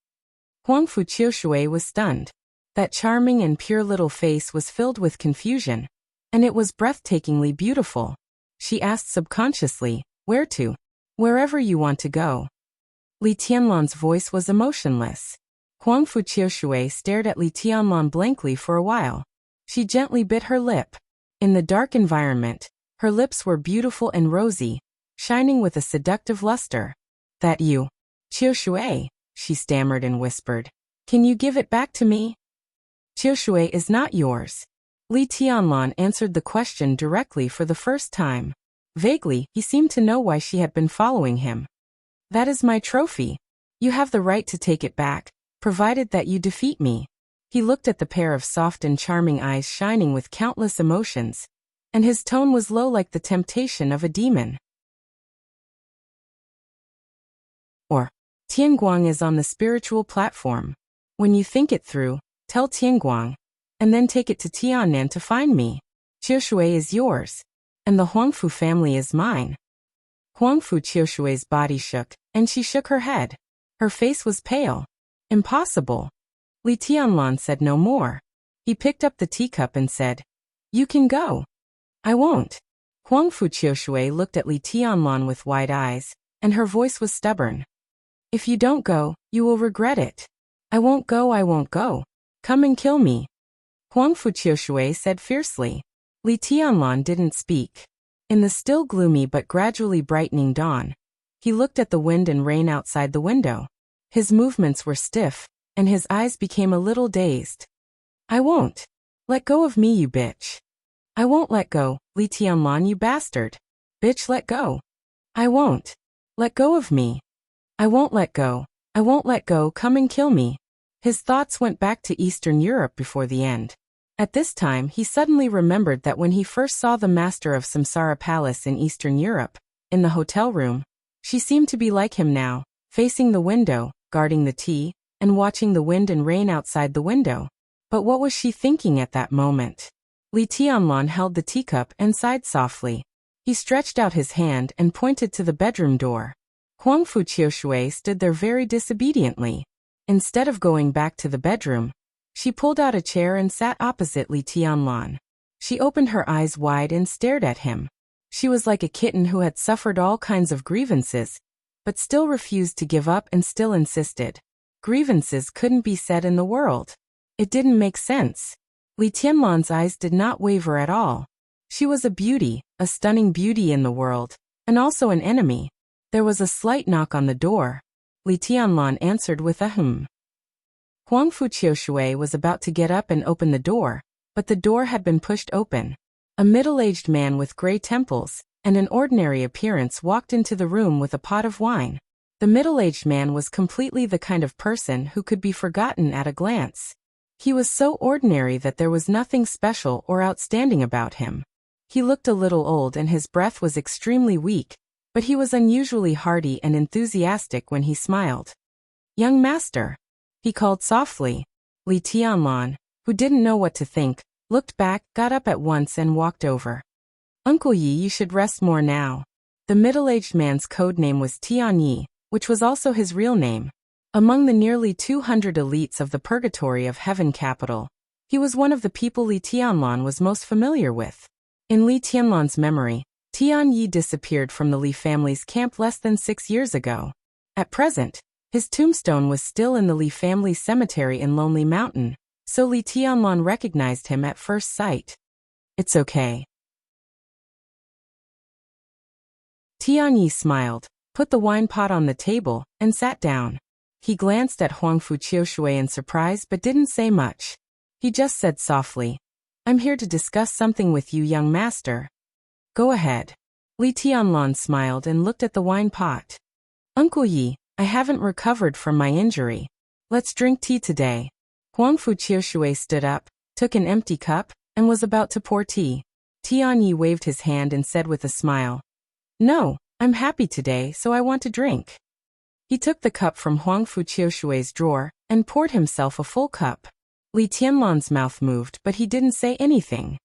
Huang Fuqiushui was stunned. That charming and pure little face was filled with confusion, and it was breathtakingly beautiful. She asked subconsciously, "Where to?" "Wherever you want to go." Li Tianlan's voice was emotionless. Huang Fuqiushui stared at Li Tianlan blankly for a while. She gently bit her lip. In the dark environment, Her lips were beautiful and rosy, shining with a seductive luster. That you? Qiu Shui, she stammered and whispered. Can you give it back to me? Qiu Shui is not yours. Li Tianlan answered the question directly for the first time. Vaguely, he seemed to know why she had been following him. That is my trophy. You have the right to take it back, provided that you defeat me. He looked at the pair of soft and charming eyes shining with countless emotions, and his tone was low like the temptation of a demon. Or, Tianguang is on the spiritual platform. When you think it through, tell Tianguang, and then take it to Tiannan to find me. Qiu Shui is yours, and the Huangfu family is mine. Huangfu Qiu Shui's body shook, and she shook her head. Her face was pale. Impossible. Li Tianlan said no more. He picked up the teacup and said, You can go. I won't. Huangfu Qiu Shui looked at Li Tianlan with wide eyes, and her voice was stubborn. If you don't go, you will regret it. I won't go, I won't go. Come and kill me. Huangfu Qiu Shui said fiercely. Li Tianlan didn't speak. In the still gloomy but gradually brightening dawn, he looked at the wind and rain outside the window. His movements were stiff, and his eyes became a little dazed. I won't. Let go of me, you bitch. I won't let go, Li Tianlan, you bastard. Bitch, let go. I won't. Let go of me. I won't let go. I won't let go, come and kill me. His thoughts went back to Eastern Europe before the end. At this time he suddenly remembered that when he first saw the master of Samsara Palace in Eastern Europe, in the hotel room, she seemed to be like him now, facing the window, guarding the tea, and watching the wind and rain outside the window. But what was she thinking at that moment? Li Tianlan held the teacup and sighed softly. He stretched out his hand and pointed to the bedroom door. Huangfu Qiu Shui stood there very disobediently. Instead of going back to the bedroom, she pulled out a chair and sat opposite Li Tianlan. She opened her eyes wide and stared at him. She was like a kitten who had suffered all kinds of grievances, but still refused to give up and still insisted. Grievances couldn't be said in the world. It didn't make sense. Li Tianlan's eyes did not waver at all. She was a beauty, a stunning beauty in the world, and also an enemy. There was a slight knock on the door. Li Tianlan answered with a "Hmm." Huangfu Qiu Shui was about to get up and open the door, but the door had been pushed open. A middle-aged man with gray temples and an ordinary appearance walked into the room with a pot of wine. The middle-aged man was completely the kind of person who could be forgotten at a glance. He was so ordinary that there was nothing special or outstanding about him. He looked a little old and his breath was extremely weak, but he was unusually hearty and enthusiastic when he smiled. Young master, he called softly. Li Tianlan, who didn't know what to think, looked back, got up at once and walked over. Uncle Yi, you should rest more now. The middle-aged man's code name was Tian Yi, which was also his real name. Among the nearly 200 elites of the Purgatory of Heaven capital, he was one of the people Li Tianlan was most familiar with. In Li Tianlan's memory, Tian Yi disappeared from the Li family's camp less than 6 years ago. At present, his tombstone was still in the Li family cemetery in Lonely Mountain, so Li Tianlan recognized him at first sight. It's okay. Tian Yi smiled, put the wine pot on the table, and sat down. He glanced at Huangfu Qiu Shui in surprise but didn't say much. He just said softly, I'm here to discuss something with you, young master. Go ahead. Li Tianlan smiled and looked at the wine pot. Uncle Yi, I haven't recovered from my injury. Let's drink tea today. Huangfu Qiu Shui stood up, took an empty cup, and was about to pour tea. Tian Yi waved his hand and said with a smile, No, I'm happy today, so I want to drink. He took the cup from Huangfu Qiu Shui's drawer and poured himself a full cup. Li Tianlan's mouth moved, but he didn't say anything.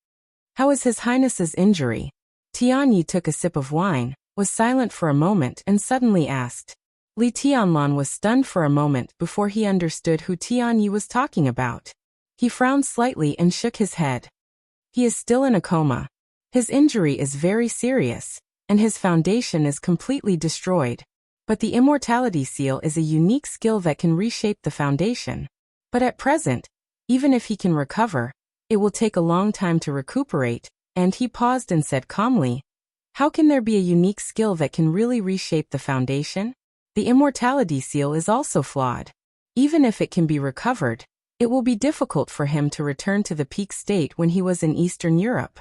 How is His Highness's injury? Tian Yi took a sip of wine, was silent for a moment and suddenly asked. Li Tianlan was stunned for a moment before he understood who Tian Yi was talking about. He frowned slightly and shook his head. He is still in a coma. His injury is very serious, and his foundation is completely destroyed. But the immortality seal is a unique skill that can reshape the foundation. But at present, even if he can recover, it will take a long time to recuperate, And he paused and said calmly, "How can there be a unique skill that can really reshape the foundation? The immortality seal is also flawed. Even if it can be recovered, it will be difficult for him to return to the peak state when he was in Eastern Europe."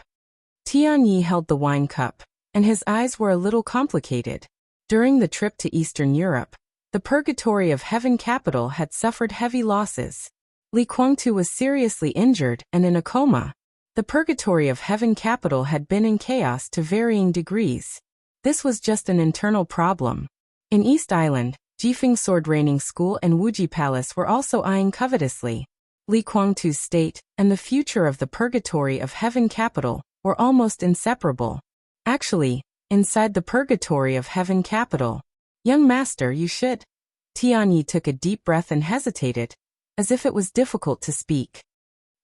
Tianyi held the wine cup, and his eyes were a little complicated. During the trip to Eastern Europe, the Purgatory of Heaven capital had suffered heavy losses. Li Guangtu was seriously injured and in a coma. The Purgatory of Heaven capital had been in chaos to varying degrees. This was just an internal problem. In East Island, Jifeng Sword Raining School and Wuji Palace were also eyeing covetously. Li Guangtu's state and the future of the Purgatory of Heaven capital were almost inseparable. Actually, inside the Purgatory of Heaven capital, "Young master, you should." Tianyi took a deep breath and hesitated, as if it was difficult to speak.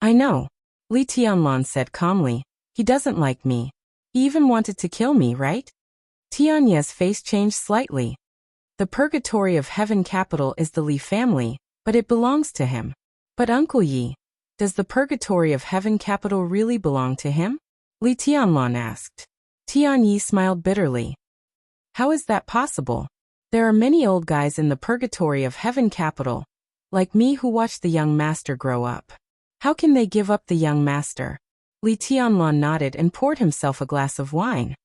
"I know," Li Tianlan said calmly. "He doesn't like me. He even wanted to kill me, right?" Tianyi's face changed slightly. "The Purgatory of Heaven capital is the Li family, but it belongs to him." "But Uncle Yi, does the Purgatory of Heaven capital really belong to him?" Li Tianlan asked. Tianyi smiled bitterly. "How is that possible? There are many old guys in the Purgatory of Heaven capital, like me, who watched the young master grow up. How can they give up the young master?" Li Tianlan nodded and poured himself a glass of wine.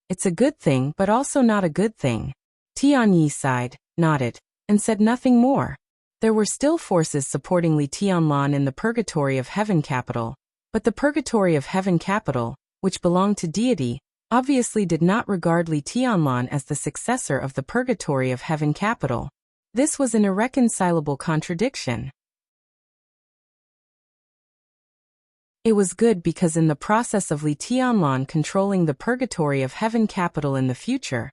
"It's a good thing, but also not a good thing." Tianyi sighed, nodded, and said nothing more. There were still forces supporting Li Tianlan in the Purgatory of Heaven capital, but the Purgatory of Heaven capital, which belonged to deity, obviously did not regard Li Tianlan as the successor of the Purgatory of Heaven capital. This was an irreconcilable contradiction. It was good because in the process of Li Tianlan controlling the Purgatory of Heaven capital in the future,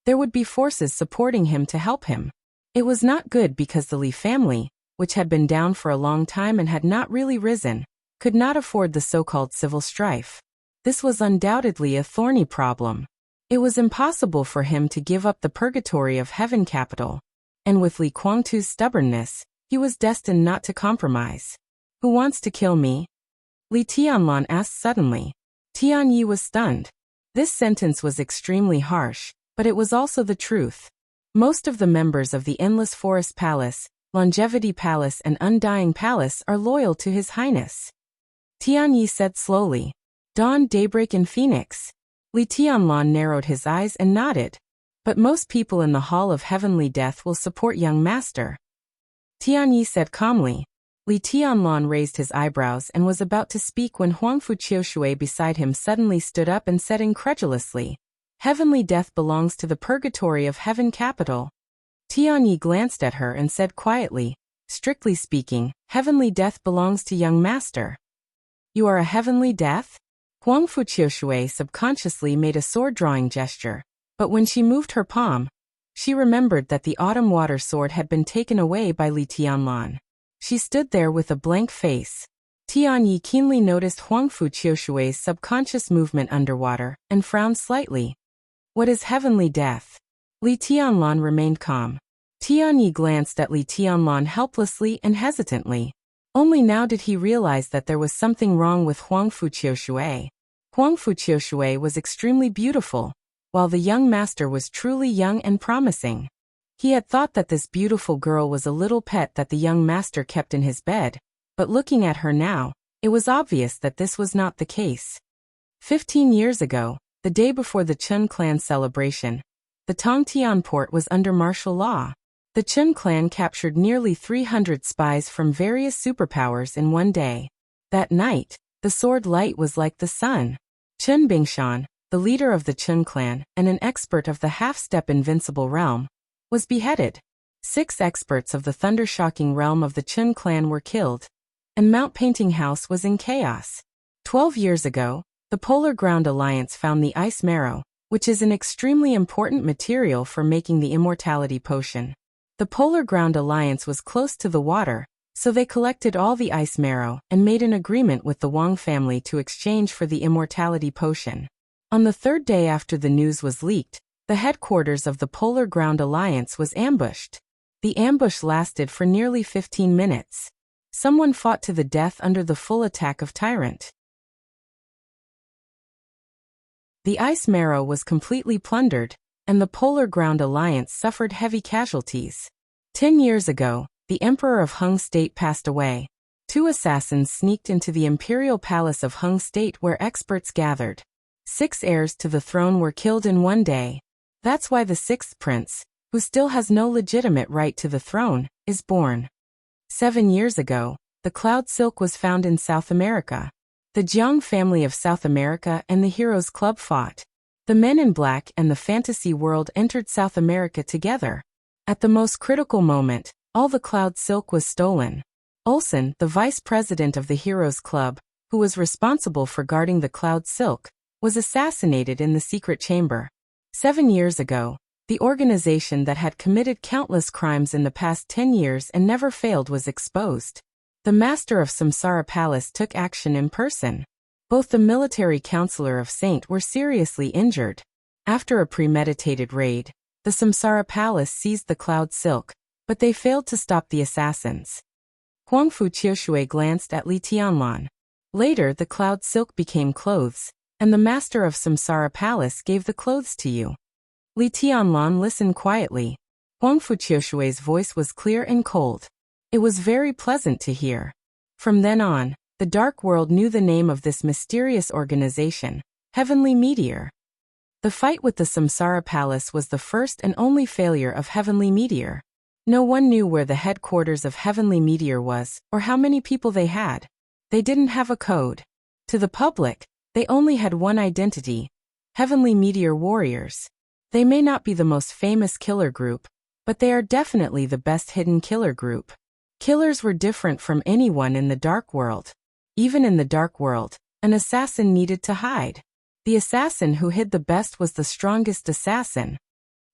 there would be forces supporting him to help him. It was not good because the Li family, which had been down for a long time and had not really risen, could not afford the so-called civil strife. This was undoubtedly a thorny problem. It was impossible for him to give up the Purgatory of Heaven capital, and with Li Guangtu's stubbornness, he was destined not to compromise. "Who wants to kill me?" Li Tianlan asked suddenly. Tianyi was stunned. This sentence was extremely harsh, but it was also the truth. Most of the members of the Endless Forest Palace, Longevity Palace and Undying Palace are loyal to His Highness. Tianyi said slowly. "Dawn, Daybreak and Phoenix." Li Tianlan narrowed his eyes and nodded. "But most people in the Hall of Heavenly Death will support young master." Tianyi said calmly. Li Tianlan raised his eyebrows and was about to speak when Huangfu Qiushui beside him suddenly stood up and said incredulously, "Heavenly Death belongs to the Purgatory of Heaven capital." Tianyi glanced at her and said quietly, "Strictly speaking, Heavenly Death belongs to young master." "You are a Heavenly Death?" Huangfu Qiushui subconsciously made a sword-drawing gesture, but when she moved her palm, she remembered that the autumn water sword had been taken away by Li Tianlan. She stood there with a blank face. Tianyi keenly noticed Huangfu Qiushui's subconscious movement underwater and frowned slightly. "What is Heavenly Death?" Li Tianlan remained calm. Tianyi glanced at Li Tianlan helplessly and hesitantly. Only now did he realize that there was something wrong with Huangfu Qiushui. Huangfu Qiushui was extremely beautiful, while the young master was truly young and promising. He had thought that this beautiful girl was a little pet that the young master kept in his bed, but looking at her now, it was obvious that this was not the case. 15 years ago, the day before the Chun clan celebration, the Tongtian port was under martial law. The Chun clan captured nearly 300 spies from various superpowers in one day. That night, the sword light was like the sun. Chun Bingshan, the leader of the Chun clan and an expert of the half-step invincible realm, was beheaded. 6 experts of the thunder-shocking realm of the Chun clan were killed, and Mount Painting House was in chaos. 12 years ago, the Polar Ground Alliance found the ice marrow, which is an extremely important material for making the immortality potion. The Polar Ground Alliance was close to the water, so they collected all the ice marrow and made an agreement with the Wang family to exchange for the immortality potion. On the 3rd day after the news was leaked, the headquarters of the Polar Ground Alliance was ambushed. The ambush lasted for nearly 15 minutes. Someone fought to the death under the full attack of Tyrant. The ice marrow was completely plundered, and the Polar Ground Alliance suffered heavy casualties. 10 years ago, the Emperor of Hung State passed away. 2 assassins sneaked into the imperial palace of Hung State where experts gathered. 6 heirs to the throne were killed in one day. That's why the 6th prince, who still has no legitimate right to the throne, is born. 7 years ago, the cloud silk was found in South America. The Jiang family of South America and the Heroes Club fought. The Men in Black and the fantasy world entered South America together. At the most critical moment, all the cloud silk was stolen. Olsen, the vice president of the Heroes Club, who was responsible for guarding the cloud silk, was assassinated in the secret chamber. 7 years ago, the organization that had committed countless crimes in the past 10 years and never failed was exposed. The master of Samsara Palace took action in person. Both the military counselor of Saint were seriously injured. After a premeditated raid, the Samsara Palace seized the cloud silk, but they failed to stop the assassins. Huangfu Qiushui glanced at Li Tianlan. Later, the cloud silk became clothes, and the master of Samsara Palace gave the clothes to you. Li Tianlan listened quietly. Huangfu Qiushui's voice was clear and cold. It was very pleasant to hear. From then on, the dark world knew the name of this mysterious organization, Heavenly Meteor. The fight with the Samsara Palace was the first and only failure of Heavenly Meteor. No one knew where the headquarters of Heavenly Meteor was, or how many people they had. They didn't have a code. To the public, they only had one identity: Heavenly Meteor Warriors. They may not be the most famous killer group, but they are definitely the best hidden killer group. Killers were different from anyone in the dark world. Even in the dark world, an assassin needed to hide. The assassin who hid the best was the strongest assassin.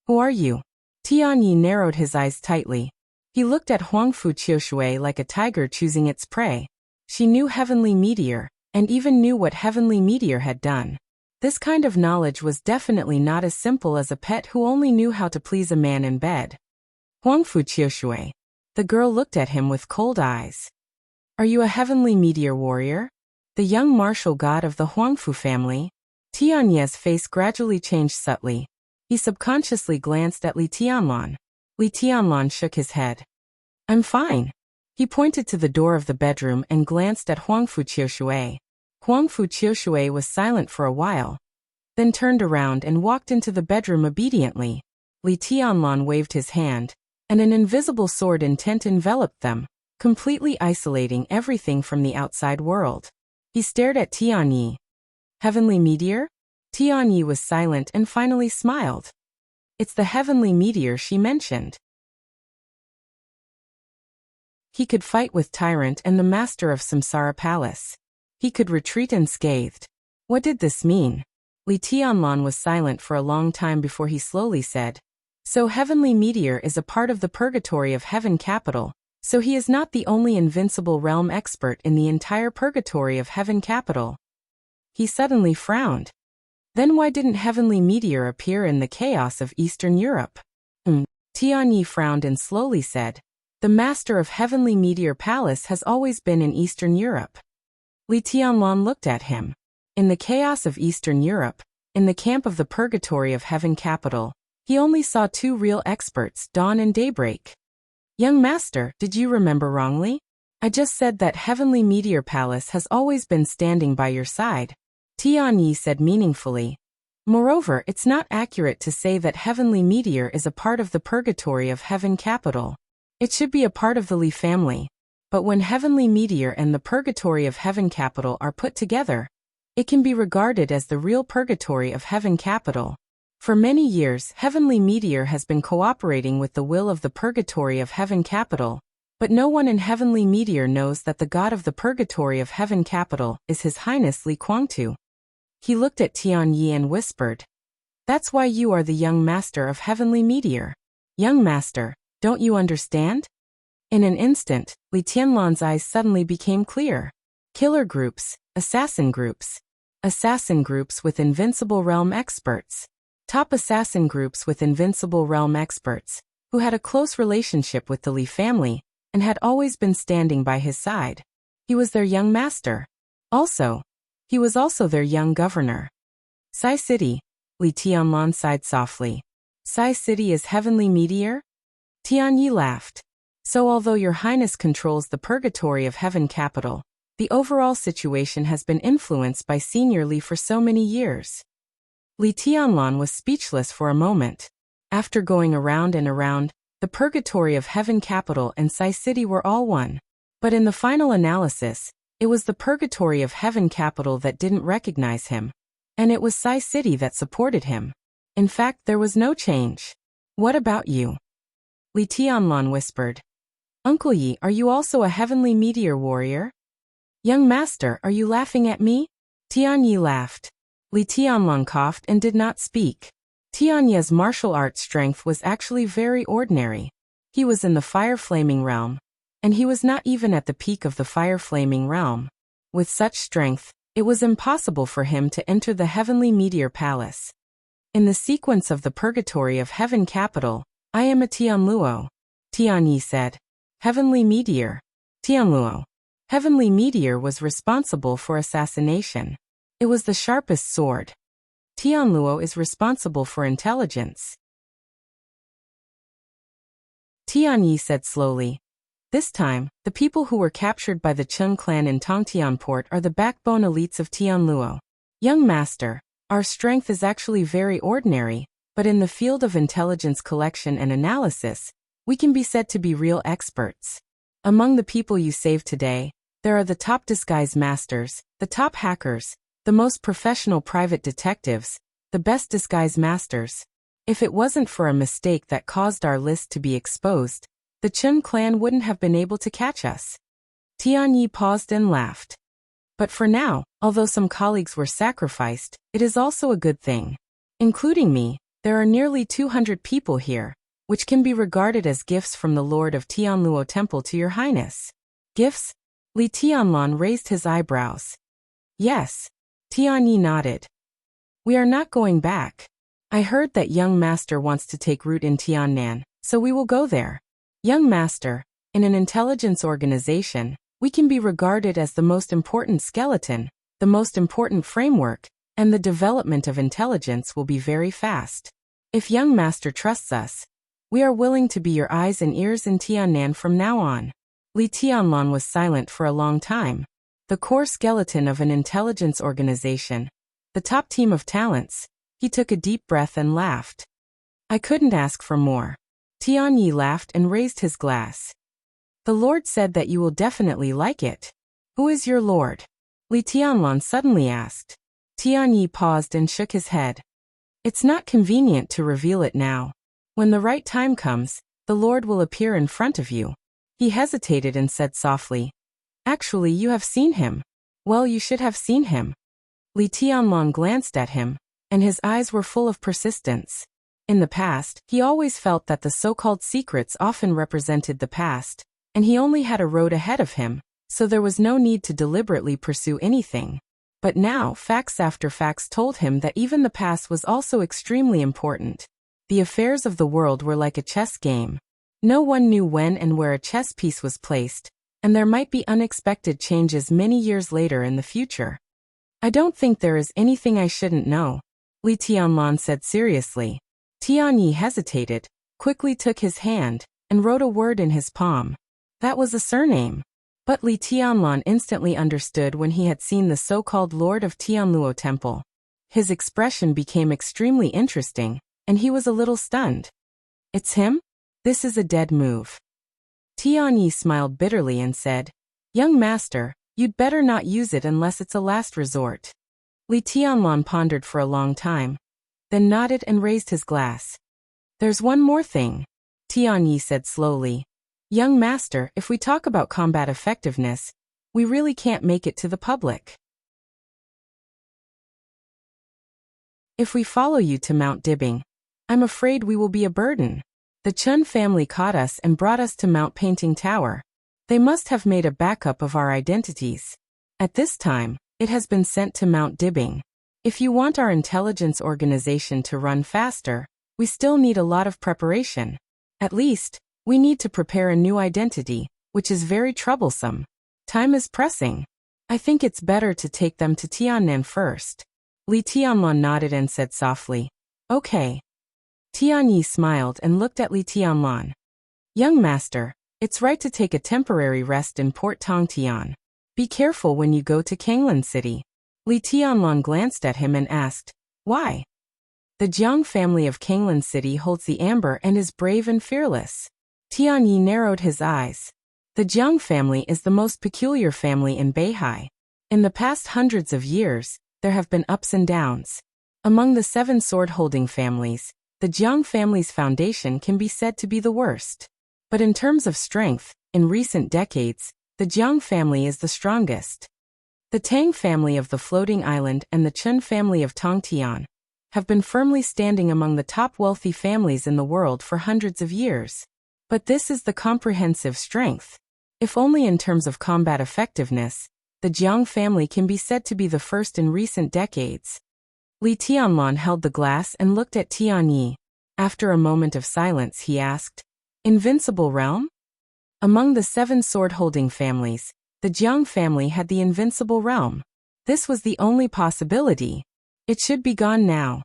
Who are you? Tianyi narrowed his eyes tightly. He looked at Huangfu Qiushui like a tiger choosing its prey. She knew Heavenly Meteor, and even knew what Heavenly Meteor had done. This kind of knowledge was definitely not as simple as a pet who only knew how to please a man in bed. Huangfu Qiushui. The girl looked at him with cold eyes. Are you a Heavenly Meteor warrior? The young martial god of the Huangfu family? Tianye's face gradually changed subtly. He subconsciously glanced at Li Tianlan. Li Tianlan shook his head. I'm fine. He pointed to the door of the bedroom and glanced at Huangfu Qiushui. Huangfu Qiushui was silent for a while, then turned around and walked into the bedroom obediently. Li Tianlan waved his hand, and an invisible sword intent enveloped them, completely isolating everything from the outside world. He stared at Tianyi. Heavenly Meteor? Tianyi was silent and finally smiled. It's the Heavenly Meteor she mentioned. He could fight with Tyrant and the master of Samsara Palace. He could retreat unscathed. What did this mean? Li Tianlan was silent for a long time before he slowly said, So Heavenly Meteor is a part of the purgatory of Heaven Capital, so he is not the only invincible realm expert in the entire purgatory of Heaven Capital. He suddenly frowned. Then why didn't Heavenly Meteor appear in the chaos of Eastern Europe? Tianyi frowned and slowly said, The master of Heavenly Meteor Palace has always been in Eastern Europe. Li Tianlan looked at him. In the chaos of Eastern Europe, in the camp of the purgatory of Heaven Capital, he only saw 2 real experts, Dawn and Daybreak. Young master, did you remember wrongly? I just said that Heavenly Meteor Palace has always been standing by your side. Tianyi said meaningfully. Moreover, it's not accurate to say that Heavenly Meteor is a part of the purgatory of Heaven Capital. It should be a part of the Li family. But when Heavenly Meteor and the purgatory of Heaven Capital are put together, it can be regarded as the real purgatory of Heaven Capital. For many years, Heavenly Meteor has been cooperating with the will of the purgatory of Heaven Capital, but no one in Heavenly Meteor knows that the god of the purgatory of Heaven Capital is His Highness Li Kuangtu. He looked at Tianyi and whispered, That's why you are the young master of Heavenly Meteor. Young master, don't you understand? In an instant, Li Tianlan's eyes suddenly became clear. Killer groups, assassin groups with invincible realm experts. Top assassin groups with invincible realm experts, who had a close relationship with the Li family, and had always been standing by his side. He was their young master. He was also their young governor. Sai City, Li Tianlan sighed softly. Sai City is heavenly meteor? Tianyi laughed. So although your highness controls the purgatory of heaven capital, the overall situation has been influenced by Senior Li for so many years. Li Tianlan was speechless for a moment. After going around and around, the purgatory of heaven capital and Sai City were all one. But in the final analysis, it was the purgatory of heaven capital that didn't recognize him. And it was Sai City that supported him. In fact, there was no change. What about you? Li Tianlan whispered. Uncle Yi, are you also a heavenly meteor warrior? Young master, are you laughing at me? Tianyi laughed. Li Tianlan coughed and did not speak. Tianyi's martial arts strength was actually very ordinary. He was in the fire-flaming realm. And he was not even at the peak of the fire-flaming realm. With such strength, it was impossible for him to enter the heavenly meteor palace. In the sequence of the purgatory of heaven capital, I am a Tianluo. Tianyi said. Heavenly meteor. Tianluo. Heavenly meteor was responsible for assassination. It was the sharpest sword. Tianluo is responsible for intelligence. Tianyi said slowly. This time, the people who were captured by the Cheng clan in Tongtian port are the backbone elites of Tianluo. Young master, our strength is actually very ordinary, but in the field of intelligence collection and analysis, we can be said to be real experts. Among the people you saved today, there are the top disguise masters, the top hackers, the most professional private detectives, the best disguise masters. If it wasn't for a mistake that caused our list to be exposed, the Cheng clan wouldn't have been able to catch us. Tianyi paused and laughed. But for now, although some colleagues were sacrificed, it is also a good thing. Including me, there are nearly 200 people here, which can be regarded as gifts from the Lord of Tianluo Temple to your highness. Gifts? Li Tianlan raised his eyebrows. Yes. Tianyi nodded. We are not going back. I heard that young master wants to take root in Tiannan, so we will go there. Young master, in an intelligence organization, we can be regarded as the most important skeleton, the most important framework, and the development of intelligence will be very fast. If young master trusts us, we are willing to be your eyes and ears in Tiannan from now on. Li Tianlan was silent for a long time. The core skeleton of an intelligence organization, the top team of talents. He took a deep breath and laughed. I couldn't ask for more. Tianyi laughed and raised his glass. The Lord said that you will definitely like it. Who is your Lord? Li Tianlan suddenly asked. Tianyi paused and shook his head. It's not convenient to reveal it now. When the right time comes, the Lord will appear in front of you. He hesitated and said softly. Actually, you have seen him. Well, you should have seen him. Li Tianlan glanced at him, and his eyes were full of persistence. In the past, he always felt that the so-called secrets often represented the past, and he only had a road ahead of him, so there was no need to deliberately pursue anything. But now, facts after facts told him that even the past was also extremely important. The affairs of the world were like a chess game. No one knew when and where a chess piece was placed, and there might be unexpected changes many years later in the future. I don't think there is anything I shouldn't know, Li Tianlan said seriously. Tianyi hesitated, quickly took his hand, and wrote a word in his palm. That was a surname. But Li Tianlan instantly understood when he had seen the so-called Lord of Tianluo Temple. His expression became extremely interesting, and he was a little stunned. It's him? This is a dead move. Tianyi smiled bitterly and said, Young master, you'd better not use it unless it's a last resort. Li Tianlan pondered for a long time, then nodded and raised his glass. There's one more thing, Tianyi said slowly. Young master, if we talk about combat effectiveness, we really can't make it to the public. If we follow you to Mount Dibbing, I'm afraid we will be a burden. The Chun family caught us and brought us to Mount Painting Tower. They must have made a backup of our identities. At this time, it has been sent to Mount Dibbing. If you want our intelligence organization to run faster, we still need a lot of preparation. At least, we need to prepare a new identity, which is very troublesome. Time is pressing. I think it's better to take them to Tiannan first. Li Tianlan nodded and said softly, "Okay." Tianyi smiled and looked at Li Tianlan. "Young master, it's right to take a temporary rest in Port Tongtian. Be careful when you go to Kanglan City." Li Tianlan glanced at him and asked, "Why?" "The Jiang family of Kanglan City holds the amber and is brave and fearless." Tianyi narrowed his eyes. The Jiang family is the most peculiar family in Beihai. In the past hundreds of years, there have been ups and downs. Among the 7 sword-holding families, the Jiang family's foundation can be said to be the worst. But in terms of strength, in recent decades, the Jiang family is the strongest. The Tang family of the Floating Island and the Chun family of Tongtian have been firmly standing among the top wealthy families in the world for hundreds of years. But this is the comprehensive strength. If only in terms of combat effectiveness, the Jiang family can be said to be the first in recent decades. Li Tianlan held the glass and looked at Tianyi. After a moment of silence, he asked, "Invincible realm?" Among the 7 sword-holding families, the Jiang family had the invincible realm. This was the only possibility. It should be gone now.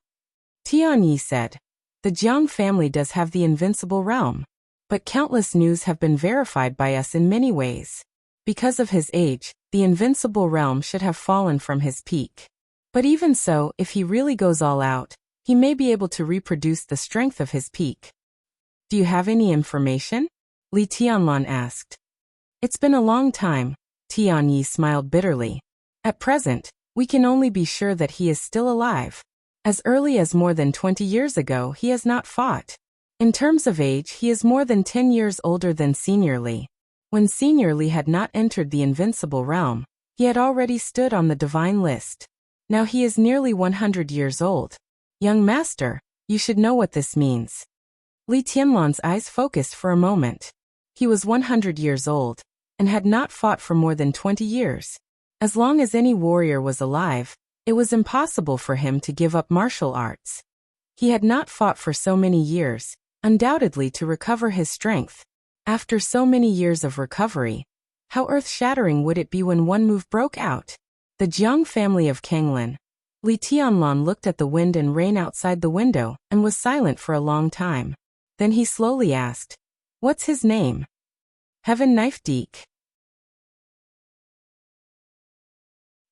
Tianyi said, "The Jiang family does have the invincible realm. But countless news have been verified by us in many ways. Because of his age, the invincible realm should have fallen from his peak. But even so, if he really goes all out, he may be able to reproduce the strength of his peak." "Do you have any information?" Li Tianlan asked. "It's been a long time," Tianyi smiled bitterly. "At present, we can only be sure that he is still alive. As early as more than 20 years ago, he has not fought. In terms of age, he is more than 10 years older than Senior Li. When Senior Li had not entered the invincible realm, he had already stood on the divine list. Now he is nearly 100 years old. Young master, you should know what this means." Li Tianlan's eyes focused for a moment. He was 100 years old, and had not fought for more than 20 years. As long as any warrior was alive, it was impossible for him to give up martial arts. He had not fought for so many years, undoubtedly to recover his strength. After so many years of recovery, how earth-shattering would it be when one move broke out? The Jiang family of Kanglan. Li Tianlan looked at the wind and rain outside the window and was silent for a long time. Then he slowly asked, "What's his name?" "Heaven Knife Deek."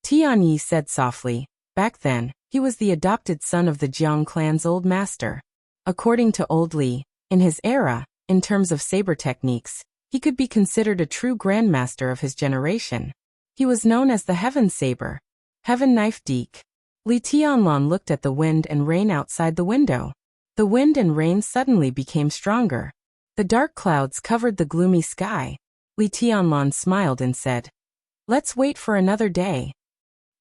Tianyi said softly, "Back then, he was the adopted son of the Jiang clan's old master. According to Old Li, in his era, in terms of saber techniques, he could be considered a true grandmaster of his generation. He was known as the Heaven Saber, Heaven Knife Deek." Li Tianlan looked at the wind and rain outside the window. The wind and rain suddenly became stronger. The dark clouds covered the gloomy sky. Li Tianlan smiled and said, "Let's wait for another day."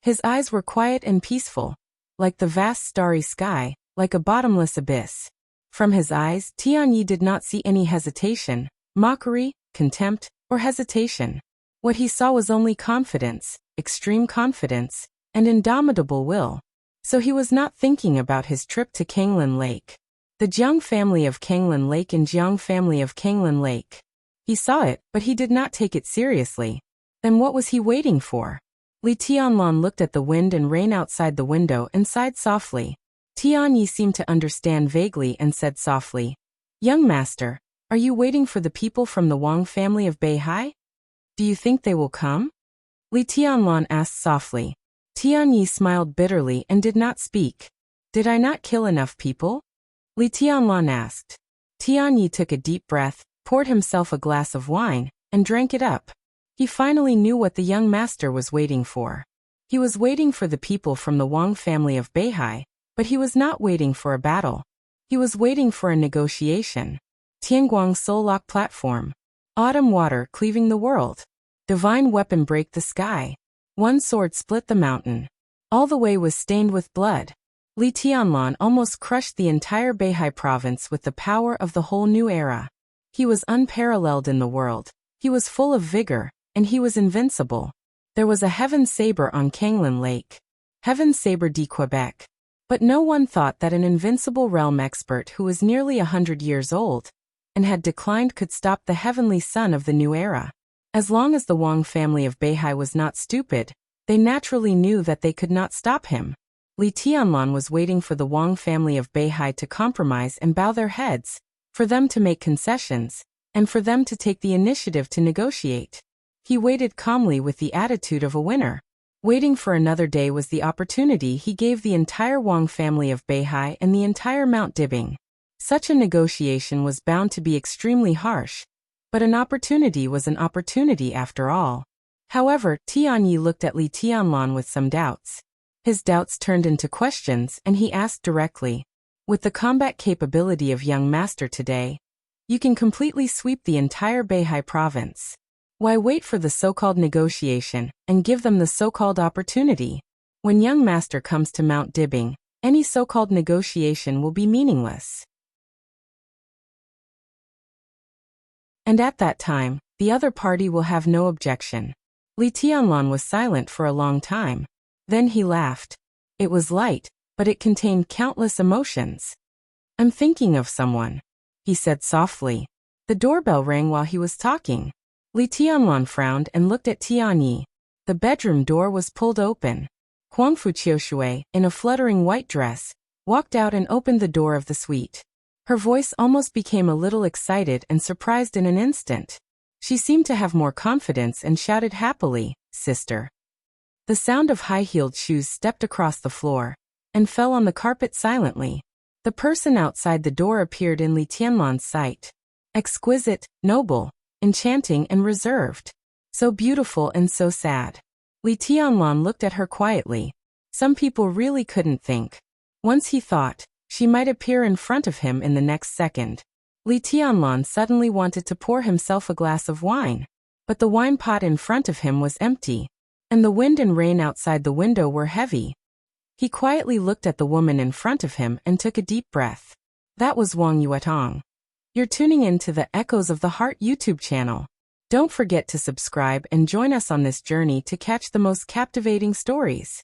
His eyes were quiet and peaceful, like the vast starry sky, like a bottomless abyss. From his eyes, Tianyi did not see any hesitation, mockery, contempt, or hesitation. What he saw was only confidence, extreme confidence, and indomitable will. So he was not thinking about his trip to Kanglan Lake. The Jiang family of Kanglan Lake and Jiang family of Kanglan Lake. He saw it, but he did not take it seriously. Then what was he waiting for? Li Tianlan looked at the wind and rain outside the window and sighed softly. Tianyi seemed to understand vaguely and said softly, "Young master, are you waiting for the people from the Wang family of Beihai? Do you think they will come?" Li Tianlan asked softly. Tianyi smiled bitterly and did not speak. "Did I not kill enough people?" Li Tianlan asked. Tianyi took a deep breath, poured himself a glass of wine, and drank it up. He finally knew what the young master was waiting for. He was waiting for the people from the Wang family of Beihai, but he was not waiting for a battle. He was waiting for a negotiation. Tianguang Soul Lock Platform. Autumn water cleaving the world. Divine weapon break the sky. One sword split the mountain. All the way was stained with blood. Li Tianlan almost crushed the entire Beihai province with the power of the whole new era. He was unparalleled in the world. He was full of vigor, and he was invincible. There was a Heaven Saber on Kanglan Lake. Heaven Saber de Quebec. But no one thought that an invincible realm expert who was nearly 100 years old and had declined could stop the heavenly son of the new era. As long as the Wang family of Beihai was not stupid, they naturally knew that they could not stop him. Li Tianlan was waiting for the Wang family of Beihai to compromise and bow their heads, for them to make concessions, and for them to take the initiative to negotiate. He waited calmly with the attitude of a winner. Waiting for another day was the opportunity he gave the entire Wang family of Beihai and the entire Mount Dibing. Such a negotiation was bound to be extremely harsh, but an opportunity was an opportunity after all. However, Tianyi looked at Li Tianlan with some doubts. His doubts turned into questions and he asked directly, "With the combat capability of young master today, you can completely sweep the entire Beihai province. Why wait for the so-called negotiation and give them the so-called opportunity? When young master comes to Mount Dibing, any so-called negotiation will be meaningless. And at that time, the other party will have no objection." Li Tianlan was silent for a long time. Then he laughed. It was light, but it contained countless emotions. "I'm thinking of someone," he said softly. The doorbell rang while he was talking. Li Tianlan frowned and looked at Tianyi. The bedroom door was pulled open. Huangfu Qiushui, in a fluttering white dress, walked out and opened the door of the suite. Her voice almost became a little excited and surprised in an instant. She seemed to have more confidence and shouted happily, "Sister." The sound of high-heeled shoes stepped across the floor and fell on the carpet silently. The person outside the door appeared in Li Tianlan's sight. Exquisite, noble, enchanting and reserved. So beautiful and so sad. Li Tianlan looked at her quietly. Some people really couldn't think. Once he thought, she might appear in front of him in the next second. Li Tianlan suddenly wanted to pour himself a glass of wine. But the wine pot in front of him was empty. And the wind and rain outside the window were heavy. He quietly looked at the woman in front of him and took a deep breath. That was Wang Yuetong. You're tuning in to the Echoes of the Heart YouTube channel. Don't forget to subscribe and join us on this journey to catch the most captivating stories.